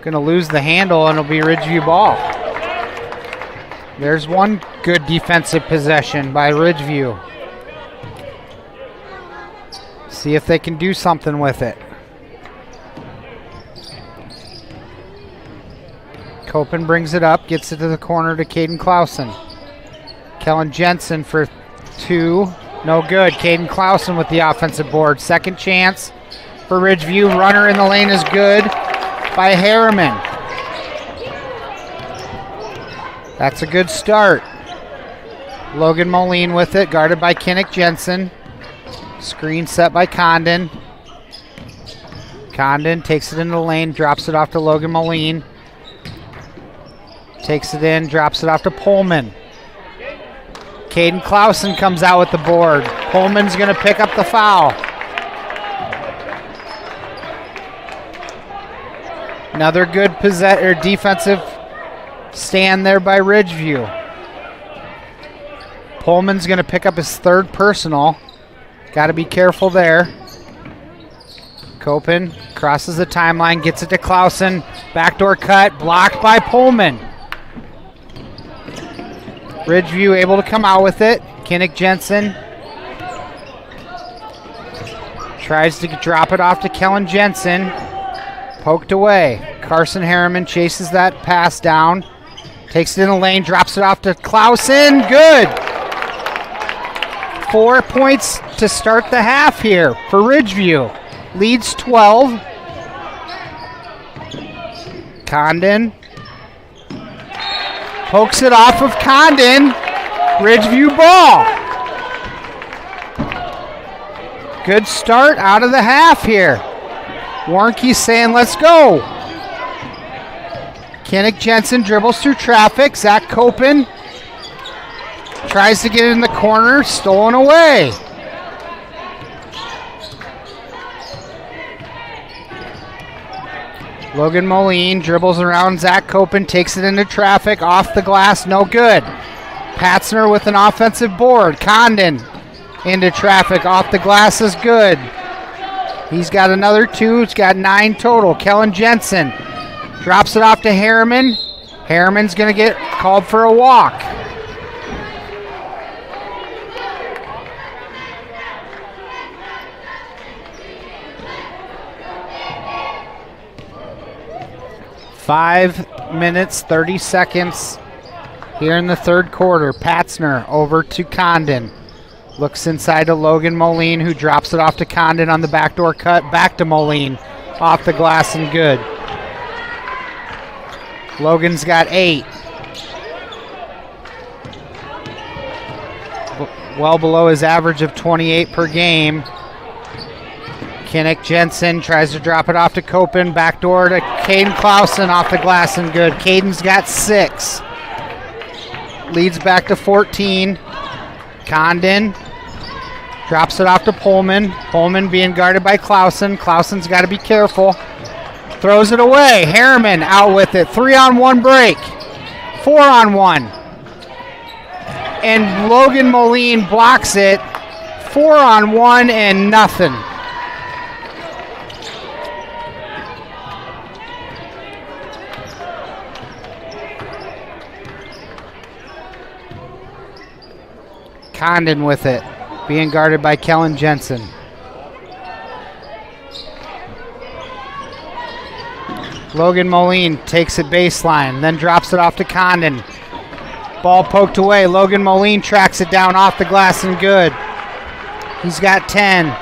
Going to lose the handle, and it'll be Ridgeview ball. There's one good defensive possession by Ridgeview. See if they can do something with it. Copen brings it up, gets it to the corner to Caden Clausen. Kellen Jensen for 2. No good. Caden Clausen with the offensive board. Second chance for Ridgeview. Runner in the lane is good by Harriman. That's a good start. Logan Moline with it, guarded by Kinnick Jensen. Screen set by Condon. Condon takes it into the lane, drops it off to Logan Moline. Takes it in, drops it off to Pullman. Caden Clausen comes out with the board. Pullman's going to pick up the foul. Another good defensive stand there by Ridgeview. Pullman's going to pick up his third personal. Got to be careful there. Copen crosses the timeline, gets it to Clausen. Backdoor cut, blocked by Pullman. Ridgeview able to come out with it. Kinnick Jensen tries to drop it off to Kellen Jensen. Poked away. Carson Harriman chases that pass down. Takes it in the lane, drops it off to Clausen. Good. 4 points to start the half here for Ridgeview. Leads 12. Condon pokes it off of Condon. Ridgeview ball. Good start out of the half here. Warnke saying, let's go. Kinnick Jensen dribbles through traffic. Zach Copen tries to get it in the corner. Stolen away. Logan Moline dribbles around Zach Copen, takes it into traffic, off the glass, no good. Patzner with an offensive board. Condon into traffic, off the glass is good. He's got another 2, he's got 9 total. Kellen Jensen drops it off to Harriman. Harriman's going to get called for a walk. Five minutes, 30 seconds here in the third quarter. Patzner over to Condon. Looks inside to Logan Moline, who drops it off to Condon on the backdoor cut. Back to Moline. Off the glass and good. Logan's got 8. well below his average of 28 per game. Kinnick Jensen tries to drop it off to Copen. Backdoor to Caden Clausen off the glass and good. Caden's got 6. Leads back to 14. Condon drops it off to Pullman. Pullman being guarded by Clausen. Clausen's got to be careful. Throws it away. Harriman out with it. 3-on-1 break. 4-on-1. And Logan Moline blocks it. 4-on-1 and nothing. Condon with it, being guarded by Kellen Jensen. Logan Moline takes it baseline, then drops it off to Condon. Ball poked away. Logan Moline tracks it down off the glass and good. He's got 10.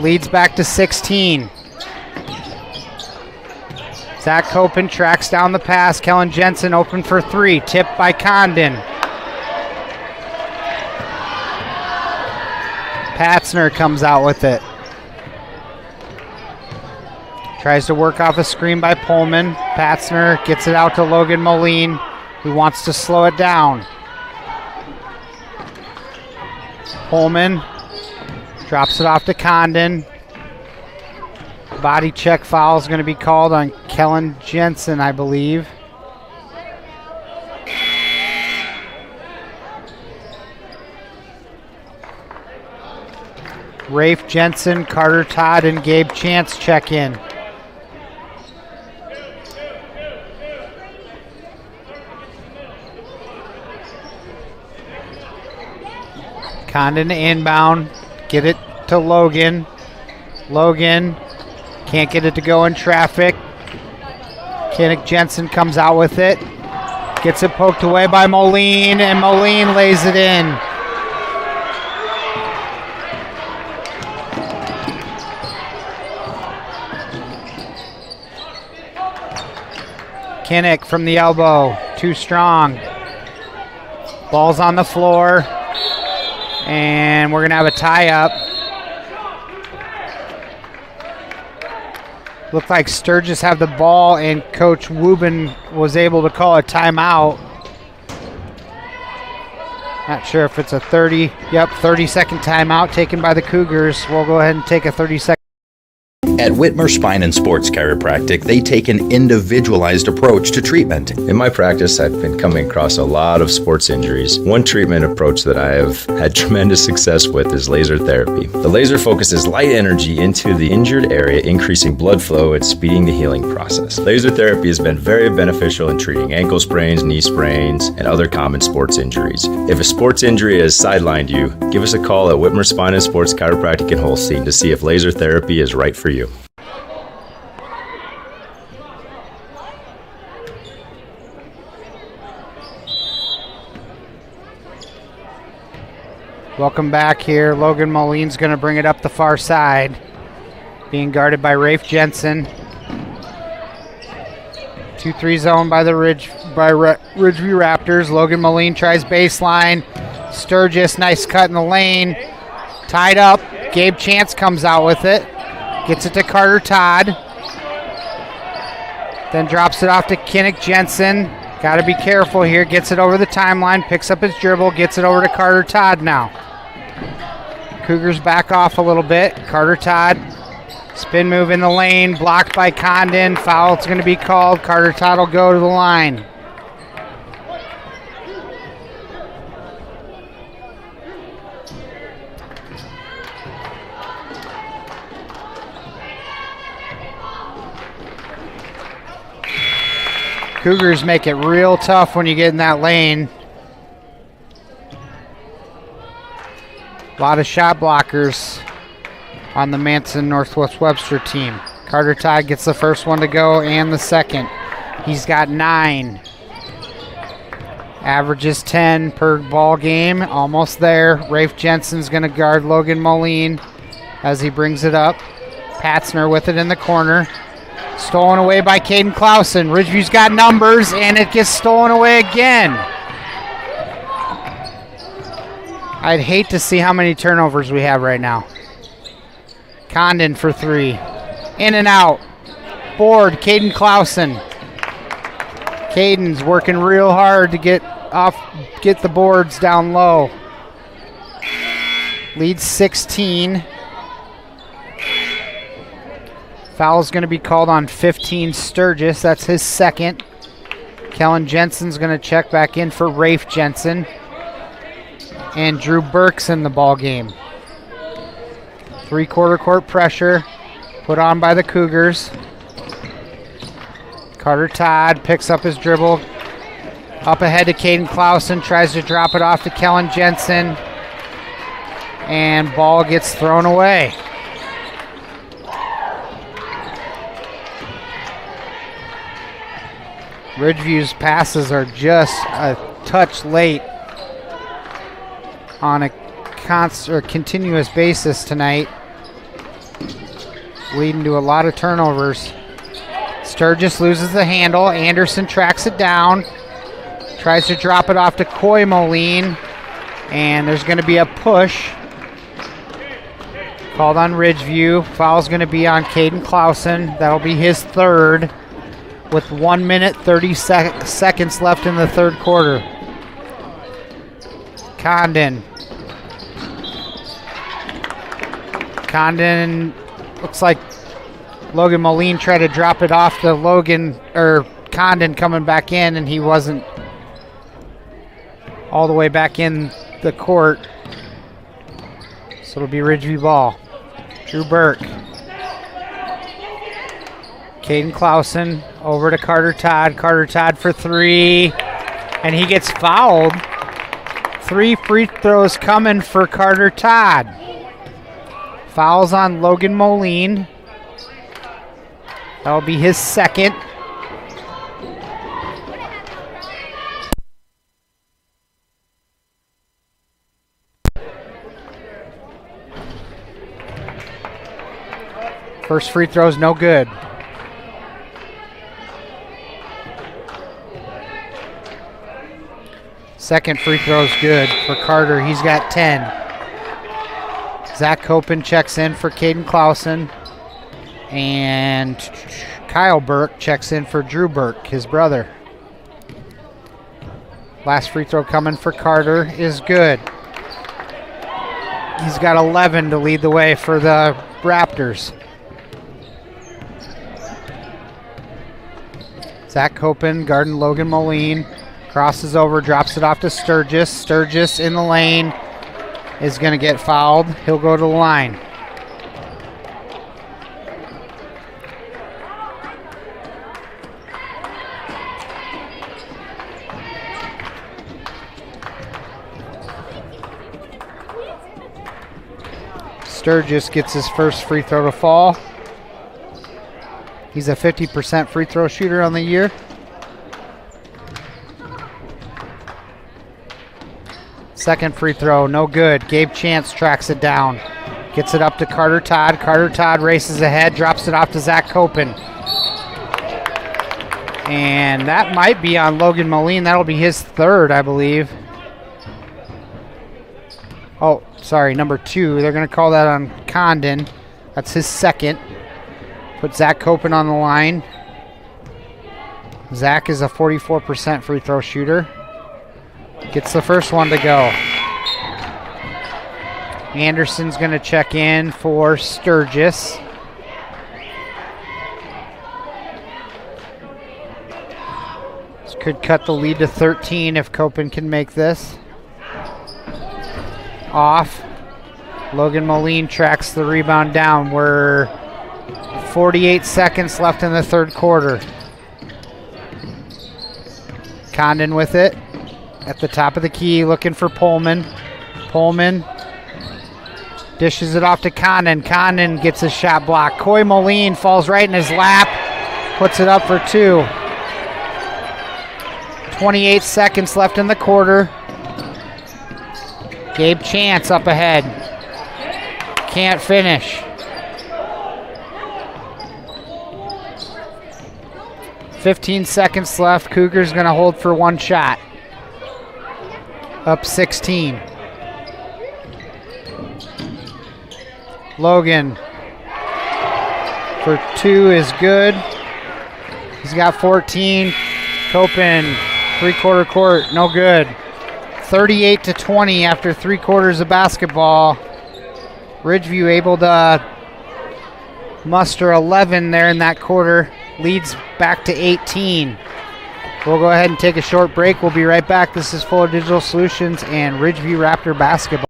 Leads back to 16. Zach Copen tracks down the pass. Kellen Jensen open for 3. Tipped by Condon. Patzner comes out with it. Tries to work off a screen by Pullman. Patzner gets it out to Logan Moline, who wants to slow it down. Pullman drops it off to Condon. Body check foul is going to be called on Kellen Jensen, I believe. Rafe Jensen, Carter Todd, and Gabe Chance check in. Condon inbound. Get it to Logan. Logan can't get it to go in traffic. Kinnick Jensen comes out with it. Gets it poked away by Moline, and Moline lays it in. Kinnick from the elbow. Too strong. Ball's on the floor. And we're going to have a tie-up. Looked like Sturgis had the ball, and Coach Wubin was able to call a timeout. Not sure if it's a 30-second timeout taken by the Cougars. We'll go ahead and take a 30-second. At Whitmer Spine and Sports Chiropractic, they take an individualized approach to treatment. In my practice, I've been coming across a lot of sports injuries. One treatment approach that I have had tremendous success with is laser therapy. The laser focuses light energy into the injured area, increasing blood flow and speeding the healing process. Laser therapy has been very beneficial in treating ankle sprains, knee sprains, and other common sports injuries. If a sports injury has sidelined you, give us a call at Whitmer Spine and Sports Chiropractic in Holstein to see if laser therapy is right for you. Welcome back here. Logan Moline's going to bring it up the far side. Being guarded by Rafe Jensen. 2-3 zone by the Ridgeview Raptors. Logan Moline tries baseline. Sturgis, nice cut in the lane. Tied up. Gabe Chance comes out with it. Gets it to Carter Todd. Then drops it off to Kinnick Jensen. Got to be careful here. Gets it over the timeline. Picks up his dribble. Gets it over to Carter Todd now. Cougars back off a little bit. Carter Todd. Spin move in the lane. Blocked by Condon. Foul's going to be called. Carter Todd will go to the line. Cougars make it real tough when you get in that lane. A lot of shot blockers on the Manson Northwest Webster team. Carter Todd gets the first one to go and the second. He's got 9. Averages 10 per ball game. Almost there. Rafe Jensen's going to guard Logan Moline as he brings it up. Patzner with it in the corner. Stolen away by Caden Clausen. Ridgeview's got numbers, and it gets stolen away again. I'd hate to see how many turnovers we have right now. Condon for 3. In and out. Board, Caden Clausen. Caden's working real hard to get the boards down low. Leads 16. Foul's going to be called on 15 Sturgis. That's his second. Kellen Jensen's going to check back in for Rafe Jensen. And Drew Burke's in the ball game. 3-quarter court pressure put on by the Cougars. Carter Todd picks up his dribble. Up ahead to Caden Clausen. Tries to drop it off to Kellen Jensen. And ball gets thrown away. Ridgeview's passes are just a touch late on a continuous basis tonight, leading to a lot of turnovers. Sturgis loses the handle. Anderson tracks it down, tries to drop it off to Coy Moline, and there's going to be a push called on Ridgeview. Foul's going to be on Caden Clausen. That'll be his third, with 1 minute 30 seconds left in the third quarter. Condon looks like Logan Moline tried to drop it off to Condon coming back in, and he wasn't all the way back in the court. So it'll be Ridgeview ball. Drew Burke. Caden Clausen over to Carter Todd. Carter Todd for 3, and he gets fouled. 3 free throws coming for Carter Todd. Fouls on Logan Moline. That'll be his second. First free throw's no good. Second free throw's good for Carter. He's got 10. Zach Copen checks in for Caden Clausen. And Kyle Burke checks in for Drew Burke, his brother. Last free throw coming for Carter is good. He's got 11 to lead the way for the Raptors. Zach Copen guarding Logan Moline. Crosses over, drops it off to Sturgis. Sturgis in the lane is going to get fouled. He'll go to the line. Sturgis gets his first free throw to fall. He's a 50% free throw shooter on the year. Second free throw, no good. Gabe Chance tracks it down. Gets it up to Carter Todd. Carter Todd races ahead, drops it off to Zach Copen. And that might be on Logan Moline. That'll be his third, I believe. Oh, sorry, number 2. They're going to call that on Condon. That's his second. Put Zach Copen on the line. Zach is a 44% free throw shooter. Gets the first one to go. Anderson's going to check in for Sturgis. This could cut the lead to 13 if Copen can make this. Off. Logan Moline tracks the rebound down. We're 48 seconds left in the third quarter. Condon with it. At the top of the key, looking for Pullman. Pullman dishes it off to Condon. Condon gets his shot blocked. Coy Moline falls right in his lap. Puts it up for 2. 28 seconds left in the quarter. Gabe Chance up ahead. Can't finish. 15 seconds left. Cougars going to hold for one shot. Up 16. Logan for 2 is good. He's got 14. Copen, three-quarter court, no good. 38-20 after 3 quarters of basketball. Ridgeview able to muster 11 there in that quarter. Leads back to 18. We'll go ahead and take a short break. We'll be right back. This is Fuller Digital Solutions and Ridgeview Raptor Basketball.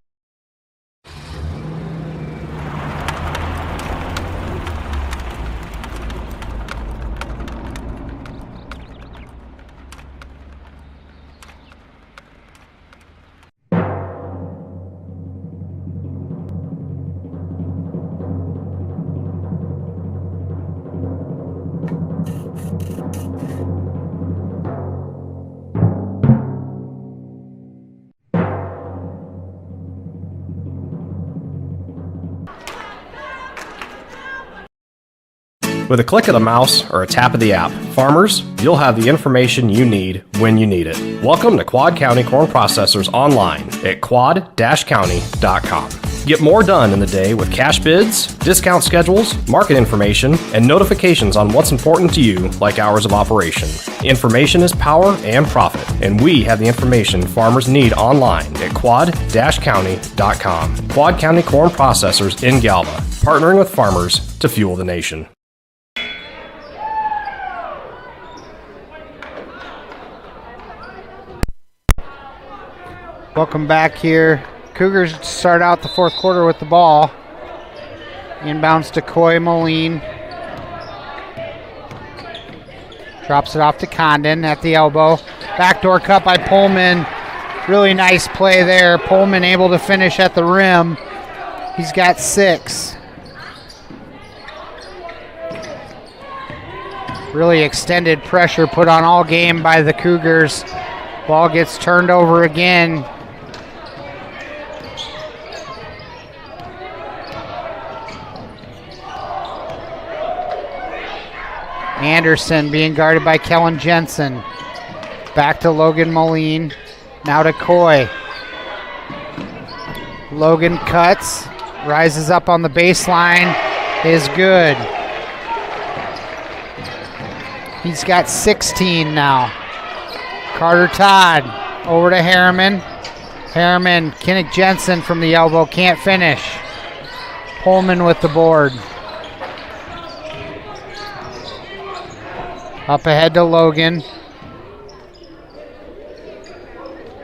With a click of the mouse or a tap of the app, farmers, you'll have the information you need when you need it. Welcome to Quad County Corn Processors online at quad-county.com. Get more done in the day with cash bids, discount schedules, market information, and notifications on what's important to you, like hours of operation. Information is power and profit, and we have the information farmers need online at quad-county.com. Quad County Corn Processors in Galva, partnering with farmers to fuel the nation. Welcome back here. Cougars start out the fourth quarter with the ball. Inbounds to Coy Moline. Drops it off to Condon at the elbow. Backdoor cut by Pullman. Really nice play there. Pullman able to finish at the rim. He's got 6. Really extended pressure put on all game by the Cougars. Ball gets turned over again. Anderson being guarded by Kellen Jensen. Back to Logan Moline. Now to Coy. Logan cuts. Rises up on the baseline. Is good. He's got 16 now. Carter Todd over to Harriman. Harriman, Kinnick Jensen from the elbow. Can't finish. Pullman with the board. Up ahead to Logan.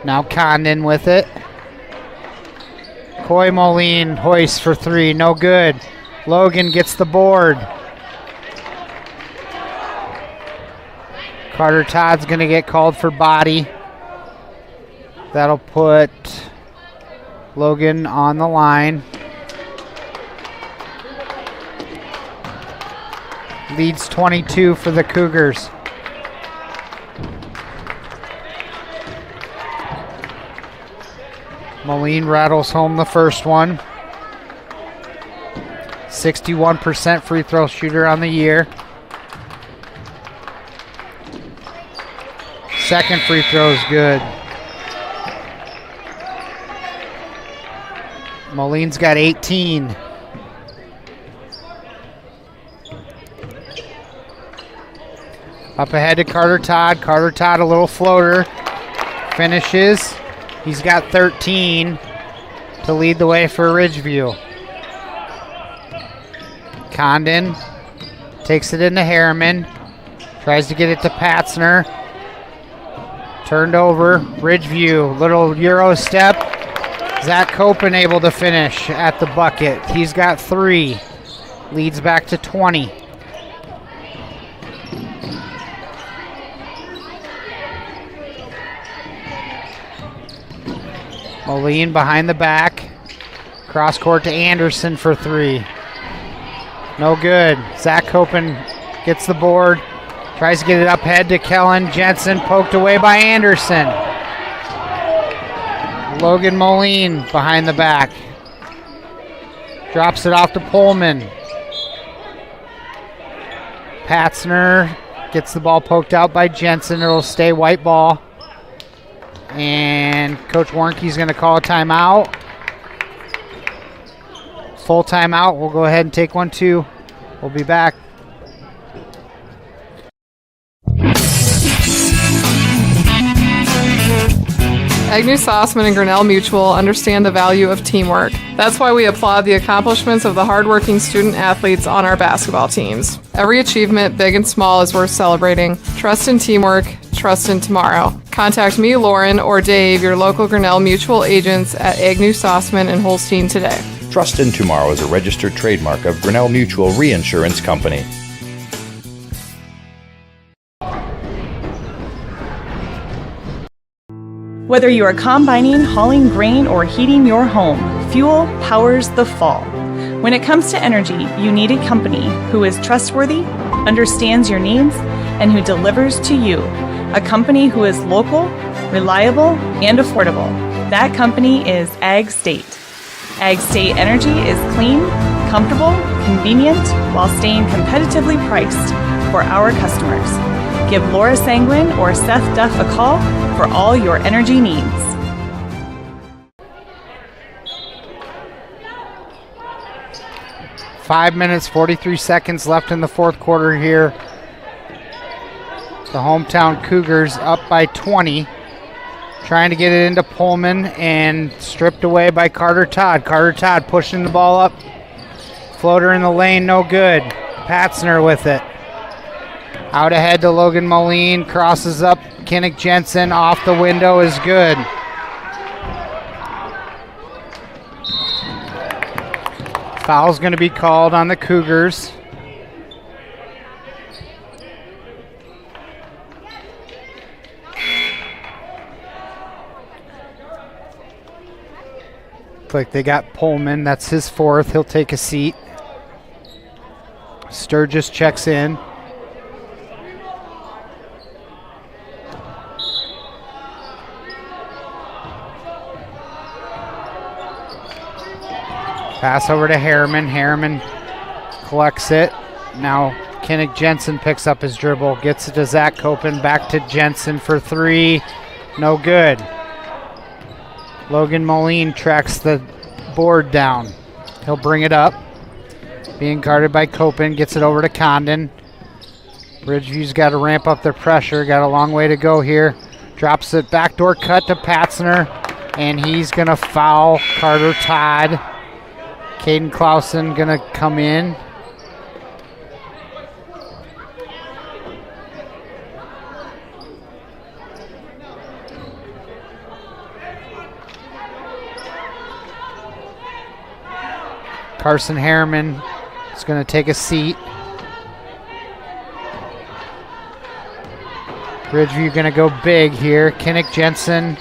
Now Condon with it. Coy Moline hoists for 3. No good. Logan gets the board. Carter Todd's going to get called for body. That'll put Logan on the line. Leads 22 for the Cougars. Moline rattles home the first one. 61% free throw shooter on the year. Second free throw is good. Moline's got 18. Up ahead to Carter Todd. Carter Todd, a little floater. Finishes. He's got 13 to lead the way for Ridgeview. Condon takes it into Harriman. Tries to get it to Patzner. Turned over. Ridgeview, little Euro step. Zach Copen able to finish at the bucket. He's got 3. Leads back to 20. Moline behind the back. Cross court to Anderson for 3. No good. Zach Copen gets the board. Tries to get it up head to Kellen Jensen. Poked away by Anderson. Logan Moline behind the back. Drops it off to Pullman. Patzner Gets the ball poked out by Jensen. It'll stay white ball. And Coach Warnke's going to call a timeout. Full timeout. We'll go ahead and take one, too. We'll be back. Agnew Sossman and Grinnell Mutual understand the value of teamwork. That's why we applaud the accomplishments of the hardworking student athletes on our basketball teams. Every achievement, big and small, is worth celebrating. Trust in teamwork, trust in tomorrow. Contact me, Lauren, or Dave, your local Grinnell Mutual agents at Agnew Sossman and Holstein today. Trust in Tomorrow is a registered trademark of Grinnell Mutual Reinsurance Company. Whether you are combining, hauling grain, or heating your home, fuel powers the fall. When it comes to energy, you need a company who is trustworthy, understands your needs, and who delivers to you. A company who is local, reliable, and affordable. That company is Ag State. Ag State Energy is clean, comfortable, convenient, while staying competitively priced for our customers. Give Laura Sanguin or Seth Duff a call for all your energy needs. Five minutes, 43 seconds left in the fourth quarter here. The hometown Cougars up by 20. Trying to get it into Pullman and stripped away by Carter Todd. Carter Todd pushing the ball up. Floater in the lane, no good. Patzner with it. Out ahead to Logan Moline, crosses up. Kinnick Jensen off the window is good. Foul's going to be called on the Cougars. Looks like they got Pullman. That's his fourth. He'll take a seat. Sturgis checks in. Pass over to Harriman. Harriman collects it. Now Kinnick Jensen picks up his dribble. Gets it to Zach Copen. Back to Jensen for three. No good. Logan Moline tracks the board down. He'll bring it up. Being guarded by Copen. Gets it over to Condon. Ridgeview's got to ramp up their pressure. Got a long way to go here. Drops it. Backdoor cut to Patzner. And he's going to foul Carter Todd. Caden Clausen going to come in. Carson Harriman is going to take a seat. Ridgeview going to go big here. Kinnick Jensen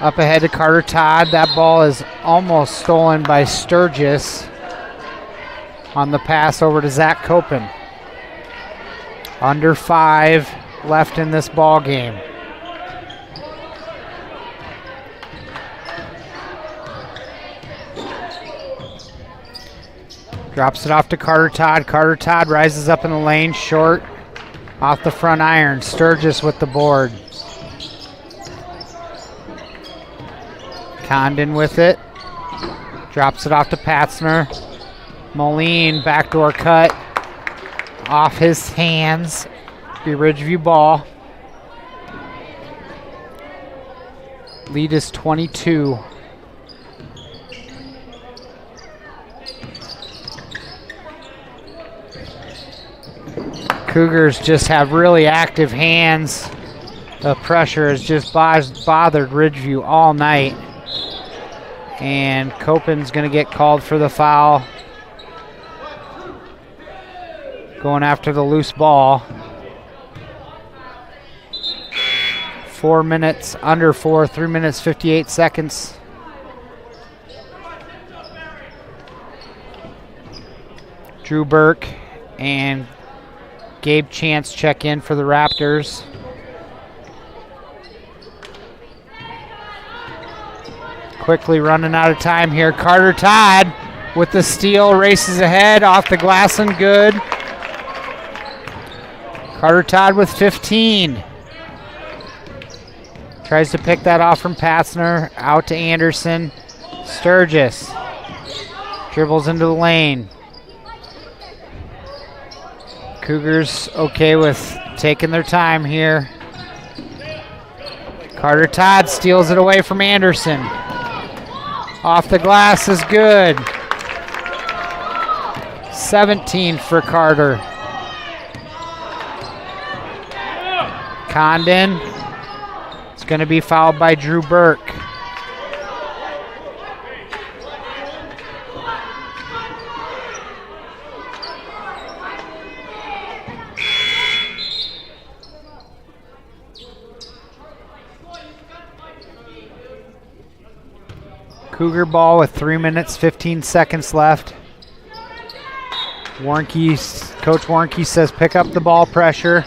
up ahead to Carter Todd. That ball is almost stolen by Sturgis on the pass over to Zach Copen. Under 5 left in this ball game. Drops it off to Carter Todd. Carter Todd rises up in the lane, short, off the front iron. Sturgis with the board. Condon with it. Drops it off to Patzner. Moline, backdoor cut. Off his hands. Be Ridgeview ball. Lead is 22. Cougars just have really active hands. The pressure has just bothered Ridgeview all night. And Copen's going to get called for the foul. Going after the loose ball. 4 minutes, under 4, 3 minutes, 58 seconds. Drew Burke and Gabe Chance check in for the Raptors. Quickly running out of time here. Carter Todd with the steal, races ahead, off the glass and good. Carter Todd with 15. Tries to pick that off from Patzner. Out to Anderson. Sturgis. Dribbles into the lane. Cougars okay with taking their time here. Carter Todd steals it away from Anderson. Off the glass is good. 17 for Carter. Condon. It's going to be fouled by Drew Burke. Cougar ball with 3 minutes, 15 seconds left. Coach Warnke says pick up the ball pressure.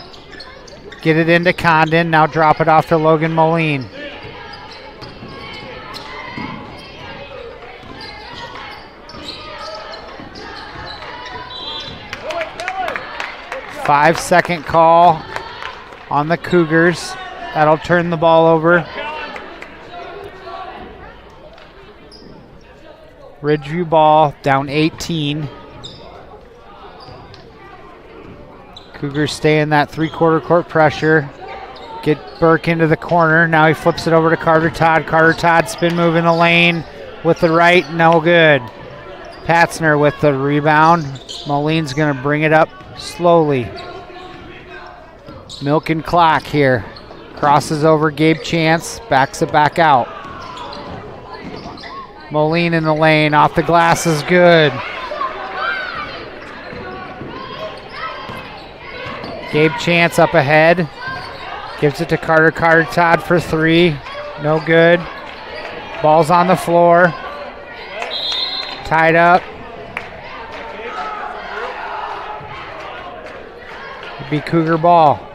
Get it into Condon. Now drop it off to Logan Moline. Five-second call on the Cougars. That'll turn the ball over. Ridgeview ball down 18. Cougars stay in that three-quarter court pressure. Get Burke into the corner. Now he flips it over to Carter Todd. Carter Todd spin move in the lane with the right. No good. Patzner with the rebound. Moline's going to bring it up slowly. Milking clock here. Crosses over Gabe Chance. Backs it back out. Moline in the lane. Off the glass is good. Gabe Chance up ahead. Gives it to Carter. Carter Todd for three. No good. Ball's on the floor. Tied up. It'd be Cougar ball.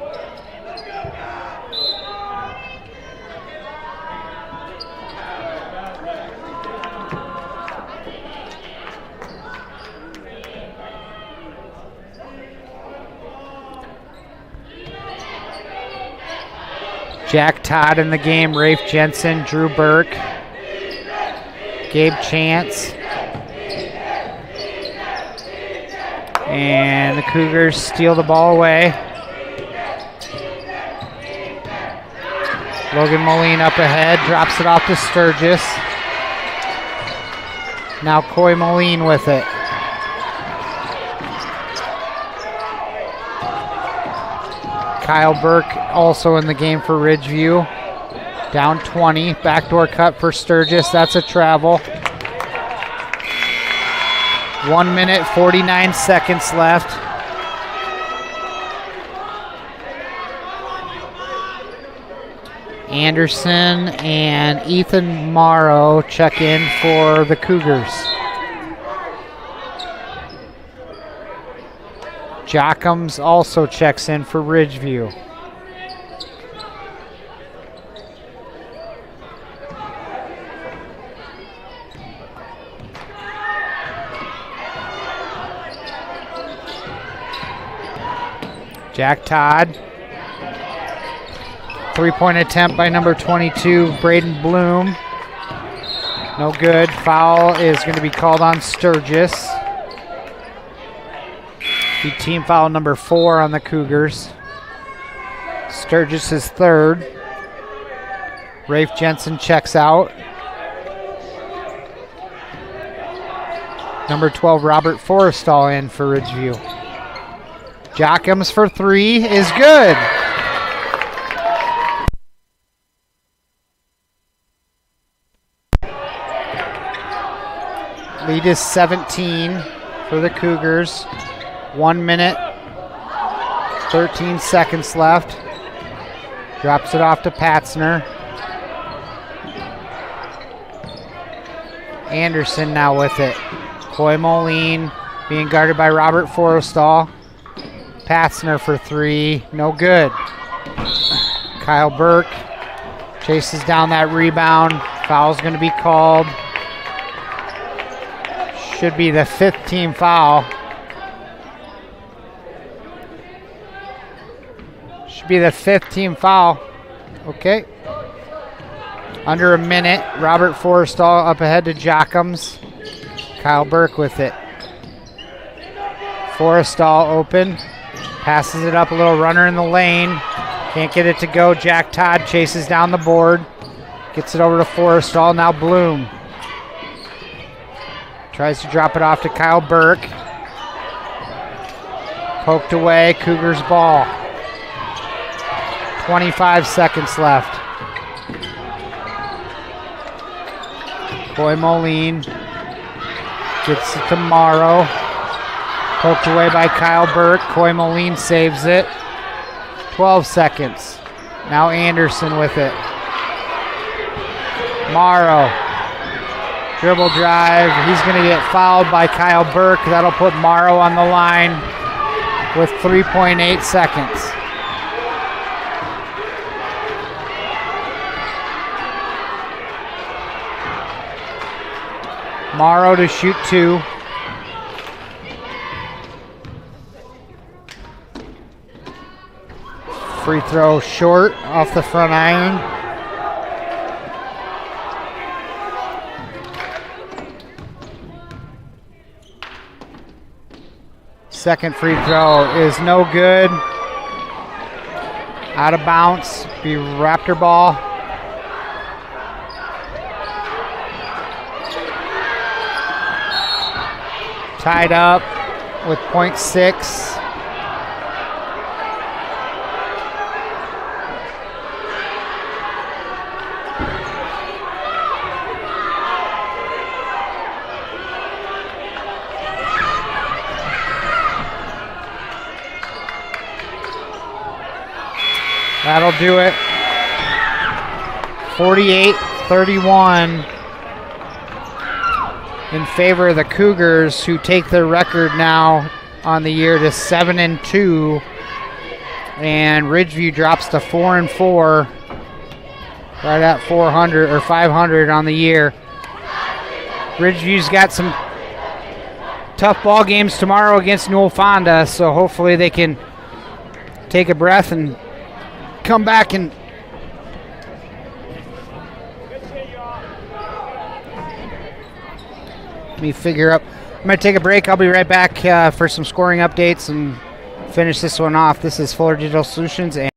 Jack Todd in the game, Rafe Jensen, Drew Burke, Gabe Chance. And the Cougars steal the ball away. Logan Moline up ahead, drops it off to Sturgis. Now Coy Moline with it. Kyle Burke also in the game for Ridgeview. Down 20. Backdoor cut for Sturgis. That's a travel. 1 minute, 49 seconds left. Anderson and Ethan Morrow check in for the Cougars. Jockums also checks in for Ridgeview. Jack Todd. Three-point attempt by number 22, Braden Bloom. No good. Foul is going to be called on Sturgis. Be team foul number 4 on the Cougars. Sturgis is third. Rafe Jensen checks out. Number 12, Robert Forrestall in for Ridgeview. Jockums for three is good. Lead is 17 for the Cougars. 1 minute, 13 seconds left. Drops it off to Patzner. Anderson now with it. Coy Moline being guarded by Robert Forrestall. Patzner for three, no good. Kyle Burke chases down that rebound. Foul's going to be called. Should be the 5th team foul. Should be the 5th team foul. Okay. Under a minute. Robert Forrestal up ahead to Jockums. Kyle Burke with it. Forrestal open. Passes it up, a little runner in the lane. Can't get it to go. Jack Todd chases down the board. Gets it over to Forrestal. Now Bloom. Tries to drop it off to Kyle Burke. Poked away. Cougars ball. 25 seconds left. Coy Moline gets it to Morrow. Poked away by Kyle Burke. Coy Moline saves it. 12 seconds. Now Anderson with it. Morrow. Dribble drive. He's going to get fouled by Kyle Burke. That'll put Morrow on the line with 3.8 seconds. Morrow to shoot 2. Free throw short off the front iron. Second free throw is no good. Out of bounds. Be Raptor ball. Tied up with .6. That'll do it. 48-31 in favor of the Cougars, who take their record now on the year to 7-2, and Ridgeview drops to 4-4, right at 400 or 500 on the year. Ridgeview's got some tough ball games tomorrow against Newell Fonda, so hopefully they can take a breath and come back and let me figure up. I'm going to take a break. I'll be right back for some scoring updates and finish this one off. This is Fuller Digital Solutions. And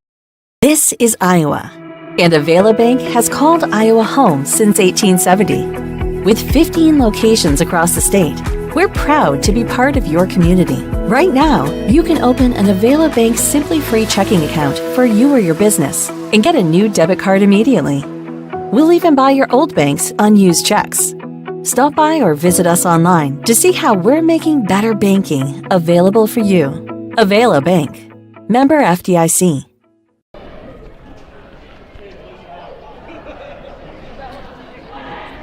this is Iowa, and Avela Bank has called Iowa home since 1870. With 15 locations across the state, we're proud to be part of your community. Right now, you can open an Avela Bank Simply Free checking account for you or your business and get a new debit card immediately. We'll even buy your old bank's unused checks. Stop by or visit us online to see how we're making better banking available for you. Avela Bank. Member FDIC.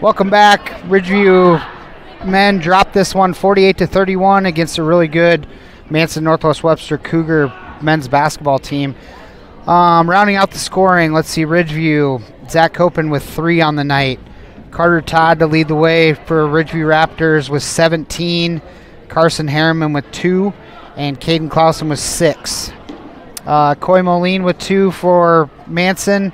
welcome back. Ridgeview men dropped this one 48-31 against a really good Manson Northwest Webster Cougar men's basketball team. Rounding out the scoring, let's see, Ridgeview, Zach Copen with 3 on the night. Carter Todd to lead the way for Ridgeview Raptors with 17. Carson Harriman with 2. And Caden Clausen with 6. Coy Moline with 2 for Manson.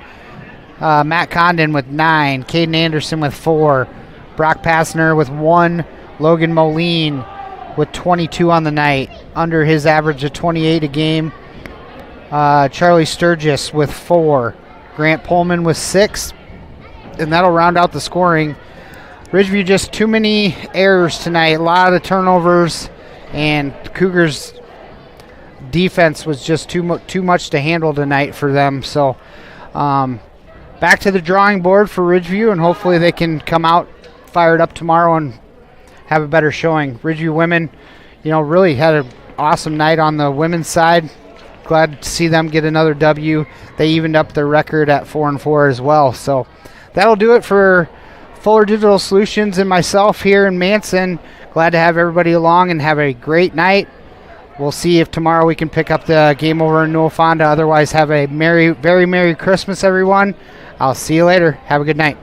Matt Condon with 9. Caden Anderson with 4. Brock Passner with 1. Logan Moline with 22 on the night, under his average of 28 a game. Charlie Sturgis with 4. Grant Pullman with 6. And that'll round out the scoring. Ridgeview just too many errors tonight, a lot of turnovers, and Cougars defense was just too much to handle tonight for them. So back to the drawing board for Ridgeview, and hopefully they can come out fired up tomorrow and have a better showing. Ridgeview women, really had an awesome night on the women's side. Glad to see them get another W. They evened up their record at 4-4 as well. So that'll do it for Fuller Digital Solutions and myself here in Manson. Glad to have everybody along and have a great night. We'll see if tomorrow we can pick up the game over in Newell Fonda. Otherwise, have a very Merry Christmas, everyone. I'll see you later. Have a good night.